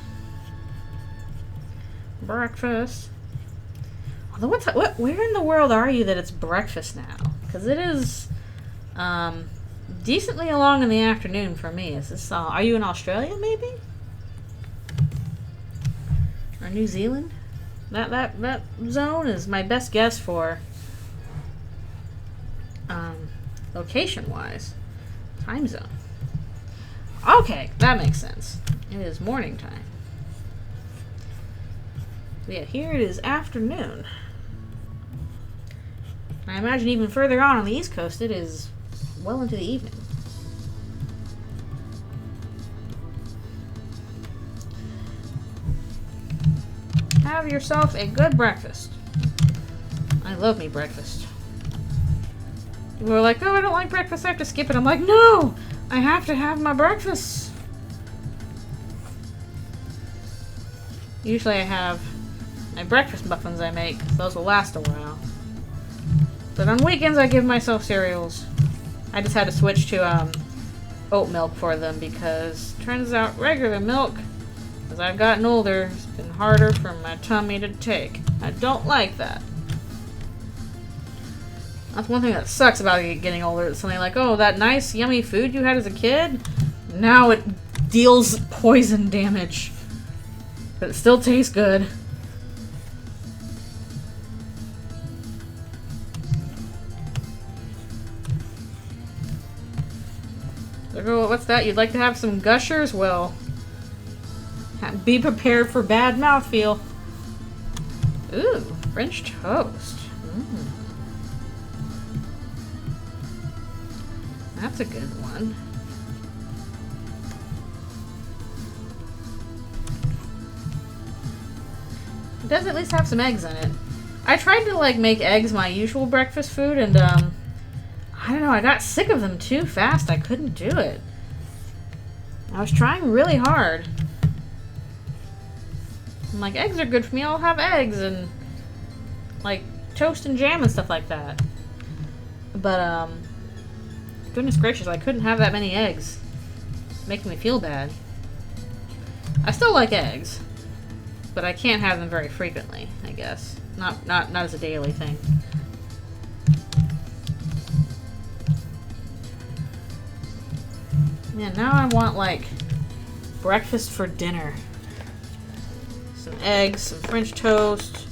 Breakfast. Although, where in the world are you that it's breakfast now? Because it is decently along in the afternoon for me. Is this? Are you in Australia, maybe? Or New Zealand? That zone is my best guess for location-wise. Time zone. Okay, that makes sense. It is morning time. But yeah, here it is afternoon. I imagine even further on the East Coast, it is well into the evening. Have yourself a good breakfast. I love me breakfast. People are like, oh, I don't like breakfast, I have to skip it. I'm like, no! I have to have my breakfast. Usually I have my breakfast muffins I make. Those will last a while. But on weekends I give myself cereals. I just had to switch to oat milk for them because turns out regular milk, as I've gotten older, has been harder for my tummy to take. I don't like that. That's one thing that sucks about getting older. It's something like, oh, that nice, yummy food you had as a kid, now it deals poison damage. But it still tastes good. Like, oh, what's that? You'd like to have some gushers? Well, be prepared for bad mouthfeel. Ooh, French toast. That's a good one. It does at least have some eggs in it. I tried to like make eggs my usual breakfast food, and I don't know, I got sick of them too fast. I couldn't do it. I was trying really hard. I'm like, eggs are good for me, I'll have eggs and like toast and jam and stuff like that. But goodness gracious, I couldn't have that many eggs. It's making me feel bad. I still like eggs, but I can't have them very frequently, I guess. Not as a daily thing. Yeah, now I want like breakfast for dinner. Some eggs, some French toast,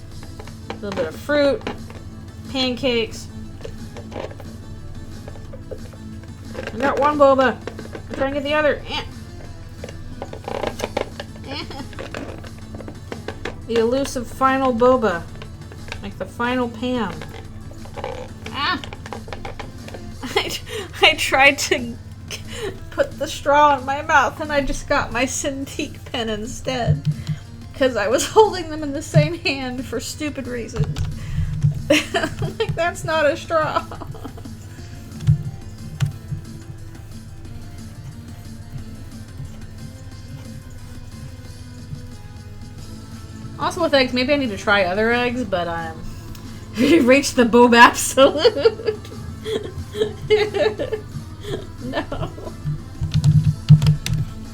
a little bit of fruit, pancakes. I got one boba. I'm trying to get the other. The elusive final boba. Like the final Pam. Ah! I tried to put the straw in my mouth and I just got my Cintiq pen instead. Because I was holding them in the same hand for stupid reasons. Like, that's not a straw. Also with eggs, maybe I need to try other eggs, but we reached the boba absolute. No.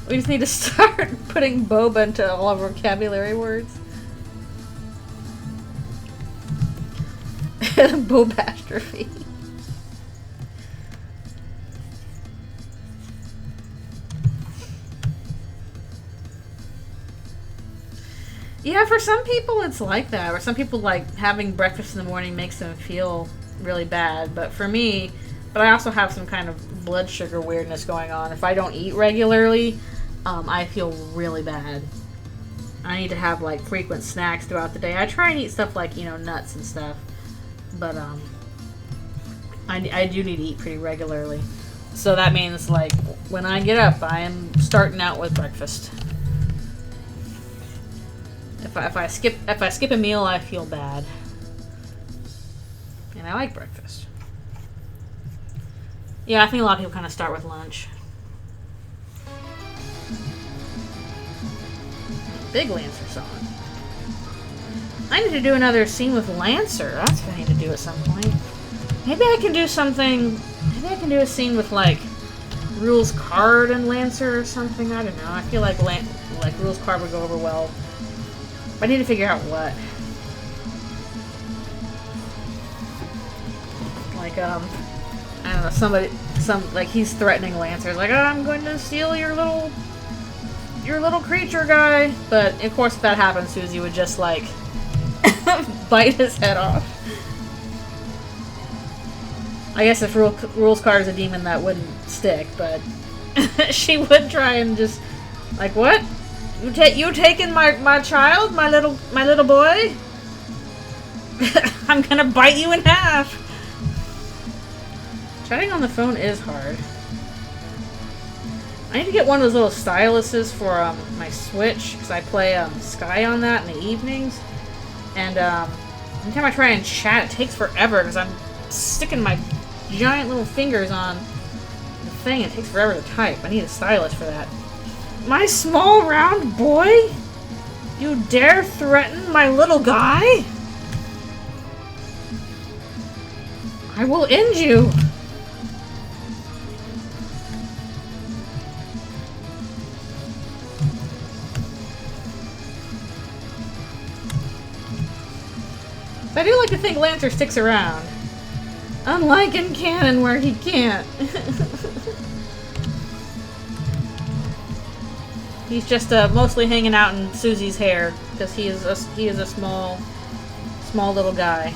We just need to start putting boba into all of our vocabulary words. Bobastrophe. Yeah, for some people it's like that. Or some people, like, having breakfast in the morning makes them feel really bad. But for me, I also have some kind of blood sugar weirdness going on. If I don't eat regularly, I feel really bad. I need to have, like, frequent snacks throughout the day. I try and eat stuff like, you know, nuts and stuff. But, I do need to eat pretty regularly. So that means, like, when I get up, I am starting out with breakfast. If I skip a meal, I feel bad. And I like breakfast. Yeah, I think a lot of people kind of start with lunch. Big Lancer song. I need to do another scene with Lancer. That's what I need to do at some point. Maybe I can do something. Maybe I can do a scene with like Rules Card and Lancer or something. I don't know. I feel like Rules Card would go over well. I need to figure out what. Like, I don't know, like, he's threatening Lancer. Like, oh, I'm going to steal your little creature guy. But, of course, if that happens, Susie would just, like, bite his head off. I guess if Rules Card is a demon, that wouldn't stick, but she would try and just, like, what? You taking my child, my little boy? I'm gonna bite you in half. Chatting on the phone is hard. I need to get one of those little styluses for my Switch, because I play Sky on that in the evenings. And anytime I try and chat, it takes forever, because I'm sticking my giant little fingers on the thing. It takes forever to type. I need a stylus for that. My small round boy? You dare threaten my little guy? I will end you! I do like to think Lancer sticks around. Unlike in canon where he can't. He's just mostly hanging out in Susie's hair because he is a small little guy.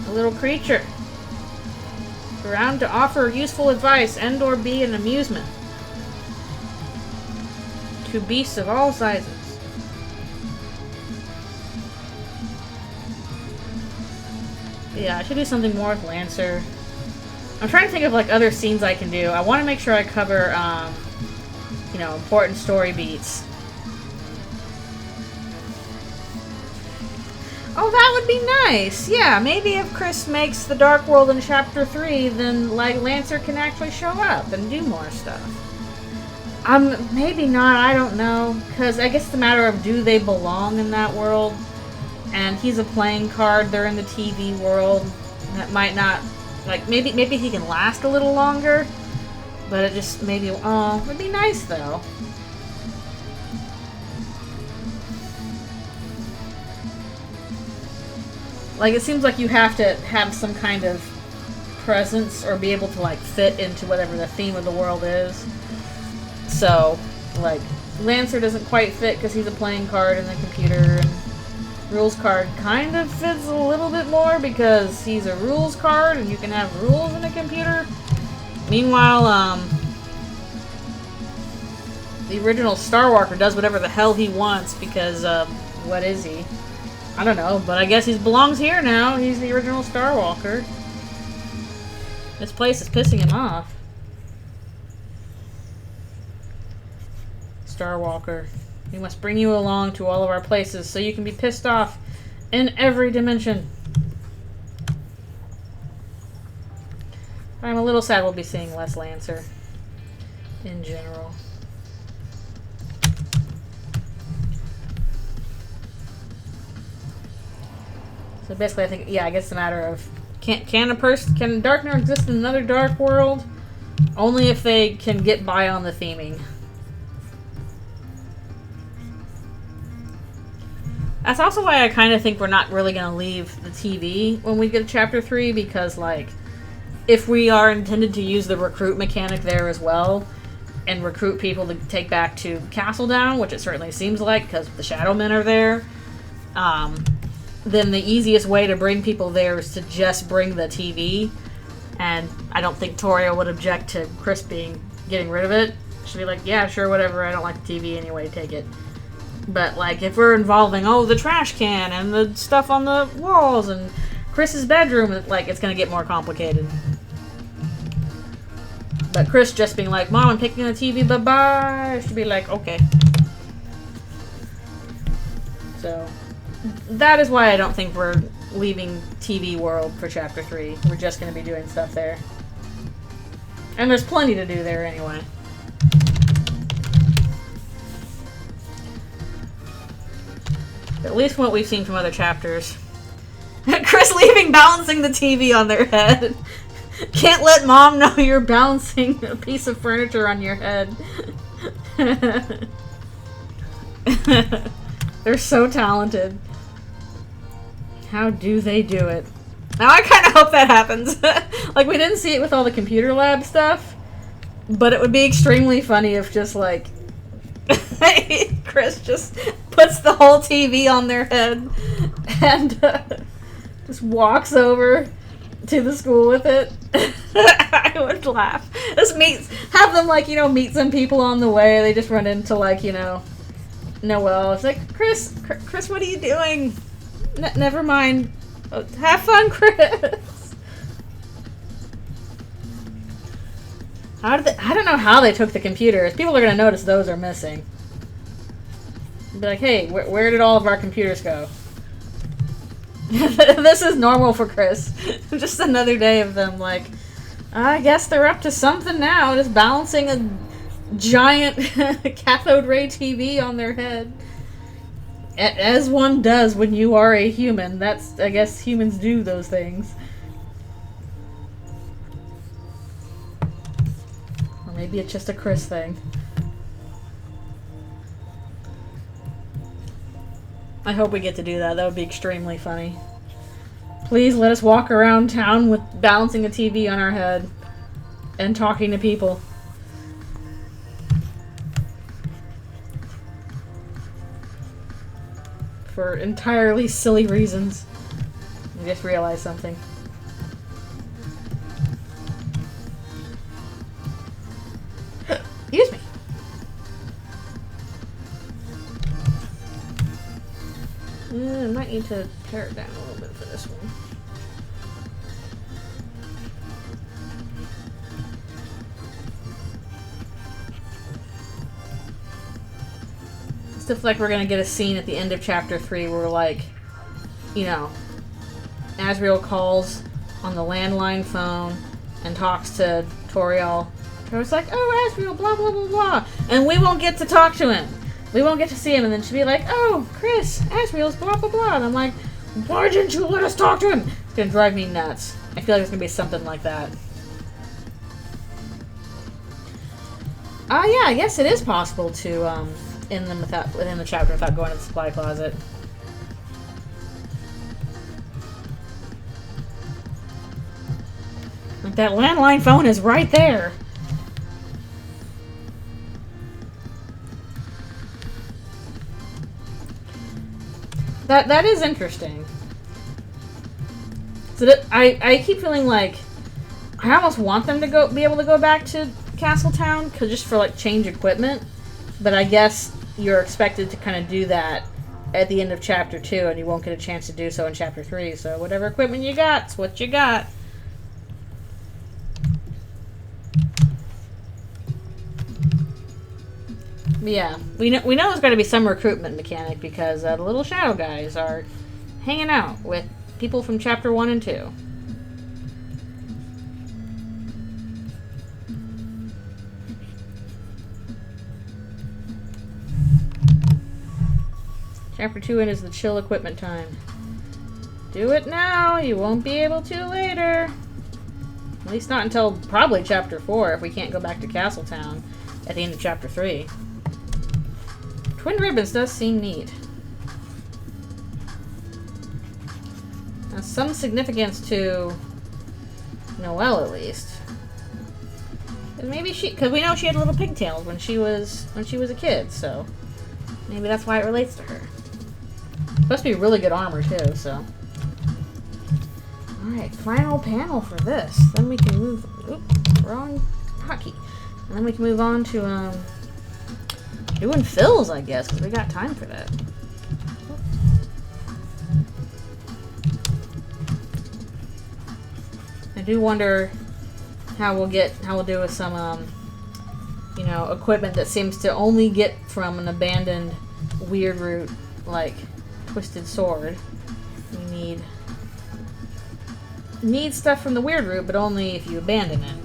A little creature. Around to offer useful advice and or be an amusement. To beasts of all sizes. Yeah, I should do something more with Lancer. I'm trying to think of like other scenes I can do. I want to make sure I cover, you know, important story beats. Oh, that would be nice. Yeah, maybe if Chris makes the Dark World in Chapter 3, then like Lancer can actually show up and do more stuff. Maybe not. I don't know, because I guess it's a matter of do they belong in that world. And he's a playing card. They're in the TV world. That might not, like, maybe he can last a little longer. But it just maybe, oh, it'd be nice though. Like, it seems like you have to have some kind of presence or be able to, like, fit into whatever the theme of the world is. So, like, Lancer doesn't quite fit because he's a playing card in the computer, and rules card kind of fits a little bit more because he's a rules card and you can have rules in a computer. Meanwhile, the original Starwalker does whatever the hell he wants because, what is he? I don't know, but I guess he belongs here now. He's the original Starwalker. This place is pissing him off. Starwalker. We must bring you along to all of our places so you can be pissed off in every dimension. I'm a little sad we'll be seeing less Lancer in general. So basically I think, yeah, I guess it's a matter of can Darkner exist in another dark world? Only if they can get by on the theming. That's also why I kind of think we're not really going to leave the TV when we get to Chapter 3, because, like, if we are intended to use the recruit mechanic there as well, and recruit people to take back to Castle Down, which it certainly seems like, because the Shadowmen are there, then the easiest way to bring people there is to just bring the TV, and I don't think Toria would object to Chris getting rid of it. She'd be like, yeah, sure, whatever, I don't like the TV anyway, take it. But, like, if we're involving, oh, the trash can and the stuff on the walls and Chris's bedroom, like, it's gonna get more complicated. But Chris just being like, Mom, I'm picking the TV, bye-bye, she'd be like, okay. So, that is why I don't think we're leaving TV world for Chapter 3. We're just gonna be doing stuff there. And there's plenty to do there anyway. At least from what we've seen from other chapters. Chris leaving balancing the TV on their head. Can't let Mom know you're balancing a piece of furniture on your head. They're so talented. How do they do it? Now I kind of hope that happens. Like, we didn't see it with all the computer lab stuff, but it would be extremely funny if just, like, Chris just puts the whole TV on their head and just walks over to the school with it. I would laugh. Just have them, like, you know, meet some people on the way. They just run into, like, you know, Noelle. It's like, Chris, what are you doing? Never mind. Have fun, Chris. I don't know how they took the computers. People are going to notice those are missing. Be like, hey, where did all of our computers go? This is normal for Chris. Just another day of them, like, I guess they're up to something now, just balancing a giant cathode ray TV on their head. As one does when you are a human. That's, I guess humans do those things. Or maybe it's just a Chris thing. I hope we get to do that. That would be extremely funny. Please let us walk around town with balancing a TV on our head and talking to people. For entirely silly reasons. I just realized something. Excuse me. I might need to pare it down a little bit for this one. Stuff like we're gonna get a scene at the end of chapter 3 where, like, you know, Asriel calls on the landline phone and talks to Toriel. Toriel's like, oh, Asriel, blah, blah, blah, blah. And we won't get to talk to him. We won't get to see him, and then she'll be like, oh, Chris, Asriel's blah, blah, blah. And I'm like, why didn't you let us talk to him? It's gonna drive me nuts. I feel like it's gonna be something like that. Yeah, I guess it is possible to, end them within the chapter without going to the supply closet. Like, that landline phone is right there. That is interesting. So that I keep feeling like I almost want them to be able to go back to Castletown, just for, like, change equipment. But I guess you're expected to kind of do that at the end of chapter 2, and you won't get a chance to do so in chapter 3. So whatever equipment you got's what you got. Yeah, we know there's going to be some recruitment mechanic because the little shadow guys are hanging out with people from chapter 1 and 2. Chapter 2 is the chill equipment time. Do it now, you won't be able to later. At least not until probably chapter 4 if we can't go back to Castletown at the end of chapter 3. Twin ribbons does seem neat. Now, some significance to Noelle, at least. Maybe because we know she had little pigtails when she was a kid, so maybe that's why it relates to her. Supposed to be really good armor too, so. All right, final panel for this. Then we can move. Oops, wrong hotkey. And then we can move on to doing fills, I guess, because we got time for that. I do wonder how we'll do with some, you know, equipment that seems to only get from an abandoned weird route, like Twisted Sword. We need stuff from the weird route, but only if you abandon it.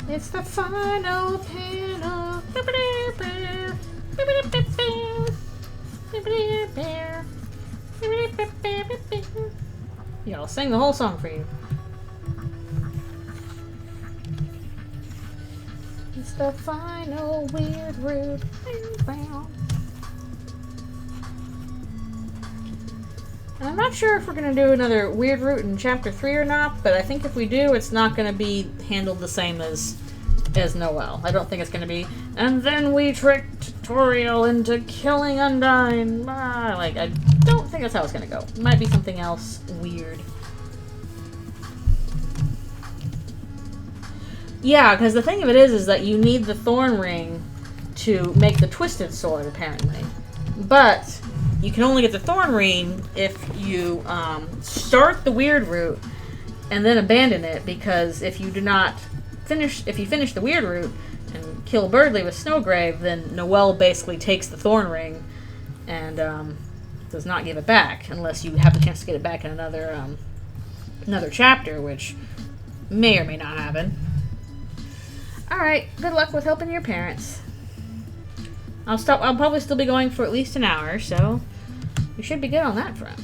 It's the final panel. Yeah, I'll sing the whole song for you. It's the final weird route. I'm not sure if we're going to do another weird route in chapter 3 or not, but I think if we do, it's not going to be handled the same as Noelle. I don't think it's going to be, and then we tricked Toriel into killing Undyne. Like, I don't think that's how it's going to go. It might be something else weird. Yeah, because the thing of it is that you need the thorn ring to make the twisted sword, apparently. But you can only get the thorn ring if you start the weird route and then abandon it, because if you finish the weird route and kill Birdley with Snowgrave, then Noelle basically takes the thorn ring and does not give it back unless you have the chance to get it back in another chapter, which may or may not happen. Alright, good luck with helping your parents. I'll probably still be going for at least an hour, so you should be good on that front.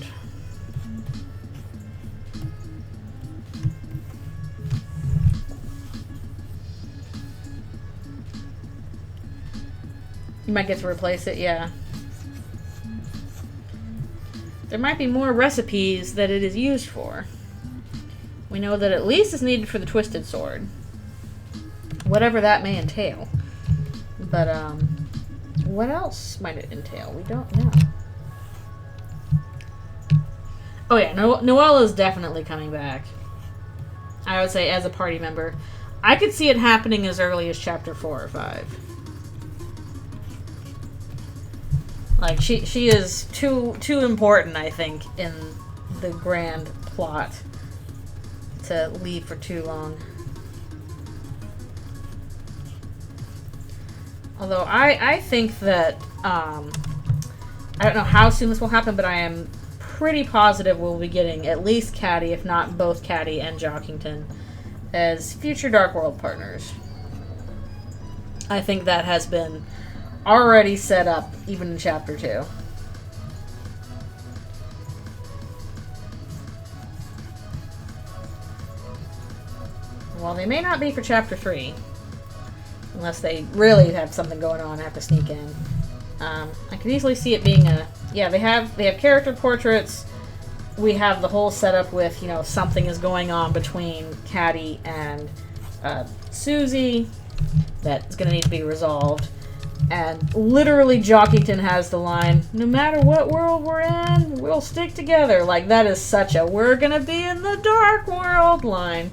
You might get to replace it, yeah. There might be more recipes that it is used for. We know that at least it's needed for the twisted sword. Whatever that may entail. But, what else might it entail? We don't know. Oh yeah, Noelle is definitely coming back. I would say as a party member. I could see it happening as early as chapter 4 or 5. Like, she is too important, I think, in the grand plot to leave for too long. Although I think that, I don't know how soon this will happen, but I am pretty positive we'll be getting at least Caddy, if not both Caddy and Jockington, as future Dark World partners. I think that has been already set up, even in Chapter 2. Well, they may not be for Chapter 3. Unless they really have something going on and have to sneak in. I can easily see it being a... Yeah, they have character portraits. We have the whole setup with, you know, something is going on between Caddy and Susie that's going to need to be resolved. And literally Jockington has the line, no matter what world we're in, we'll stick together. Like, that is such a we're going to be in the dark world line.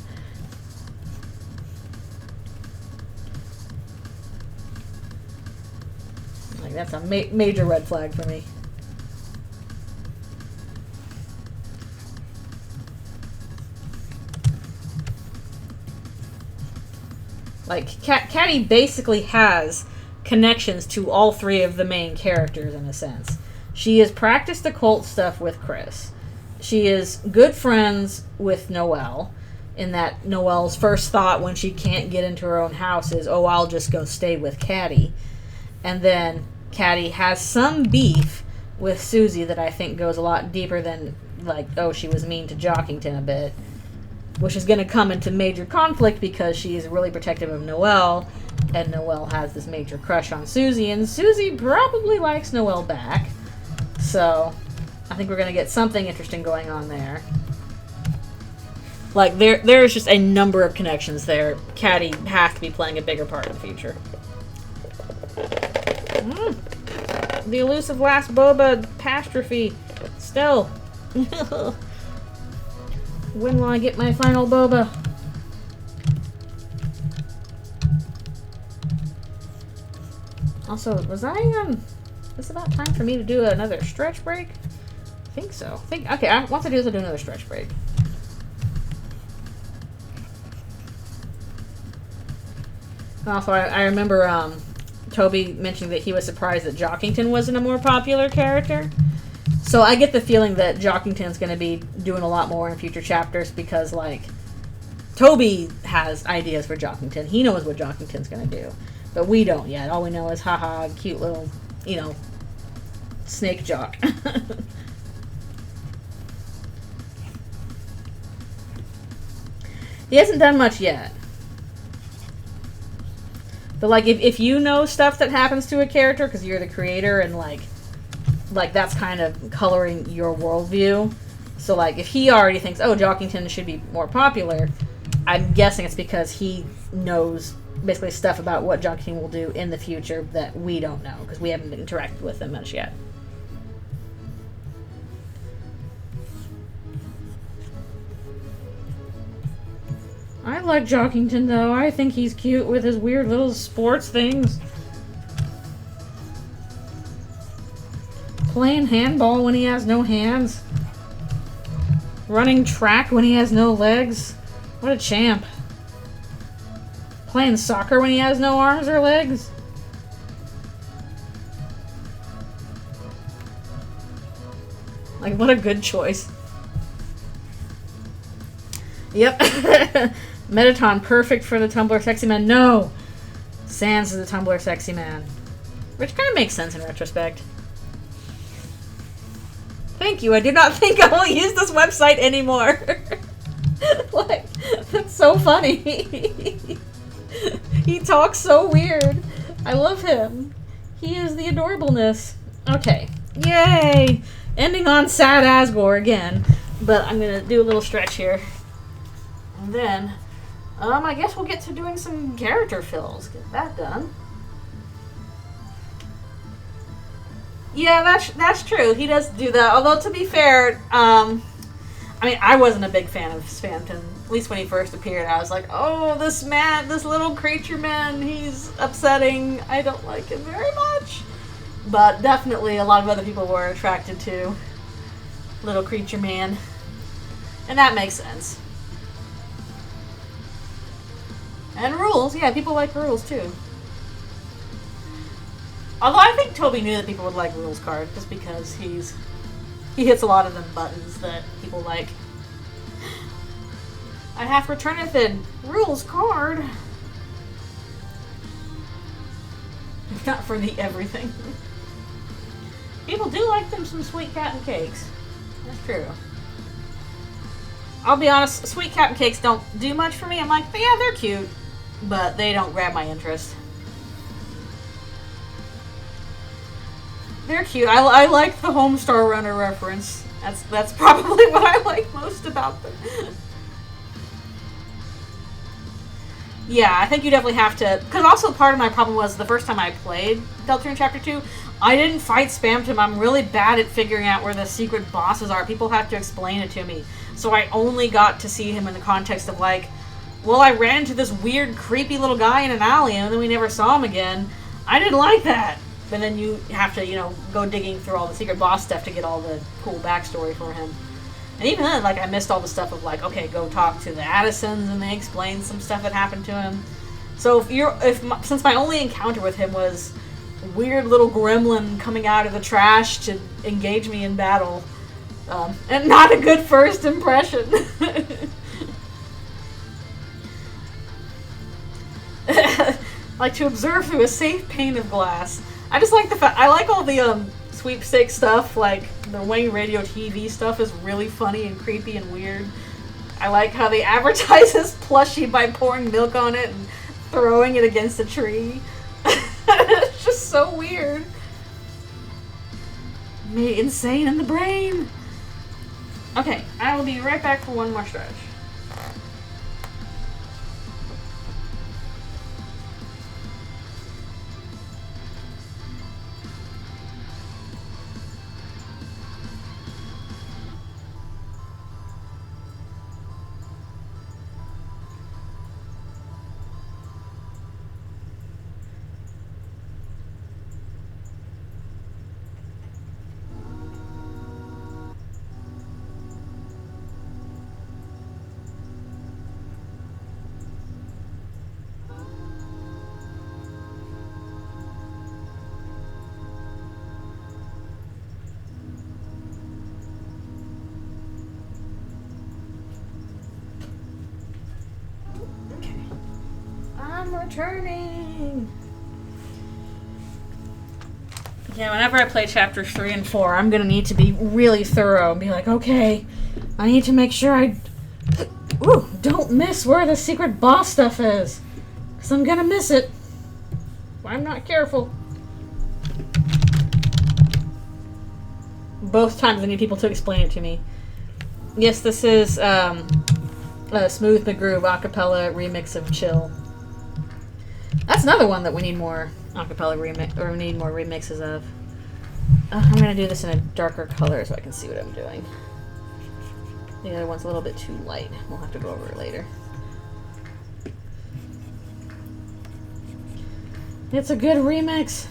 That's a major red flag for me. Like, Caddy basically has connections to all three of the main characters, in a sense. She has practiced occult stuff with Chris. She is good friends with Noelle, in that Noelle's first thought when she can't get into her own house is, oh, I'll just go stay with Caddy. And then Caddy has some beef with Susie that I think goes a lot deeper than, like, oh, she was mean to Jockington a bit. Which is going to come into major conflict because she is really protective of Noelle, and Noelle has this major crush on Susie, and Susie probably likes Noelle back. So, I think we're going to get something interesting going on there. Like, there's just a number of connections there. Caddy has to be playing a bigger part in the future. The elusive last boba pastrophe. Still. When will I get my final boba? Also, was it's about time for me to do another stretch break? I think so. Okay, once I do this, I'll do another stretch break. Also, I remember, Toby mentioning that he was surprised that Jockington wasn't a more popular character. So I get the feeling that Jockington's going to be doing a lot more in future chapters because, like, Toby has ideas for Jockington. He knows what Jockington's going to do. But we don't yet. All we know is, haha, cute little, you know, snake jock. He hasn't done much yet. But, like, if you know stuff that happens to a character because you're the creator and, like that's kind of coloring your worldview. So, like, if he already thinks, oh, Jockington should be more popular, I'm guessing it's because he knows basically stuff about what Jockington will do in the future that we don't know because we haven't interacted with him much yet. I I like Jockington, though. I think he's cute with his weird little sports things. Playing handball when he has no hands. Running track when he has no legs. What a champ. Playing soccer when he has no arms or legs. Like, what a good choice. Yep. Metaton, perfect for the Tumblr sexy man. No! Sans is the Tumblr sexy man. Which kind of makes sense in retrospect. Thank you, I do not think I will use this website anymore. Like, that's so funny. He talks so weird. I love him. He is the adorableness. Okay. Yay! Ending on sad Asgore again. But I'm gonna do a little stretch here. And then, I guess we'll get to doing some character fills. Get that done. Yeah, that's true. He does do that. Although, to be fair, I mean, I wasn't a big fan of Spamton. At least when he first appeared, I was like, oh, this little creature man, he's upsetting. I don't like him very much. But definitely a lot of other people were attracted to little creature man. And that makes sense. And Rules. Yeah, people like Rules, too. Although I think Toby knew that people would like Rules card, just because he hits a lot of them buttons that people like. I have returneth in Rules card. Not for the everything. People do like them some sweet cat and cakes. That's true. I'll be honest, sweet cat and cakes don't do much for me. I'm like, yeah, they're cute, but they don't grab my interest. They're cute. I like the Homestar Runner reference. That's probably what I like most about them. Yeah, I think you definitely have to... Because also part of my problem was the first time I played Eldritchrune Chapter 2, I didn't fight Spamton. I'm really bad at figuring out where the secret bosses are. People have to explain it to me. So I only got to see him in the context of like, well, I ran into this weird, creepy little guy in an alley and then we never saw him again. I didn't like that. But then you have to, go digging through all the secret boss stuff to get all the cool backstory for him. And even then, like, I missed all the stuff of, like, okay, go talk to the Addisons and they explain some stuff that happened to him. So since my only encounter with him was weird little gremlin coming out of the trash to engage me in battle, and not a good first impression. Like, to observe through a safe pane of glass. I just like the fact, I like all the, sweepstakes stuff, like, the Wayne Radio TV stuff is really funny and creepy and weird. I like how they advertise this plushie by pouring milk on it and throwing it against a tree. It's just so weird. Me insane in the brain. Okay, I will be right back for one more stretch. Returning. Yeah, whenever I play chapters 3 and 4, I'm gonna need to be really thorough and be like, okay, I need to make sure I don't miss where the secret boss stuff is, because I'm gonna miss it if I'm not careful. Both times I need people to explain it to me. Yes, this is a Smooth McGroove acapella remix of Chill. That's another one that we need more acapella remix, or we need more remixes of. I'm gonna do this in a darker color so I can see what I'm doing. The other one's a little bit too light. We'll have to go over it later. It's a good remix.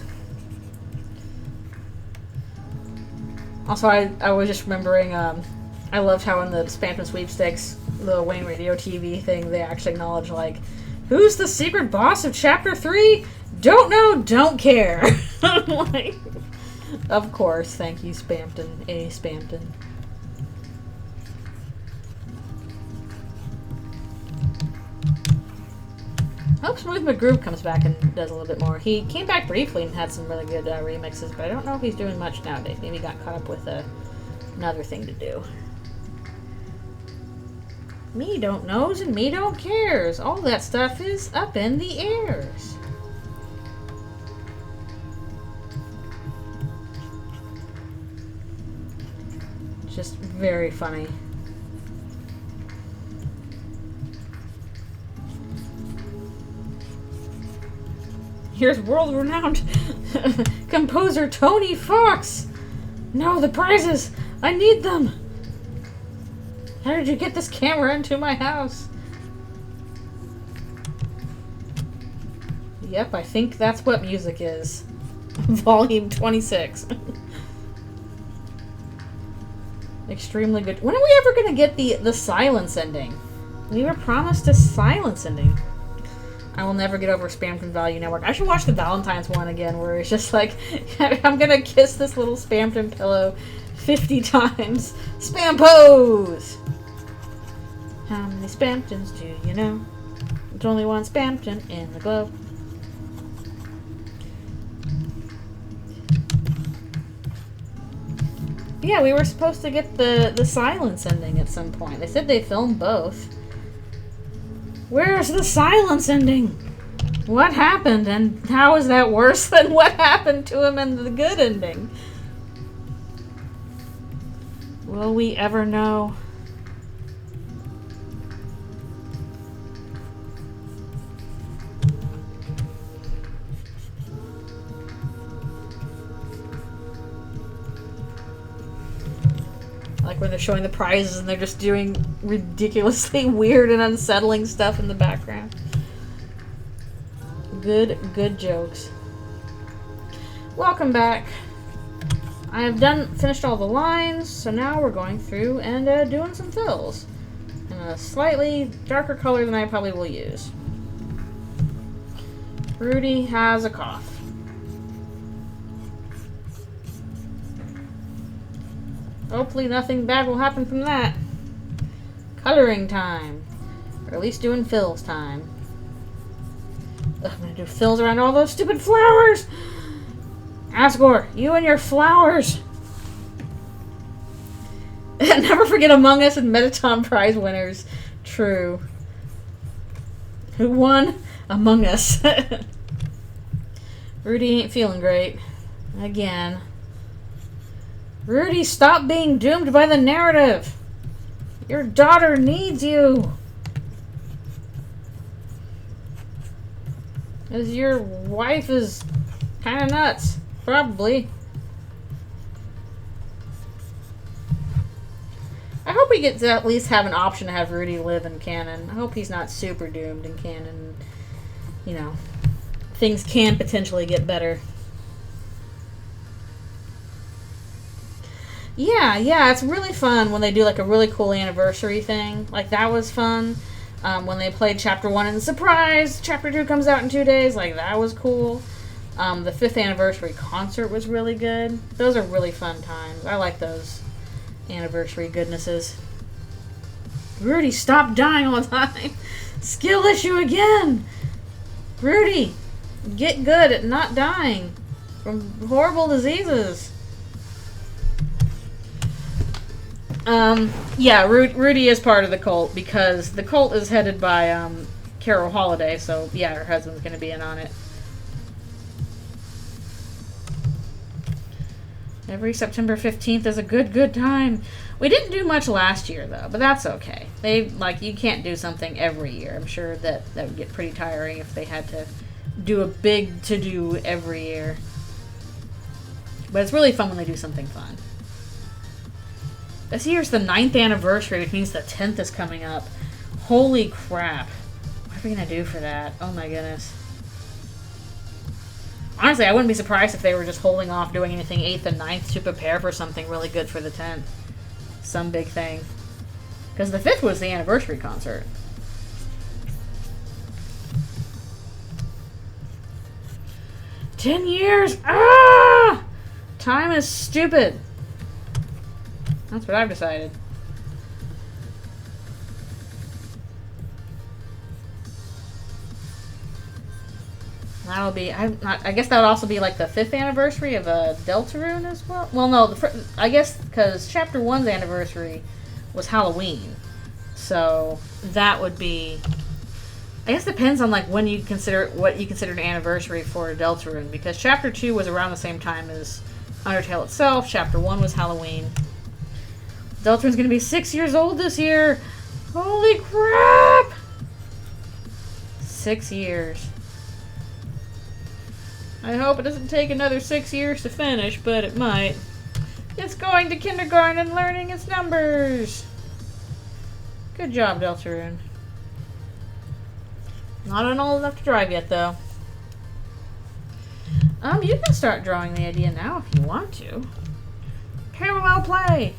Also, I was just remembering, I loved how in the Spamton Sweepstakes, the Wayne Radio TV thing, they actually acknowledge, like, who's the secret boss of Chapter 3? Don't know, don't care. Like, of course, thank you, Spamton. A. Spamton. I hope Smooth McGroove comes back and does a little bit more. He came back briefly and had some really good remixes, but I don't know if he's doing much nowadays. Maybe he got caught up with another thing to do. Me don't knows and me don't cares. All that stuff is up in the airs. Just very funny. Here's world-renowned composer Tony Fox. No, the prizes. I need them. How did you get this camera into my house? Yep, I think that's what music is. Volume 26. Extremely good. When are we ever going to get the silence ending? We were promised a silence ending. I will never get over Spamton Value Network. I should watch the Valentine's one again, where it's just like, I'm gonna kiss this little Spamton pillow 50 times. Spam pose! How many Spamtons do you know? There's only one Spamton in the globe. Yeah, we were supposed to get the silence ending at some point. They said they filmed both. Where's the silence ending? What happened, and how is that worse than what happened to him in the good ending? Will we ever know? Like when they're showing the prizes and they're just doing ridiculously weird and unsettling stuff in the background. Good jokes. Welcome back. I have finished all the lines, so now we're going through and doing some fills in a slightly darker color than I probably will use. Rudy has a cough. Hopefully nothing bad will happen from that. Coloring time. Or at least doing fills time. Ugh, I'm gonna do fills around all those stupid flowers! Asgore, you and your flowers! Never forget Among Us and Metaton prize winners. True. Who won? Among Us. Rudy ain't feeling great. Again. Rudy, stop being doomed by the narrative. Your daughter needs you. Because your wife is kind of nuts. Probably. I hope we get to at least have an option to have Rudy live in canon. I hope he's not super doomed in canon. You know, things can potentially get better. Yeah, it's really fun when they do like a really cool anniversary thing. Like that was fun. When they played Chapter 1 and surprise, Chapter 2 comes out in 2 days. Like that was cool. The 5th anniversary concert was really good. Those are really fun times. I like those anniversary goodnesses. Rudy, stop dying all the time. Skill issue again. Rudy, get good at not dying from horrible diseases. Yeah, Rudy is part of the cult because the cult is headed by Carol Holiday, so yeah, her husband's going to be in on it. Every September 15th is a good time. We didn't do much last year, though, but that's okay. You can't do something every year. I'm sure that would get pretty tiring if they had to do a big to-do every year. But it's really fun when they do something fun. This year's the 9th anniversary, which means the 10th is coming up. Holy crap. What are we going to do for that? Oh my goodness. Honestly, I wouldn't be surprised if they were just holding off doing anything 8th and 9th to prepare for something really good for the 10th. Some big thing. Because the 5th was the anniversary concert. $10 Ah! Time is stupid. That's what I've decided. That'll be, I guess that would also be like the 5th anniversary of Deltarune as well. Well, no, I guess because Chapter 1's anniversary was Halloween. So that would be, I guess it depends on like when you consider, what you consider an anniversary for Deltarune. Because Chapter 2 was around the same time as Undertale itself. Chapter 1 was Halloween. Deltarune's going to be 6 years old this year. Holy crap! 6 years. I hope it doesn't take another 6 years to finish, but it might. It's going to kindergarten and learning its numbers. Good job, Deltarune. Not old enough to drive yet, though. You can start drawing the idea now if you want to. Parallel play.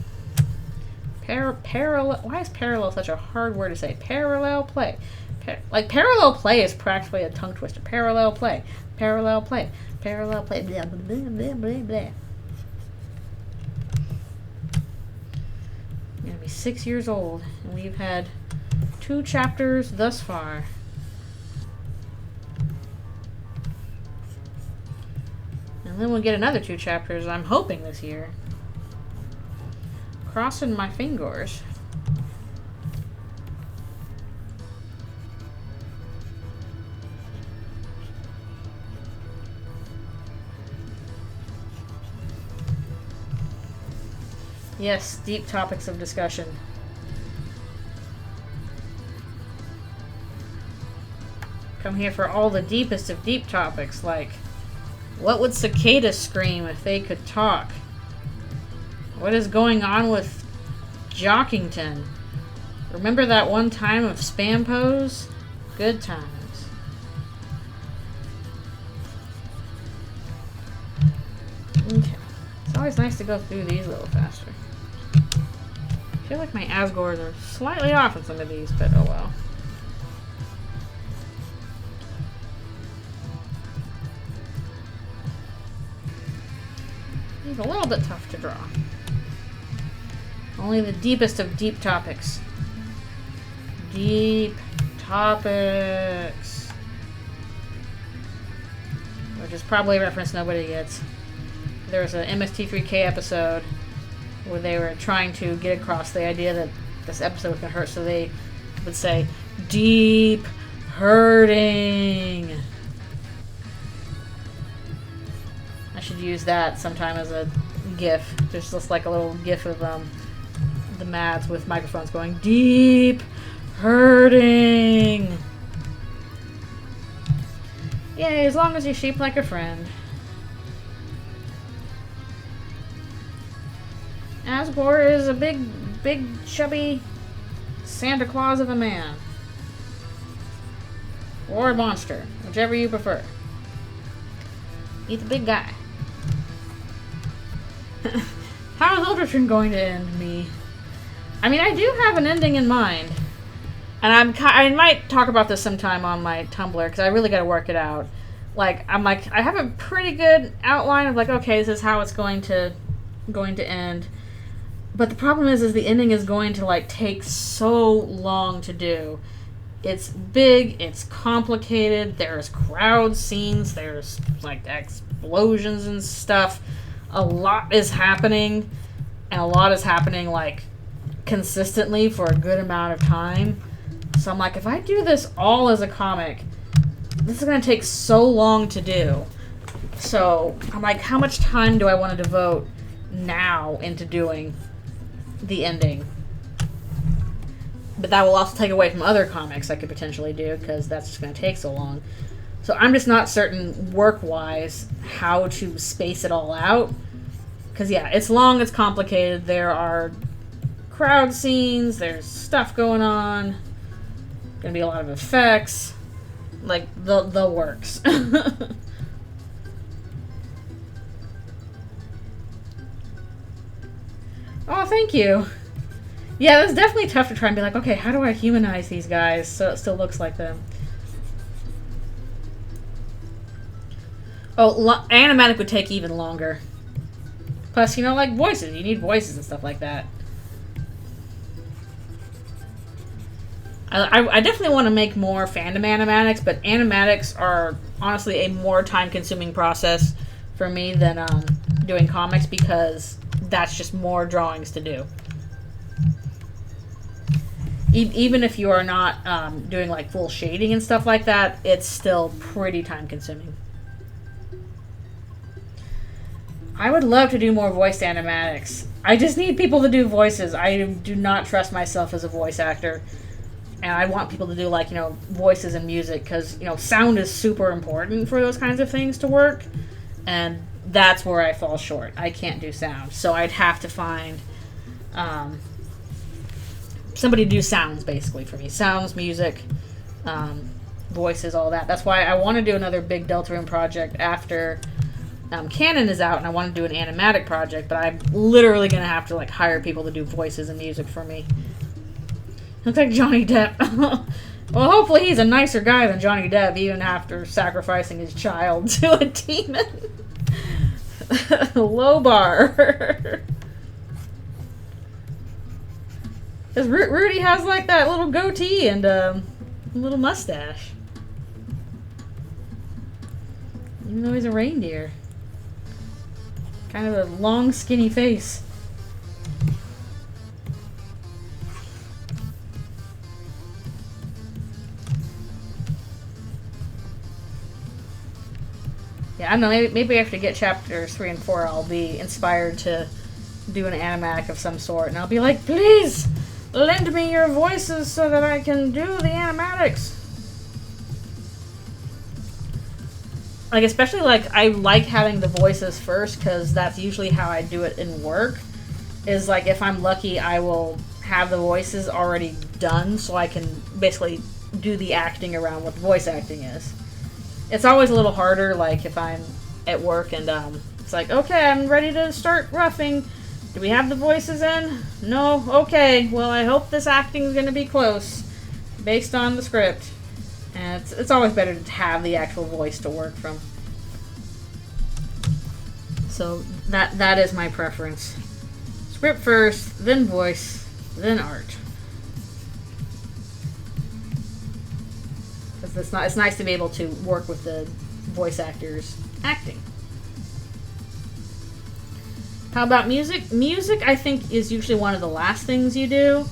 Parallel. Why is parallel such a hard word to say? Parallel play. Like parallel play is practically a tongue twister. Parallel play. Parallel play. Parallel play. Blah, blah, blah, blah, blah, blah. I'm gonna be 6 years old, and we've had 2 chapters thus far. And then we'll get another 2 chapters, I'm hoping, this year. Crossing my fingers. Yes, deep topics of discussion. Come here for all the deepest of deep topics, like what would cicadas scream if they could talk? What is going on with Jockington? Remember that one time of spam pose? Good times. Okay. It's always nice to go through these a little faster. I feel like my Asgores are slightly off in some of these, but oh well. It's a little bit tough to draw. Only the deepest of deep topics. Deep topics. Which is probably a reference nobody gets. There was an MST3K episode where they were trying to get across the idea that this episode was going to hurt, so they would say, deep hurting. I should use that sometime as a GIF. Just like a little GIF of the Mads with microphones going, deep hurting. Yay, as long as you sheep like a friend. Asgore is a big, chubby Santa Claus of a man. Or a monster, whichever you prefer. He's a big guy. How is Eldritchrune going to end me? I mean, I do have an ending in mind. And I might talk about this sometime on my Tumblr, because I really got to work it out. Like, I have a pretty good outline of, like, okay, this is how it's going to end. But the problem is the ending is going to, like, take so long to do. It's big, it's complicated, there's crowd scenes, there's, like, explosions and stuff. A lot is happening, and a lot is happening, like, consistently for a good amount of time. So I'm like, if I do this all as a comic, this is going to take so long to do. So I'm like, how much time do I want to devote now into doing the ending? But that will also take away from other comics I could potentially do, because that's just going to take so long. So I'm just not certain, work-wise, how to space it all out. Because, yeah, it's long, it's complicated, there are crowd scenes, there's stuff going on, gonna be a lot of effects, like, the works. Oh, thank you. Yeah, it was definitely tough to try and be like, okay, how do I humanize these guys so it still looks like them? Oh, animatic would take even longer. Plus, you know, like voices. You need voices and stuff like that. I definitely want to make more fandom animatics, but animatics are honestly a more time-consuming process for me than doing comics because that's just more drawings to do. Even if you are not doing like full shading and stuff like that, it's still pretty time-consuming. I would love to do more voice animatics. I just need people to do voices. I do not trust myself as a voice actor. And I want people to do, like, you know, voices and music because, you know, sound is super important for those kinds of things to work. And that's where I fall short. I can't do sound. So I'd have to find somebody to do sounds, basically, for me. Sounds, music, voices, all that. That's why I want to do another big Deltarune project after Canon is out, and I want to do an animatic project, but I'm literally going to have to, like, hire people to do voices and music for me. Looks like Johnny Depp. Well, hopefully he's a nicer guy than Johnny Depp, even after sacrificing his child to a demon. Low bar. Because Rudy has, like, that little goatee and a little mustache. Even though he's a reindeer. Kind of a long, skinny face. Yeah, I don't know, maybe after get chapters 3 and 4, I'll be inspired to do an animatic of some sort, and I'll be like, please, lend me your voices so that I can do the animatics. Like, especially, like, I like having the voices first, because that's usually how I do it in work, is, like, if I'm lucky, I will have the voices already done, so I can basically do the acting around what the voice acting is. It's always a little harder, like, if I'm at work and, it's like, okay, I'm ready to start roughing. Do we have the voices in? No? Okay. Well, I hope this acting's gonna be close, based on the script. And it's always better to have the actual voice to work from. So, that is my preference. Script first, then voice, then art. It's nice to be able to work with the voice actors acting. How about music? Music, I think, is usually one of the last things you do,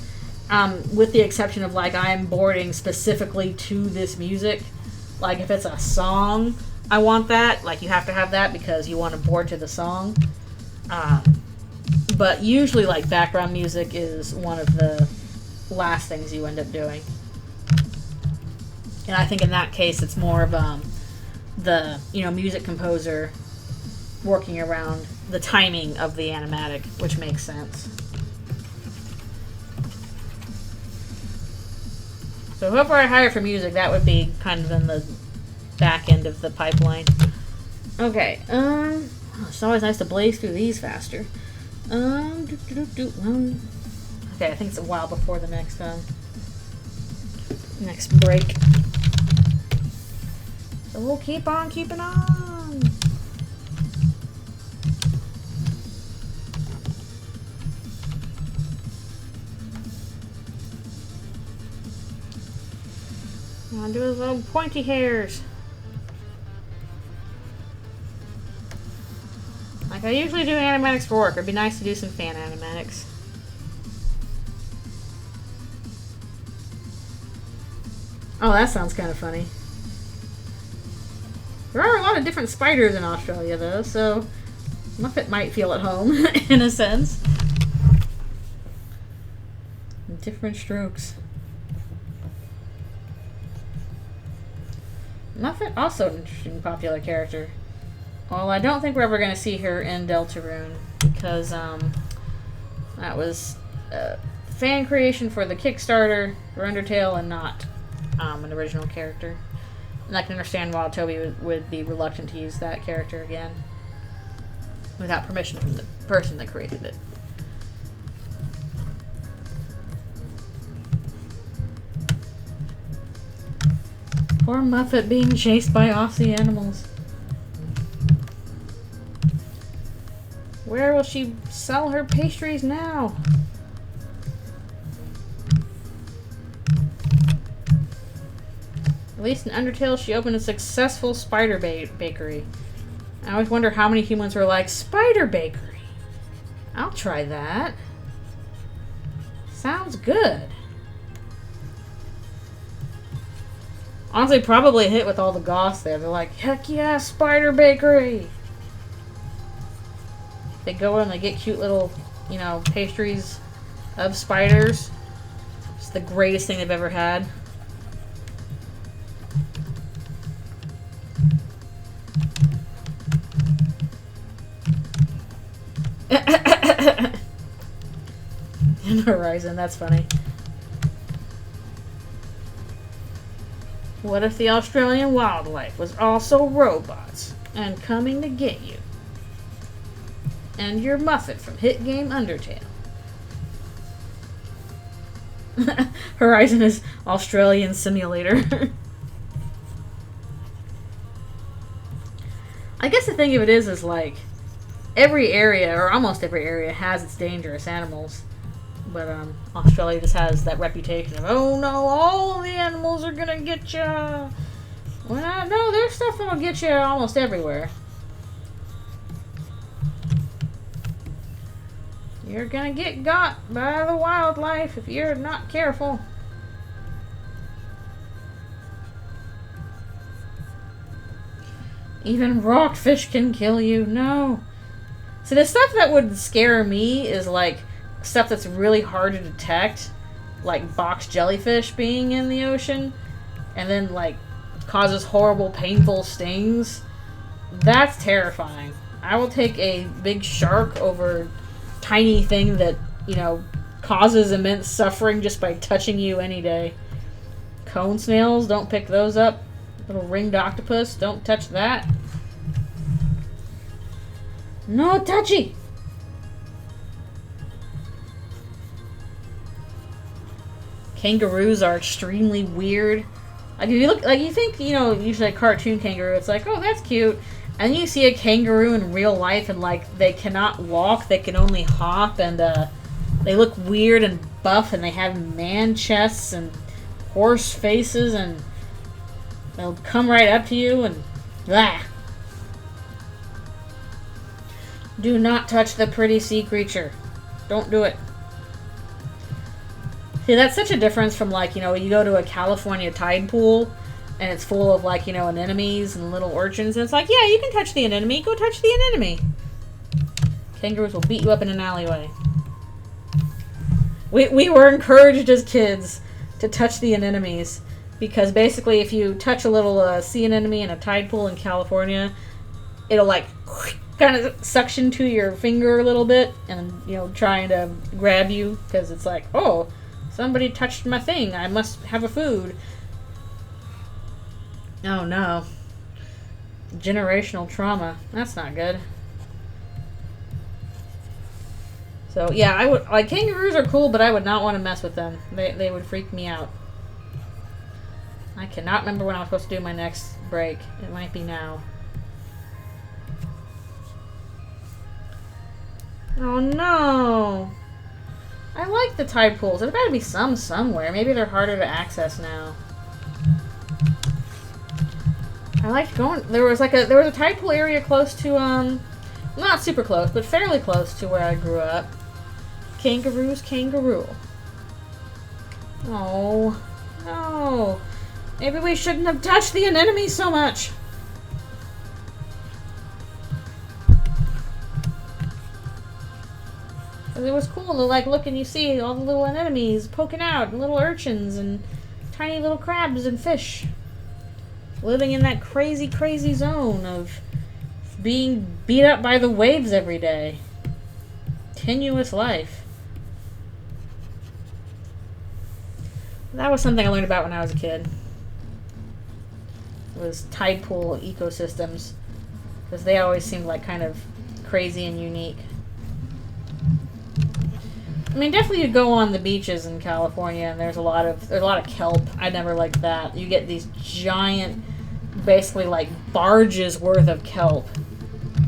with the exception of, like, I'm boarding specifically to this music. Like, if it's a song, I want that. Like, you have to have that because you want to board to the song. But usually, like, background music is one of the last things you end up doing. And I think in that case, it's more of the, you know, music composer working around the timing of the animatic, which makes sense. So whoever I hire for music, that would be kind of in the back end of the pipeline. Okay, it's always nice to blaze through these faster. Okay, I think it's a while before the next break. So we'll keep on keeping on. I'll do his little pointy hairs. Like I usually do animatics for work. It'd be nice to do some fan animatics. Oh, that sounds kind of funny. There are a lot of different spiders in Australia, though, so Muffet might feel at home, in a sense. Different strokes. Muffet, also an interesting popular character. Well, I don't think we're ever going to see her in Deltarune, because that was a fan creation for the Kickstarter for Undertale and not an original character. And I can understand why Toby would be reluctant to use that character again without permission from the person that created it. Poor Muffet being chased by Aussie animals. Where will she sell her pastries now? At least in Undertale, she opened a successful spider bakery. I always wonder how many humans were like, spider bakery? I'll try that. Sounds good. Honestly, probably a hit with all the goths there. They're like, heck yeah, spider bakery! They go in and they get cute little, you know, pastries of spiders. It's the greatest thing they've ever had. In Horizon, that's funny. What if the Australian wildlife was also robots and coming to get you? And your Muffet from hit game Undertale. Horizon is Australian simulator. I guess the thing of it is like, every area, or almost every area, has its dangerous animals. But Australia just has that reputation of, oh no, all the animals are gonna get you. Well, no, there's stuff that'll get you almost everywhere. You're gonna get got by the wildlife if you're not careful. Even rockfish can kill you. No. So the stuff that would scare me is like stuff that's really hard to detect, like box jellyfish being in the ocean and then like causes horrible painful stings. That's terrifying. I will take a big shark over tiny thing that, you know, causes immense suffering just by touching you any day. Cone snails, don't pick those up. Little ringed octopus, don't touch that. No touchy. Kangaroos are extremely weird. Like if you look, like you think, you know, usually a cartoon kangaroo, it's like, oh, that's cute. And you see a kangaroo in real life, and like they cannot walk, they can only hop, and they look weird and buff, and they have man chests and horse faces, and they'll come right up to you and blah. Do not touch the pretty sea creature. Don't do it. See, that's such a difference from, like, you know, you go to a California tide pool and it's full of, like, you know, anemones and little urchins, and it's like, yeah, you can touch the anemone. Go touch the anemone. Kangaroos will beat you up in an alleyway. We were encouraged as kids to touch the anemones because basically if you touch a little sea anemone in a tide pool in California, it'll, like, kind of suction to your finger a little bit and, you know, trying to grab you because it's like, oh, somebody touched my thing. I must have a food. Oh no. Generational trauma. That's not good. So yeah, I would, like, kangaroos are cool, but I would not want to mess with them. They would freak me out. I cannot remember when I was supposed to do my next break. It might be now. Oh no. I like the tide pools. There's got to be some somewhere. Maybe they're harder to access now. I liked going. There was a tide pool area close to not super close, but fairly close to where I grew up. Kangaroos, kangaroo. Oh no. Maybe we shouldn't have touched the anemone so much. It was cool to, like, look and you see all the little anemones poking out, and little urchins, and tiny little crabs and fish. Living in that crazy, crazy zone of being beat up by the waves every day. Tenuous life. That was something I learned about when I was a kid. It was tide pool ecosystems. Because they always seemed like kind of crazy and unique. I mean, definitely you go on the beaches in California, and there's a lot of kelp. I never liked that. You get these giant, basically like barges worth of kelp.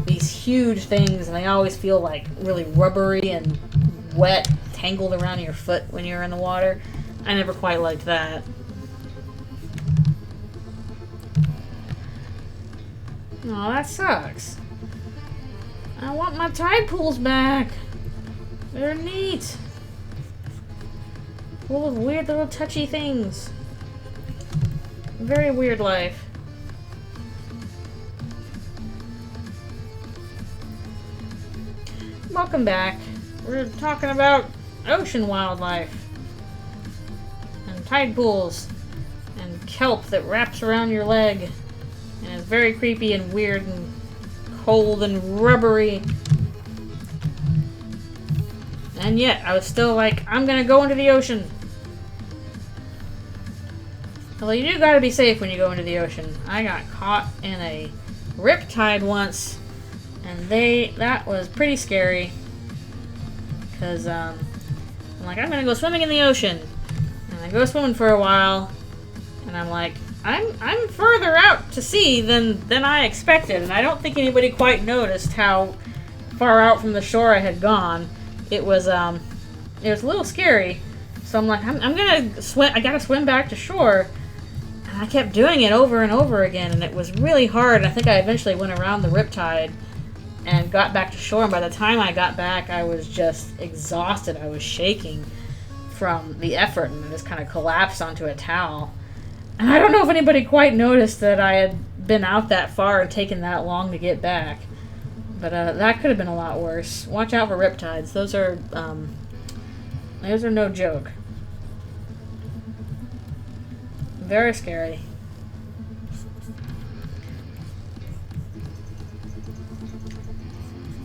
These huge things, and they always feel like really rubbery and wet, tangled around your foot when you're in the water. I never quite liked that. Oh, that sucks. I want my tide pools back. They're neat. Full of weird little touchy things. Very weird life. Welcome back. We're talking about ocean wildlife. And tide pools. And kelp that wraps around your leg. And it's very creepy and weird and cold and rubbery. And yet, I was still like, I'm gonna go into the ocean. Although you do gotta be safe when you go into the ocean. I got caught in a riptide once, and that was pretty scary. Because, I'm like, I'm gonna go swimming in the ocean. And I go swimming for a while, and I'm like, I'm further out to sea than I expected, and I don't think anybody quite noticed how far out from the shore I had gone. It was a little scary, so I'm like, I'm gonna swim. I gotta swim back to shore, and I kept doing it over and over again, and it was really hard. I think I eventually went around the riptide and got back to shore, and by the time I got back, I was just exhausted. I was shaking from the effort, and I just kind of collapsed onto a towel. And I don't know if anybody quite noticed that I had been out that far and taken that long to get back. But that could have been a lot worse. Watch out for riptides. Those are no joke. Very scary.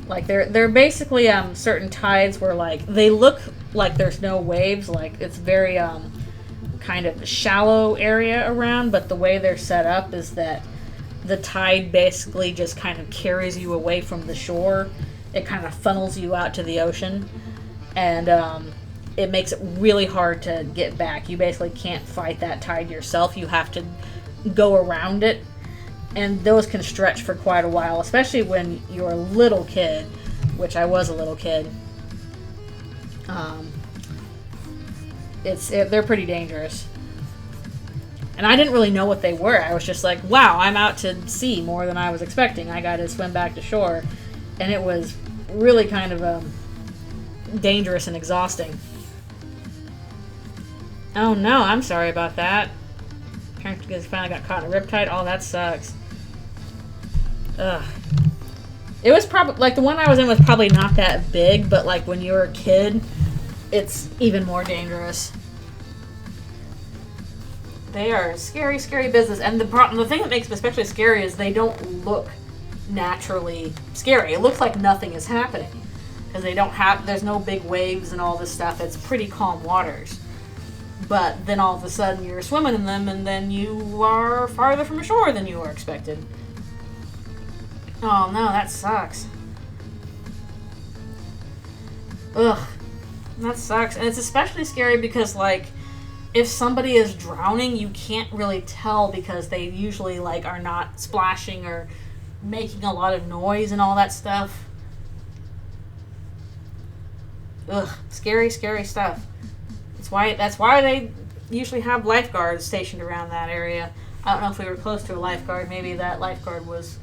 Like they're basically certain tides where like they look like there's no waves, like it's very kind of shallow area around, but the way they're set up is that the tide basically just kind of carries you away from the shore. It kind of funnels you out to the ocean, and it makes it really hard to get back. You basically can't fight that tide yourself. You have to go around it, and those can stretch for quite a while, especially when you're a little kid, which I was a little kid. They're pretty dangerous. And I didn't really know what they were. I was just like, wow, I'm out to sea more than I was expecting. I got to swim back to shore. And it was really kind of dangerous and exhausting. Oh no, I'm sorry about that. Character finally got caught in a riptide. Oh, that sucks. Ugh. It was probably, like, the one I was in was probably not that big, but, like, when you're a kid, it's even more dangerous. They are scary, scary business. And the thing that makes them especially scary is they don't look naturally scary. It looks like nothing is happening. Because there's no big waves and all this stuff. It's pretty calm waters. But then all of a sudden you're swimming in them, and then you are farther from shore than you were expected. Oh no, that sucks. Ugh, that sucks. And it's especially scary because, like, if somebody is drowning, you can't really tell because they usually, like, are not splashing or making a lot of noise and all that stuff. Ugh, scary, scary stuff. That's why they usually have lifeguards stationed around that area. I don't know if we were close to a lifeguard. Maybe that lifeguard was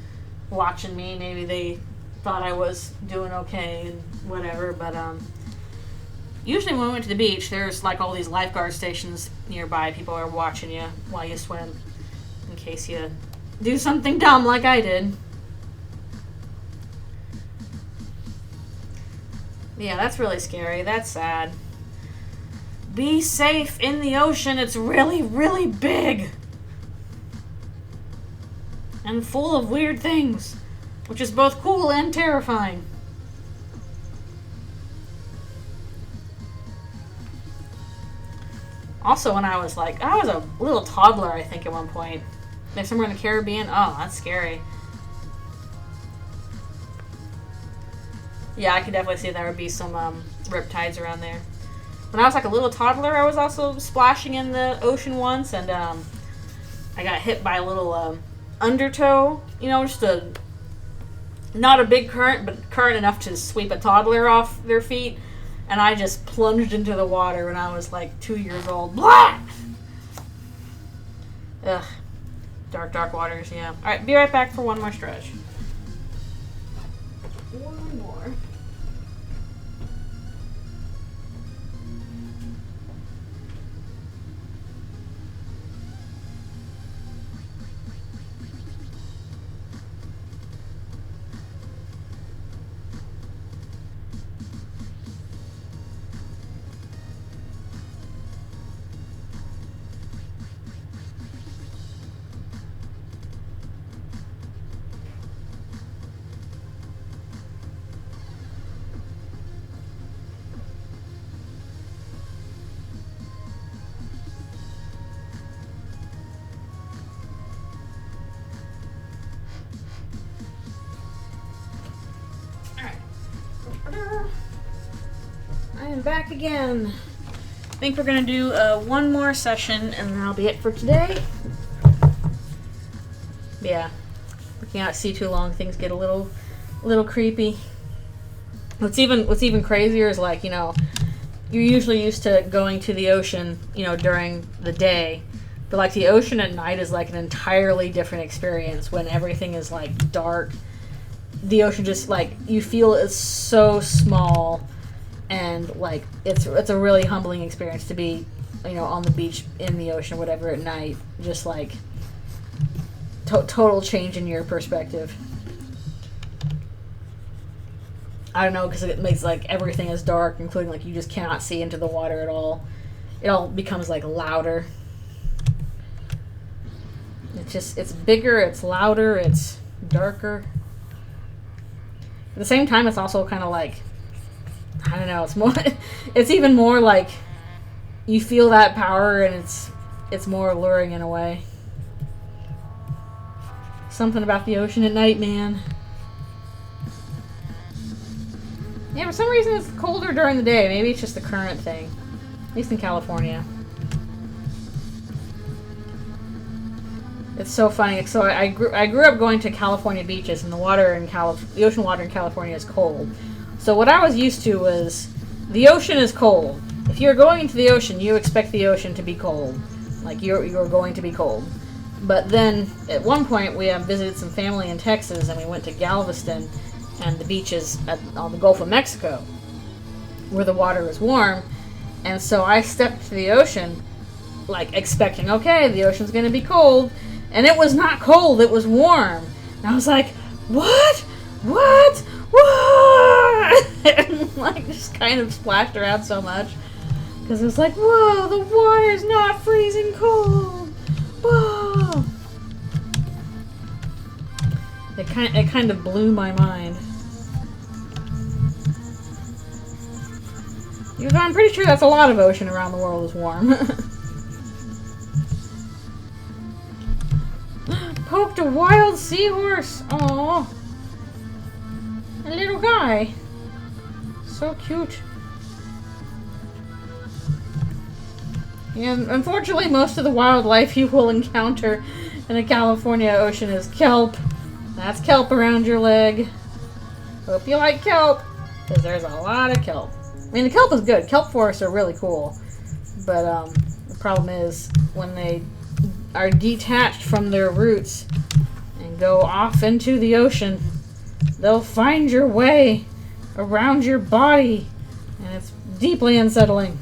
watching me. Maybe they thought I was doing okay and whatever. But usually when we went to the beach, there's like all these lifeguard stations nearby. People are watching you while you swim in case you do something dumb like I did. Yeah, that's really scary. That's sad. Be safe in the ocean. It's really, really big. And full of weird things, which is both cool and terrifying. Also, when I was a little toddler, I think, at one point. There's somewhere in the Caribbean. Oh, that's scary. Yeah, I could definitely see there would be some riptides around there. When I was like a little toddler, I was also splashing in the ocean once, and I got hit by a little undertow. You know, just not a big current, but current enough to sweep a toddler off their feet. And I just plunged into the water when I was like 2 years old. Blah! Ugh. Dark, dark waters, yeah. Alright, be right back for one more stretch. One more. I am back again. I think we're going to do one more session and that'll be it for today. Yeah. We can't see too long. Things get a little creepy. What's even crazier is, like, you know, you're usually used to going to the ocean, you know, during the day. But like the ocean at night is like an entirely different experience when everything is like dark. The ocean just, like, you feel it's so small, and like it's a really humbling experience to be, you know, on the beach in the ocean, whatever, at night. Just like total change in your perspective. I don't know, because it makes like everything is dark, including like you just cannot see into the water at all. It all becomes like louder. It's bigger, it's louder, it's darker. At the same time, it's also kind of like, I don't know, it's more, it's even more like you feel that power, and it's more alluring in a way. Something about the ocean at night, man. Yeah, for some reason it's colder during the day. Maybe it's just the current thing. At least in California. It's so funny. So I grew up going to California beaches, and the ocean water in California is cold. So what I was used to was, the ocean is cold. If you're going into the ocean, you expect the ocean to be cold. Like, you're going to be cold. But then, at one point, we visited some family in Texas, and we went to Galveston and the beaches on the Gulf of Mexico, where the water was warm. And so I stepped to the ocean, like, expecting, okay, the ocean's going to be cold. And it was not cold, it was warm. And I was like, what? What? What? And like, just kind of splashed around so much. Because it was like, whoa, the water's not freezing cold. Whoa. It kind of blew my mind. I'm pretty sure that's a lot of ocean around the world is warm. Poked a wild seahorse. Aww. A little guy. So cute. And unfortunately, most of the wildlife you will encounter in the California ocean is kelp. That's kelp around your leg. Hope you like kelp, because there's a lot of kelp. I mean, the kelp is good. Kelp forests are really cool. But the problem is, when they are detached from their roots and go off into the ocean, they'll find your way around your body, and it's deeply unsettling.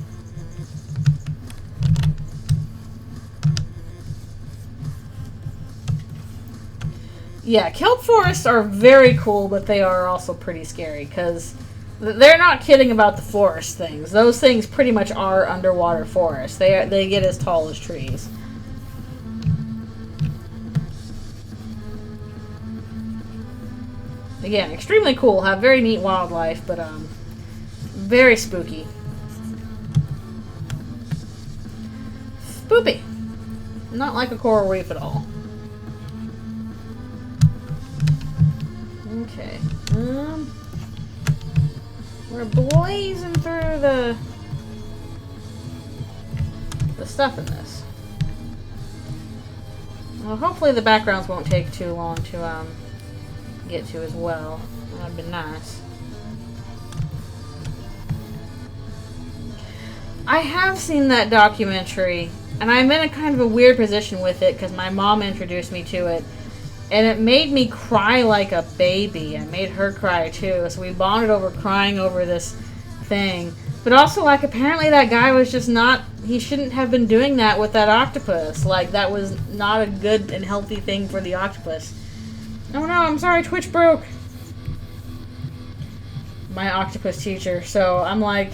Yeah, kelp forests are very cool, but they are also pretty scary, because they're not kidding about the forest things. Those things pretty much are underwater forests. They get as tall as trees. Again, extremely cool, have very neat wildlife, but very spooky. Spoopy. Not like a coral reef at all. Okay. We're blazing through the stuff in this. Well, hopefully the backgrounds won't take too long to get to as well. That'd be nice. I have seen that documentary, and I'm in a kind of a weird position with it because my mom introduced me to it, and it made me cry like a baby. I made her cry too, so we bonded over crying over this thing. But also, like, apparently that guy was just not, he shouldn't have been doing that with that octopus. Like, that was not a good and healthy thing for the octopus. Oh no, I'm sorry, Twitch broke. My octopus teacher. So I'm like,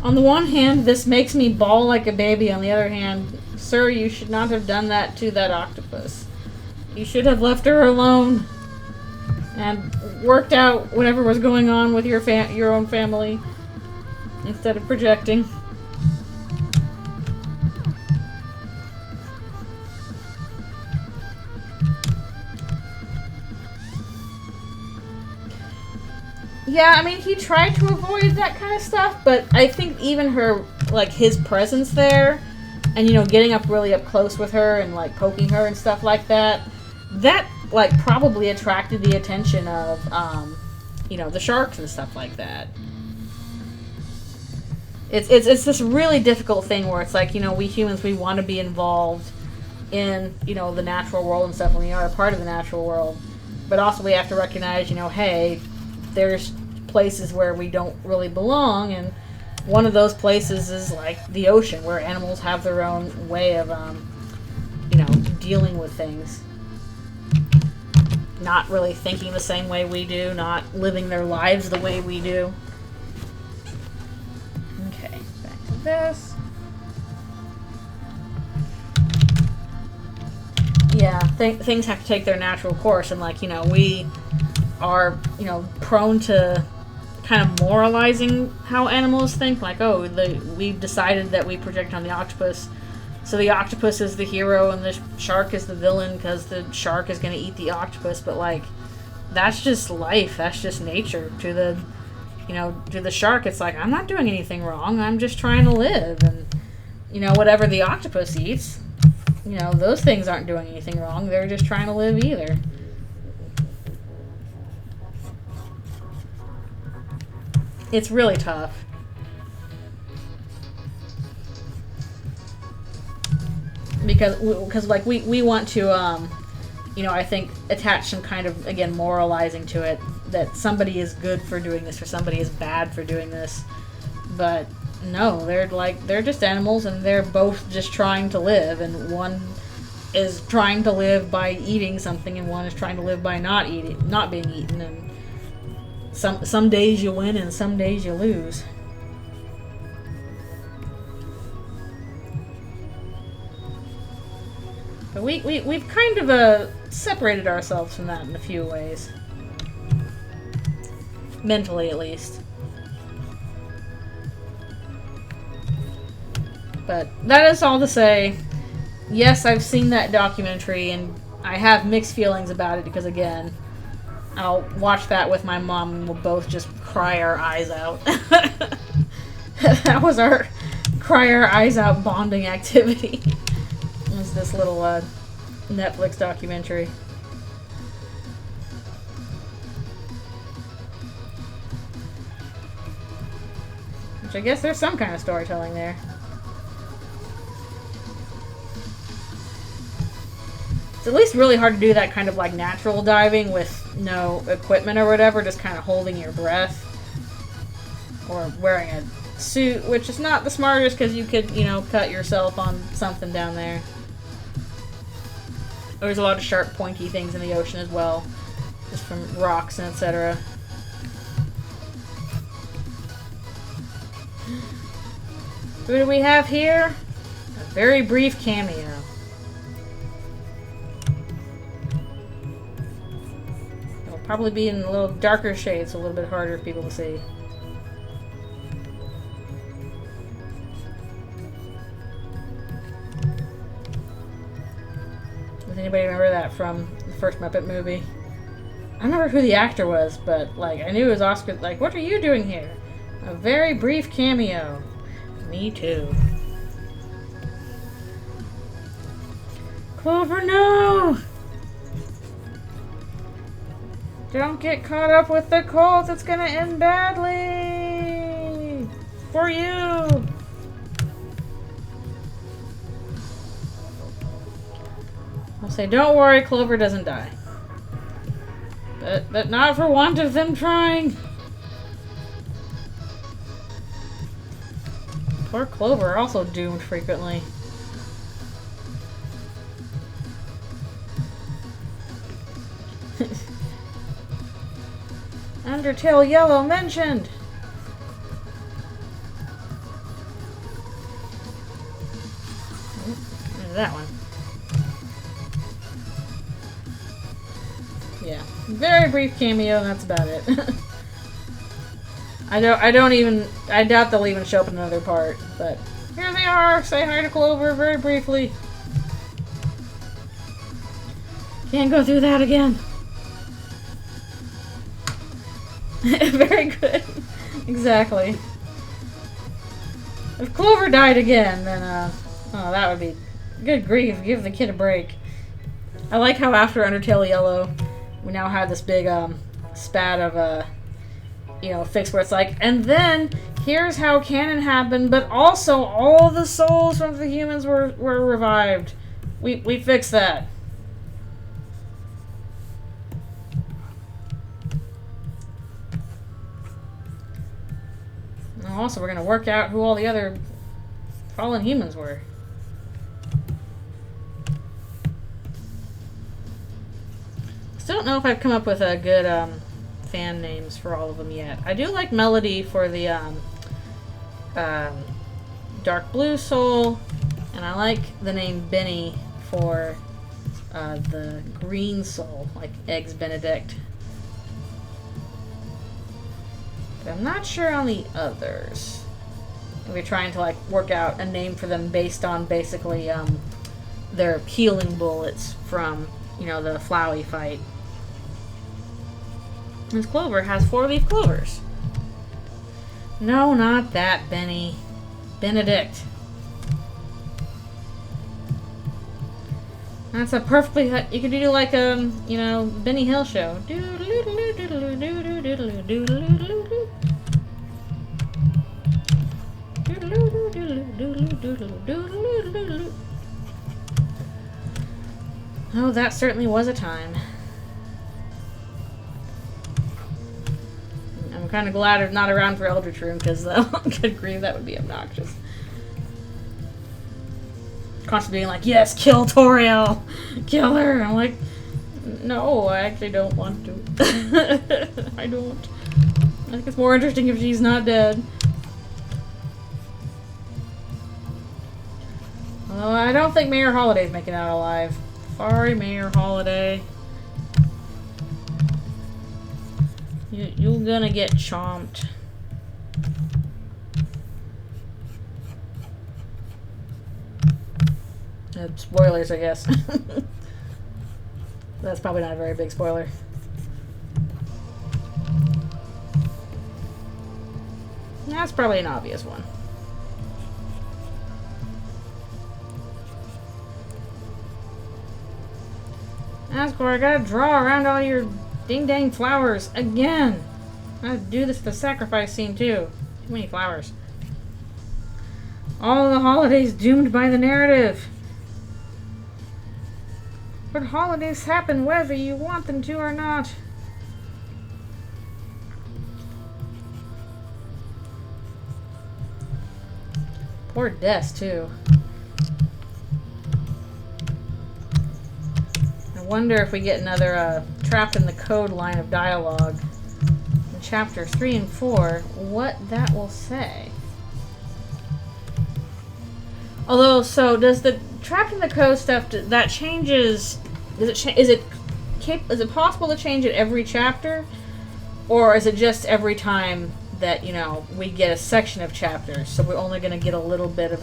on the one hand, this makes me bawl like a baby. On the other hand, sir, you should not have done that to that octopus. You should have left her alone and worked out whatever was going on with your own family instead of projecting. Yeah, I mean, he tried to avoid that kind of stuff, but I think even her, like, his presence there, and, you know, getting up really up close with her and, like, poking her and stuff like that, that, like, probably attracted the attention of, you know, the sharks and stuff like that. It's this really difficult thing where it's like, you know, we humans, we want to be involved in, you know, the natural world and stuff when we are a part of the natural world, but also we have to recognize, you know, hey, there's places where we don't really belong, and one of those places is like the ocean, where animals have their own way of, you know, dealing with things. Not really thinking the same way we do, not living their lives the way we do. Okay, back to this. Yeah, things have to take their natural course, and, like, you know, we are, you know, prone to kind of moralizing how animals think, like, oh, we've decided that we project on the octopus, so the octopus is the hero and the shark is the villain because the shark is going to eat the octopus. But, like, that's just life, that's just nature. To the, you know, to the shark, it's like, I'm not doing anything wrong, I'm just trying to live. And, you know, whatever the octopus eats, you know, those things aren't doing anything wrong, they're just trying to live either. It's really tough. Because like, we want to, you know, I think attach some kind of, again, moralizing to it, that somebody is good for doing this or somebody is bad for doing this. But no, they're just animals, and they're both just trying to live, and one is trying to live by eating something and one is trying to live by not being eaten, and some days you win and some days you lose. But we've kind of separated ourselves from that in a few ways. Mentally, at least. But that is all to say, yes, I've seen that documentary, and I have mixed feelings about it because, again, I'll watch that with my mom and we'll both just cry our eyes out. That was our cry our eyes out bonding activity. It was this little Netflix documentary. Which I guess there's some kind of storytelling there. It's at least really hard to do that kind of, like, natural diving with no equipment or whatever, just kind of holding your breath. Or wearing a suit, which is not the smartest because you could, you know, cut yourself on something down there. There's a lot of sharp, pointy things in the ocean as well, just from rocks and etc. Who do we have here? A very brief cameo. It'll probably be in a little darker shades, so a little bit harder for people to see. Does anybody remember that from the first Muppet movie? I don't remember who the actor was, but, like, I knew it was Oscar. Like, what are you doing here? A very brief cameo. Me too. Clover, no! Don't get caught up with the cult. It's gonna end badly. For you. I'll say, don't worry, Clover doesn't die. But not for want of them trying. Poor Clover, also doomed frequently. Undertale Yellow mentioned. There's that one. Yeah, very brief cameo, and that's about it. I doubt they'll even show up in another part, but here they are. Say hi to Clover very briefly. Can't go through that again. Very good. Exactly. If Clover died again, then, oh, that would be... Good grief, give the kid a break. I like how after Undertale Yellow, we now have this big, spat of, you know, fix where it's like, and then, here's how canon happened, but also all the souls from the humans were revived. We fixed that. Also, we're going to work out who all the other fallen humans were. Still don't know if I've come up with a good fan names for all of them yet. I do like Melody for the Dark Blue Soul, and I like the name Benny for the Green Soul, like Eggs Benedict. I'm not sure on the others. We're trying to like work out a name for them based on basically their healing bullets from, you know, the Flowey fight. This Clover has 4-leaf clovers. No, not that, Benny. Benedict. That's a perfectly... You could do like a, you know, Benny Hill show. Oh, that certainly was a time. I'm kind of glad I'm not around for Eldritchrune, because good grief, that would be obnoxious. Constantly being like, yes, kill Toriel! Kill her! I'm like, no, I actually don't want to. I don't. I think it's more interesting if she's not dead. Although I don't think Mayor Holiday's making it out alive. Sorry, Mayor Holiday. You're gonna get chomped. Spoilers, I guess. That's probably not a very big spoiler. That's probably an obvious one. Asgore, I gotta draw around all your ding-dang flowers again. I gotta do this for the sacrifice scene, too. Too many flowers. All the holidays doomed by the narrative. But holidays happen whether you want them to or not. Poor Des, too. I wonder if we get another Trapped in the Code line of dialogue in Chapter 3 and 4, what that will say. Although, so does the Trapped in the Code stuff that changes? Is it possible to change it every chapter, or is it just every time that, you know, we get a section of chapters? So we're only going to get a little bit of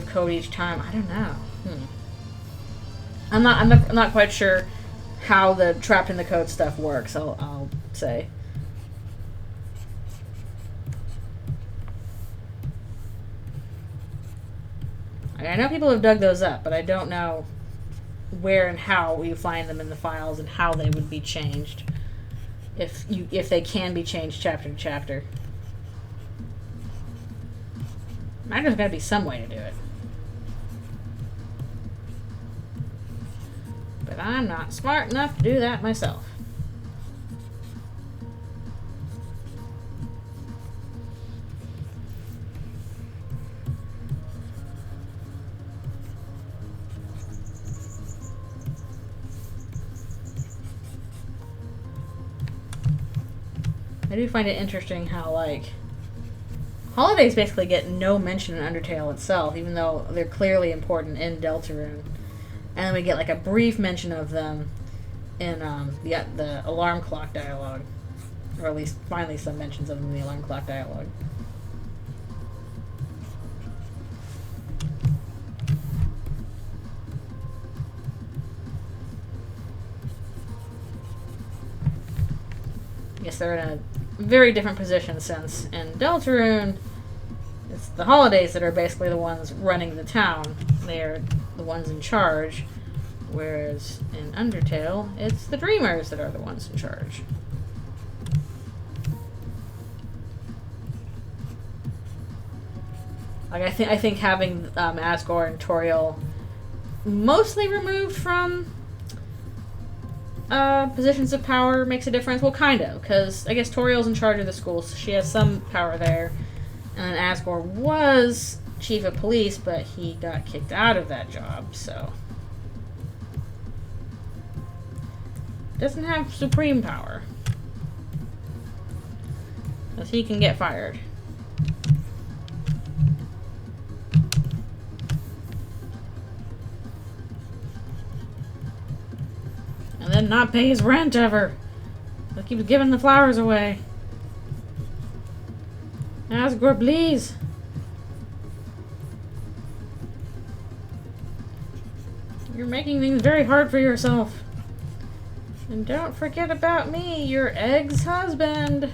code each time. I don't know. I'm not quite sure how the Trapped in the Code stuff works. I'll say. I know people have dug those up, but I don't know where and how you find them in the files and how they would be changed. If they can be changed chapter to chapter. There's got to be some way to do it. But I'm not smart enough to do that myself. I do find it interesting how, like, holidays basically get no mention in Undertale itself, even though they're clearly important in Deltarune. And then we get, like, a brief mention of them in the alarm clock dialogue. Or at least, finally, some mentions of them in the alarm clock dialogue. Yes, they're in a very different position since in Deltarune, it's the holidays that are basically the ones running the town. They're the ones in charge, whereas in Undertale, it's the dreamers that are the ones in charge. Like I think having Asgore and Toriel mostly removed from positions of power makes a difference. Well, kind of, because I guess Toriel's in charge of the school, so she has some power there. And then Asgore was chief of police, but he got kicked out of that job, so doesn't have supreme power, because he can get fired. And then not pay his rent ever. He keeps giving the flowers away. Asgore, please. You're making things very hard for yourself. And don't forget about me, your ex-husband.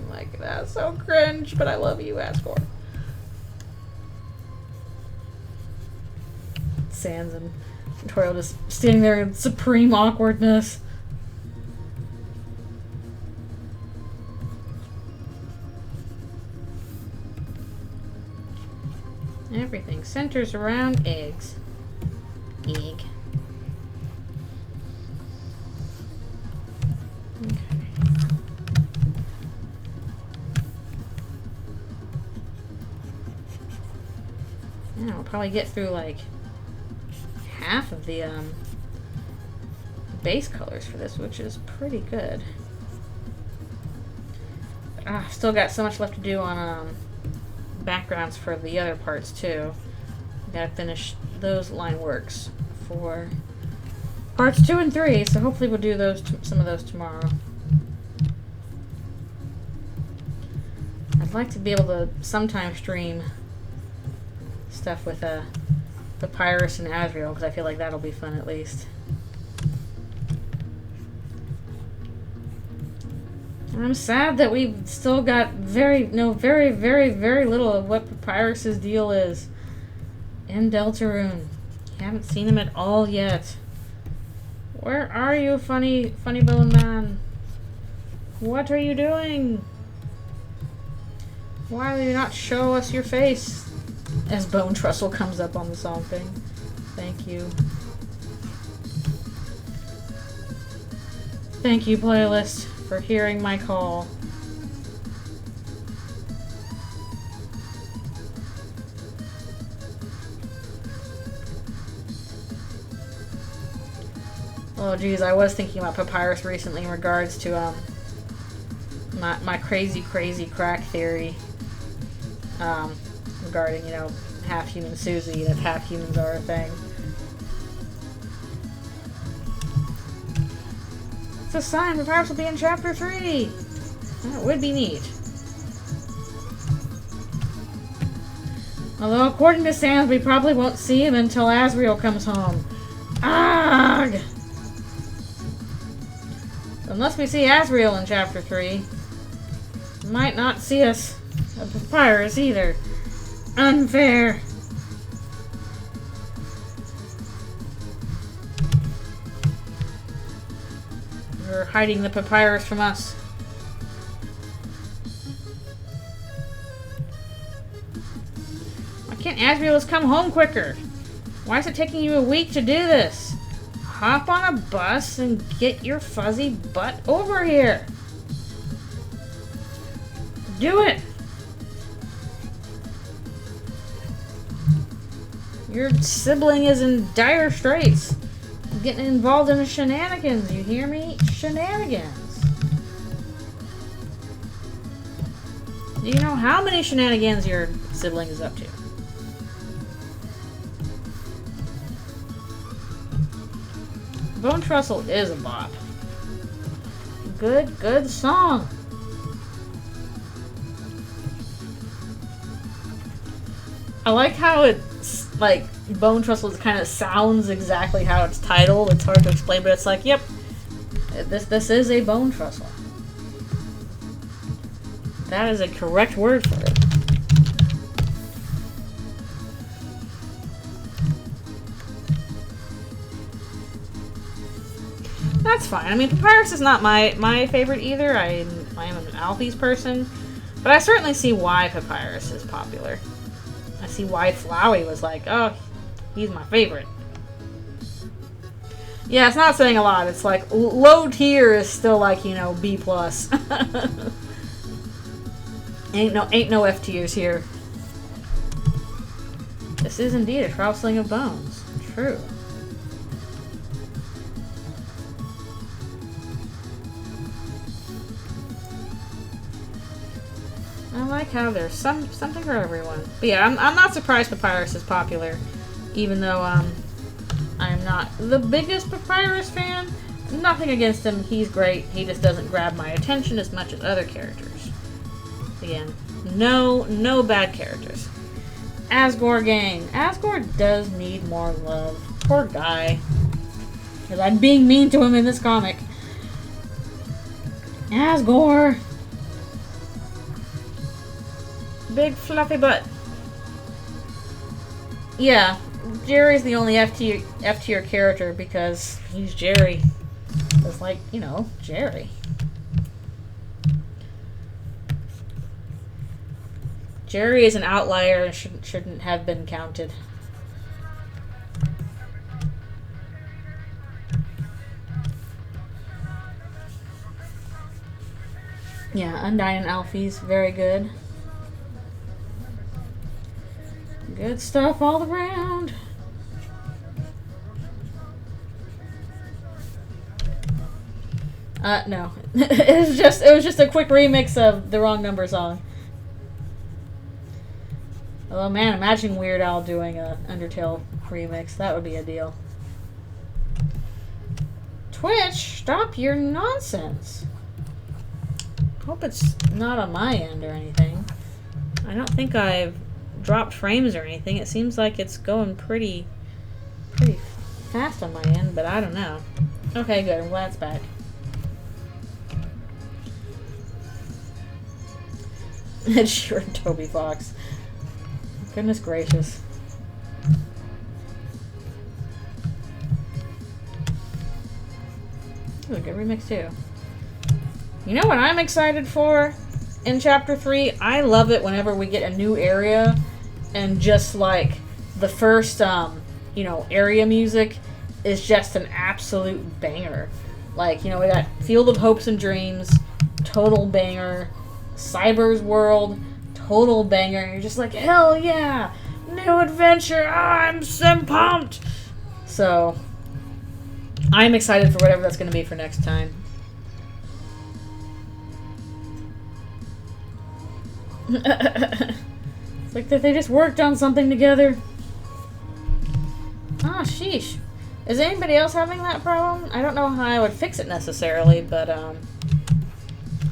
Like, that's so cringe, but I love you, Asgore. Sans and Toriel just standing there in supreme awkwardness. Everything centers around eggs. Egg. Okay. Yeah, we'll probably get through like half of the base colors for this, which is pretty good. But, still got so much left to do on backgrounds for the other parts too. Gotta finish those line works for parts 2 and 3, so hopefully we'll do those some of those tomorrow. I'd like to be able to sometime stream stuff with Papyrus and Asriel, because I feel like that'll be fun at least. And I'm sad that we've still got very little of what Papyrus's deal is in Deltarune. Haven't seen him at all yet. Where are you, funny bone man? What are you doing? Why will you not show us your face? As Bone Trestle comes up on the song thing. Thank you. Thank you, playlist, for hearing my call. Oh geez, I was thinking about Papyrus recently in regards to my crazy crack theory regarding, you know, half human Susie, and if half humans are a thing. It's a sign Papyrus will be in chapter 3. That would be neat. Although according to Sans, we probably won't see him until Asriel comes home. Ugh! Unless we see Asriel in chapter 3, might not see us a Papyrus either. Unfair. You're hiding the papyrus from us. Why can't Asriel's come home quicker? Why is it taking you a week to do this? Hop on a bus and get your fuzzy butt over here. Do it! Your sibling is in dire straits. Getting involved in the shenanigans, you hear me? Shenanigans. Do you know how many shenanigans your sibling is up to? Bone Trestle is a bop. Good song. I like how it's like Bone Trestle kind of sounds exactly how it's titled. It's hard to explain, but it's like, yep, this is a Bone Trestle. That is a correct word for it. That's fine. I mean, Papyrus is not my favorite either. I am an Alphys person, but I certainly see why Papyrus is popular. I see why Flowey was like, oh, he's my favorite. Yeah, it's not saying a lot. It's like low tier is still like, you know, B+. ain't no F tiers here. This is indeed a Trial Sling of Bones. True. I like how there's something for everyone. But yeah, I'm not surprised Papyrus is popular, even though I'm not the biggest Papyrus fan. Nothing against him, he's great. He just doesn't grab my attention as much as other characters. Again, no bad characters. Asgore gang. Asgore does need more love. Poor guy. Because I'm being mean to him in this comic. Asgore. Big fluffy butt. Yeah, Jerry's the only F tier character because he's Jerry. It's like, you know, Jerry. Jerry is an outlier and shouldn't have been counted. Yeah, Undyne and Alphys, very good. Good stuff all around. No. it was just a quick remix of the Wrong Number song. Oh man, imagine Weird Al doing a Undertale remix. That would be a deal. Twitch, stop your nonsense. Hope it's not on my end or anything. I don't think I've dropped frames or anything. It seems like it's going pretty fast on my end, but I don't know. Okay, good. I'm glad it's back. Ed Sheeran, Toby Fox. Goodness gracious. Ooh, a good remix too. You know what I'm excited for in Chapter 3? I love it whenever we get a new area and just like the first, you know, area music is just an absolute banger. Like, you know, we got Field of Hopes and Dreams, total banger. Cyber's World, total banger. You're just like, hell yeah! New adventure! I'm so pumped! So, I'm excited for whatever that's going to be for next time. It's like that they just worked on something together. Ah, sheesh. Is anybody else having that problem? I don't know how I would fix it necessarily, but I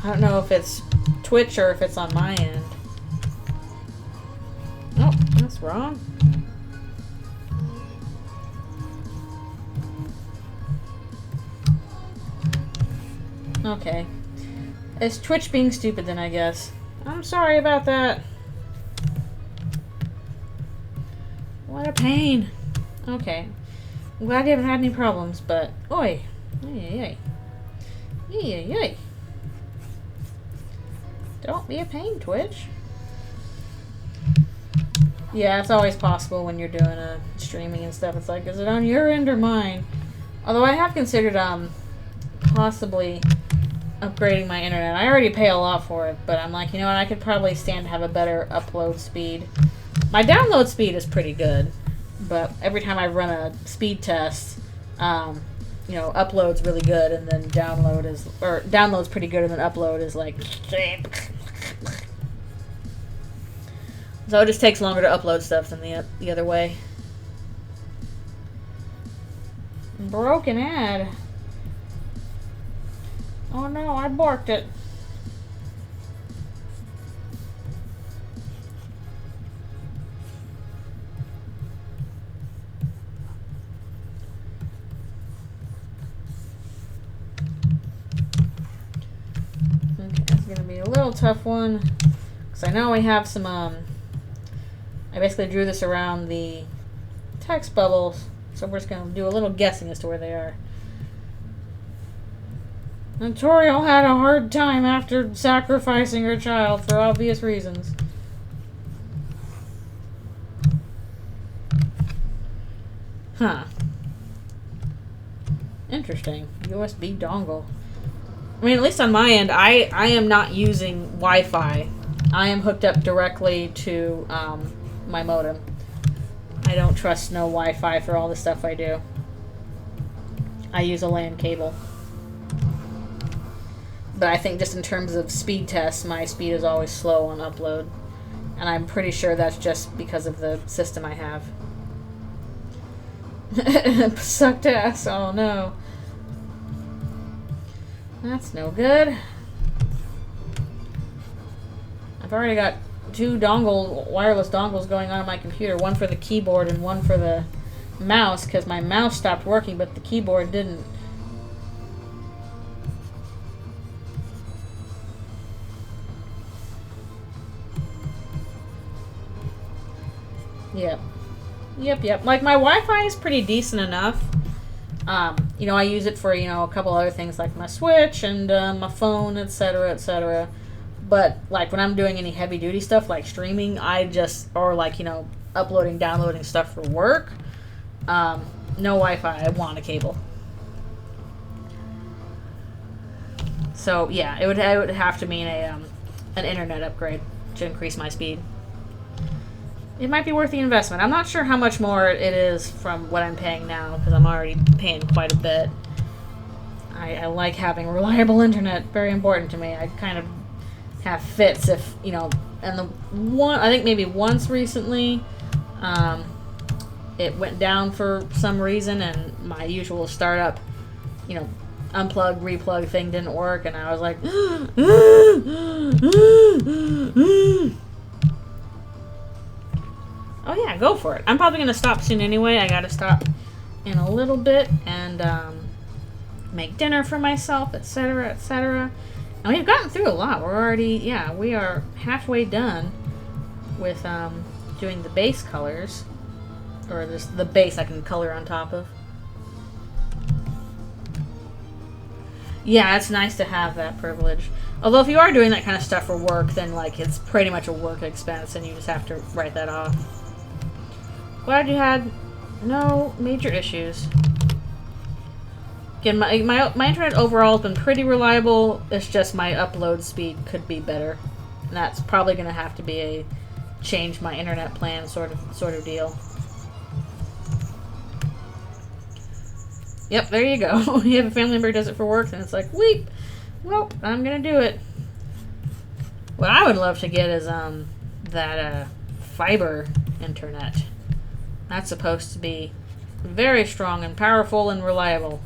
don't know if it's Twitch or if it's on my end. Oh, that's wrong. Okay. It's Twitch being stupid then, I guess. I'm sorry about that. What a pain. Okay. I'm glad you haven't had any problems, but... Oi. Oi. Yay. Don't be a pain, Twitch. Yeah, it's always possible when you're doing a streaming and stuff. It's like, is it on your end or mine? Although I have considered possibly upgrading my internet. I already pay a lot for it, but I'm like, you know what, I could probably stand to have a better upload speed. My download speed is pretty good, but every time I run a speed test, you know, upload's really good, and then download's pretty good, and then upload is like... So it just takes longer to upload stuff than the other way. Broken ad. Oh no, I borked it. Okay, that's gonna be a little tough one. Because I know we have some, I basically drew this around the text bubbles, so we're just going to do a little guessing as to where they are. Notorial had a hard time after sacrificing her child for obvious reasons. Huh. Interesting. USB dongle. I mean, at least on my end, I am not using Wi-Fi. I am hooked up directly to my modem. I don't trust no Wi-Fi for all the stuff I do. I use a LAN cable. But I think just in terms of speed tests, my speed is always slow on upload. And I'm pretty sure that's just because of the system I have. Sucked ass, oh no. That's no good. I've already got two wireless dongles going on my computer. One for the keyboard and one for the mouse, because my mouse stopped working, but the keyboard didn't. Yep. Like, my Wi-Fi is pretty decent enough. You know, I use it for, you know, a couple other things like my Switch and my phone, etc., etc. But, like, when I'm doing any heavy-duty stuff, like streaming, or, like, you know, uploading, downloading stuff for work, no Wi-Fi. I want a cable. So, yeah, it would have to mean an internet upgrade to increase my speed. It might be worth the investment. I'm not sure how much more it is from what I'm paying now, because I'm already paying quite a bit. I like having reliable internet. Very important to me. I kind of have fits if, you know, and I think maybe once recently, it went down for some reason, and my usual startup, you know, unplug, replug thing didn't work, and I was like, oh yeah, go for it. I'm probably going to stop soon anyway. I got to stop in a little bit and make dinner for myself, etc., etc. And we've gotten through a lot. We're already, we are halfway done with doing the base colors. Or just the base I can color on top of. Yeah, it's nice to have that privilege. Although if you are doing that kind of stuff for work, then like it's pretty much a work expense and you just have to write that off. Glad you had no major issues. Again, my internet overall has been pretty reliable. It's just my upload speed could be better. And that's probably going to have to be a change my internet plan sort of deal. Yep, there you go. You have a family member who does it for work, and it's like, weep. Well, I'm going to do it. What I would love to get is that fiber internet. That's supposed to be very strong and powerful and reliable.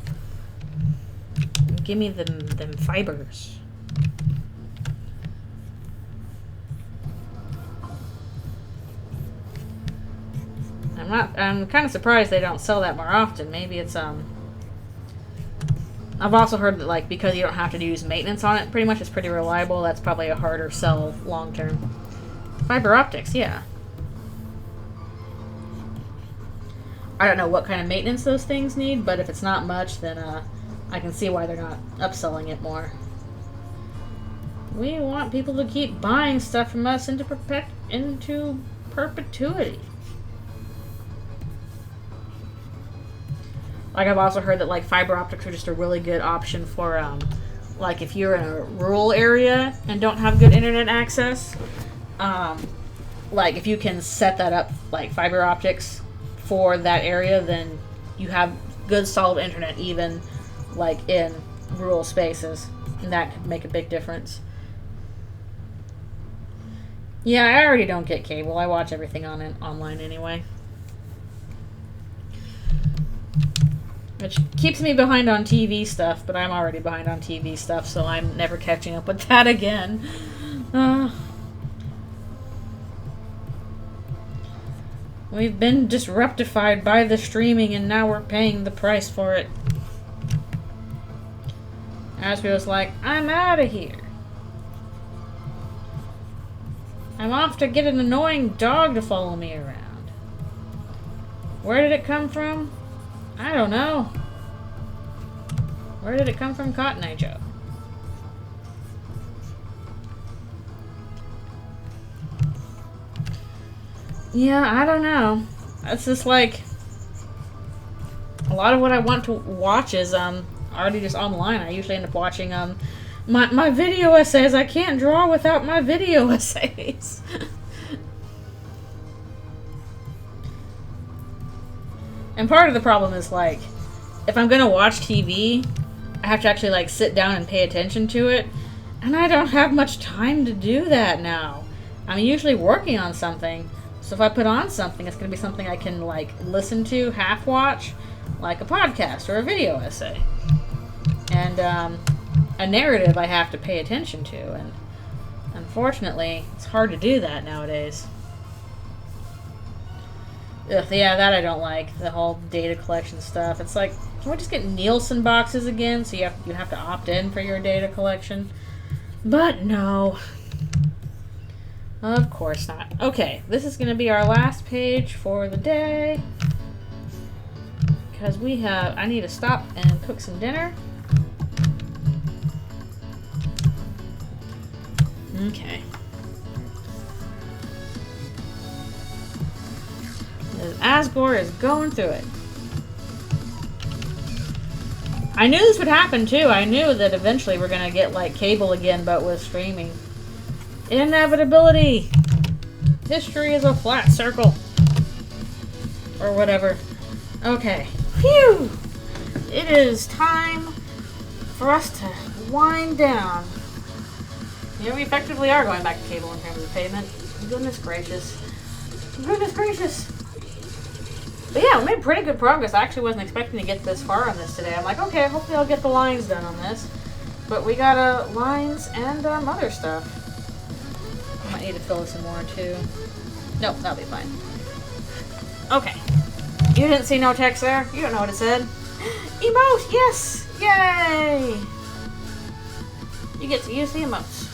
Give me them fibers. I'm kind of surprised they don't sell that more often. Maybe it's I've also heard that, like, because you don't have to use maintenance on it, pretty much it's pretty reliable. That's probably a harder sell long term. Fiber optics, yeah. I don't know what kind of maintenance those things need, but if it's not much, then I can see why they're not upselling it more. We want people to keep buying stuff from us into perpetuity. Like, I've also heard that, like, fiber optics are just a really good option for, like, if you're in a rural area and don't have good internet access, like, if you can set that up, like, fiber optics for that area, then you have good, solid internet, even, like, in rural spaces. And that could make a big difference. Yeah, I already don't get cable. I watch everything online anyway. Which keeps me behind on TV stuff, but I'm already behind on TV stuff, so I'm never catching up with that again. We've been disruptified by the streaming, and now we're paying the price for it. Asriel's like, I'm out of here. I'm off to get an annoying dog to follow me around. Where did it come from? I don't know. Where did it come from, Cotton Eye Joe? Yeah, I don't know. It's just like a lot of what I want to watch is already just online. I usually end up watching my video essays. I can't draw without my video essays. And part of the problem is, like, if I'm gonna watch TV, I have to actually, like, sit down and pay attention to it. And I don't have much time to do that now. I'm usually working on something. So if I put on something, it's gonna be something I can, like, listen to, half watch, like a podcast or a video essay. And, a narrative I have to pay attention to. And unfortunately, it's hard to do that nowadays. Ugh, yeah, that I don't like. The whole data collection stuff. It's like, can we just get Nielsen boxes again so you have to opt in for your data collection? But no. Of course not. Okay, this is going to be our last page for the day. Because I need to stop and cook some dinner. Okay. Asgore is going through it. I knew this would happen too. I knew that eventually we're gonna get like cable again, but with streaming. Inevitability. History is a flat circle. Or whatever. Okay. Phew! It is time for us to wind down. You know, we effectively are going back to cable in terms of payment. Goodness gracious. Goodness gracious. But yeah, we made pretty good progress. I actually wasn't expecting to get this far on this today. I'm like, okay, hopefully I'll get the lines done on this. But we got lines and other stuff. I might need to fill this in more too. Nope, that'll be fine. Okay. You didn't see no text there? You don't know what it said. Emote! Yes! Yay! You get to use the emotes.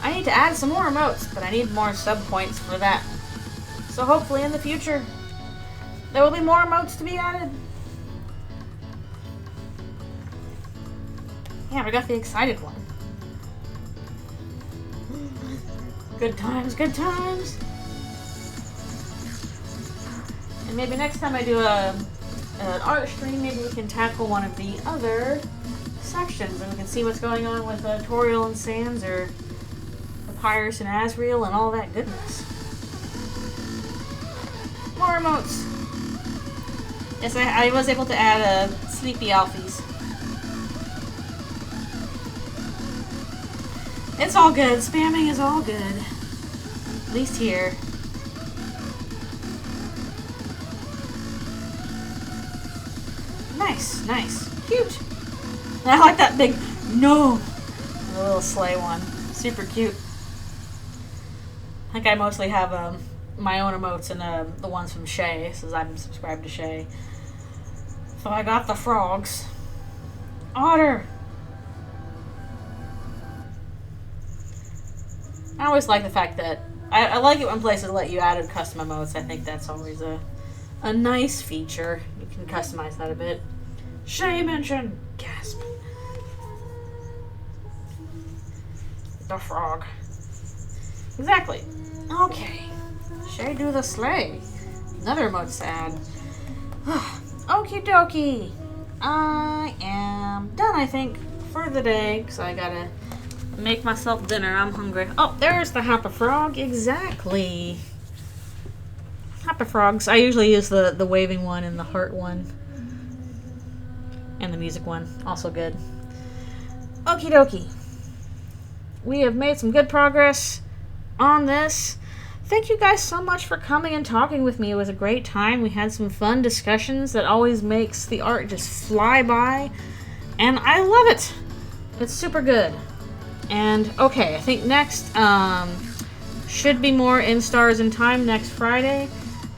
I need to add some more emotes, but I need more sub points for that. So hopefully in the future, there will be more emotes to be added. Yeah, we got the excited one. Good times, good times. And maybe next time I do an art stream, maybe we can tackle one of the other sections and we can see what's going on with Toriel and Sans or Papyrus and Asriel and all that goodness. More emotes. Yes, I was able to add Sleepy Alfies. It's all good. Spamming is all good. At least here. Nice, nice. Cute. And I like that big gnome. The little sleigh one. Super cute. I think I mostly have my own emotes and the ones from Shay, since I'm subscribed to Shay. So I got the frogs. Otter! I always like the fact that I like it when places let you add custom emotes. I think that's always a nice feature. You can customize that a bit. Shay mentioned. Gasp. The frog. Exactly. Okay. Shay do the sleigh. Another emote sad. Okie dokie. I am done, I think, for the day, because I gotta make myself dinner. I'm hungry. Oh, there's the Happy Frog. Exactly. Happy Frogs. I usually use the waving one and the heart one. And the music one. Also good. Okie dokie. We have made some good progress on this. Thank you guys so much for coming and talking with me. It was a great time. We had some fun discussions that always makes the art just fly by. And I love it. It's super good. And okay, I think next should be more In Stars in Time next Friday.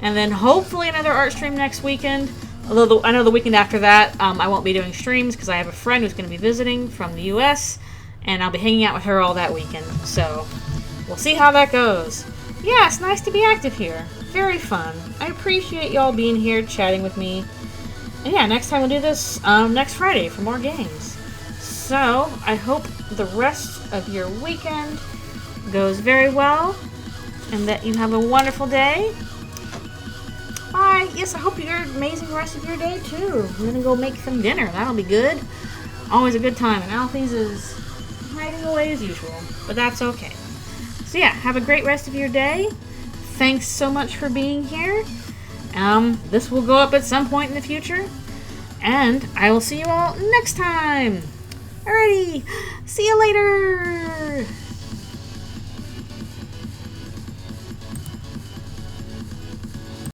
And then hopefully another art stream next weekend. Although I know the weekend after that I won't be doing streams because I have a friend who's going to be visiting from the US. And I'll be hanging out with her all that weekend. So we'll see how that goes. Yeah, it's nice to be active here. Very fun. I appreciate y'all being here chatting with me. And yeah, next time we'll do this next Friday for more games. So, I hope the rest of your weekend goes very well and that you have a wonderful day. Bye. Yes, I hope you have an amazing rest of your day too. I'm gonna go make some dinner. That'll be good. Always a good time. And Alfie's is hiding away as usual, but that's okay. So yeah, have a great rest of your day. Thanks so much for being here. This will go up at some point in the future. And I will see you all next time. Alrighty, see you later.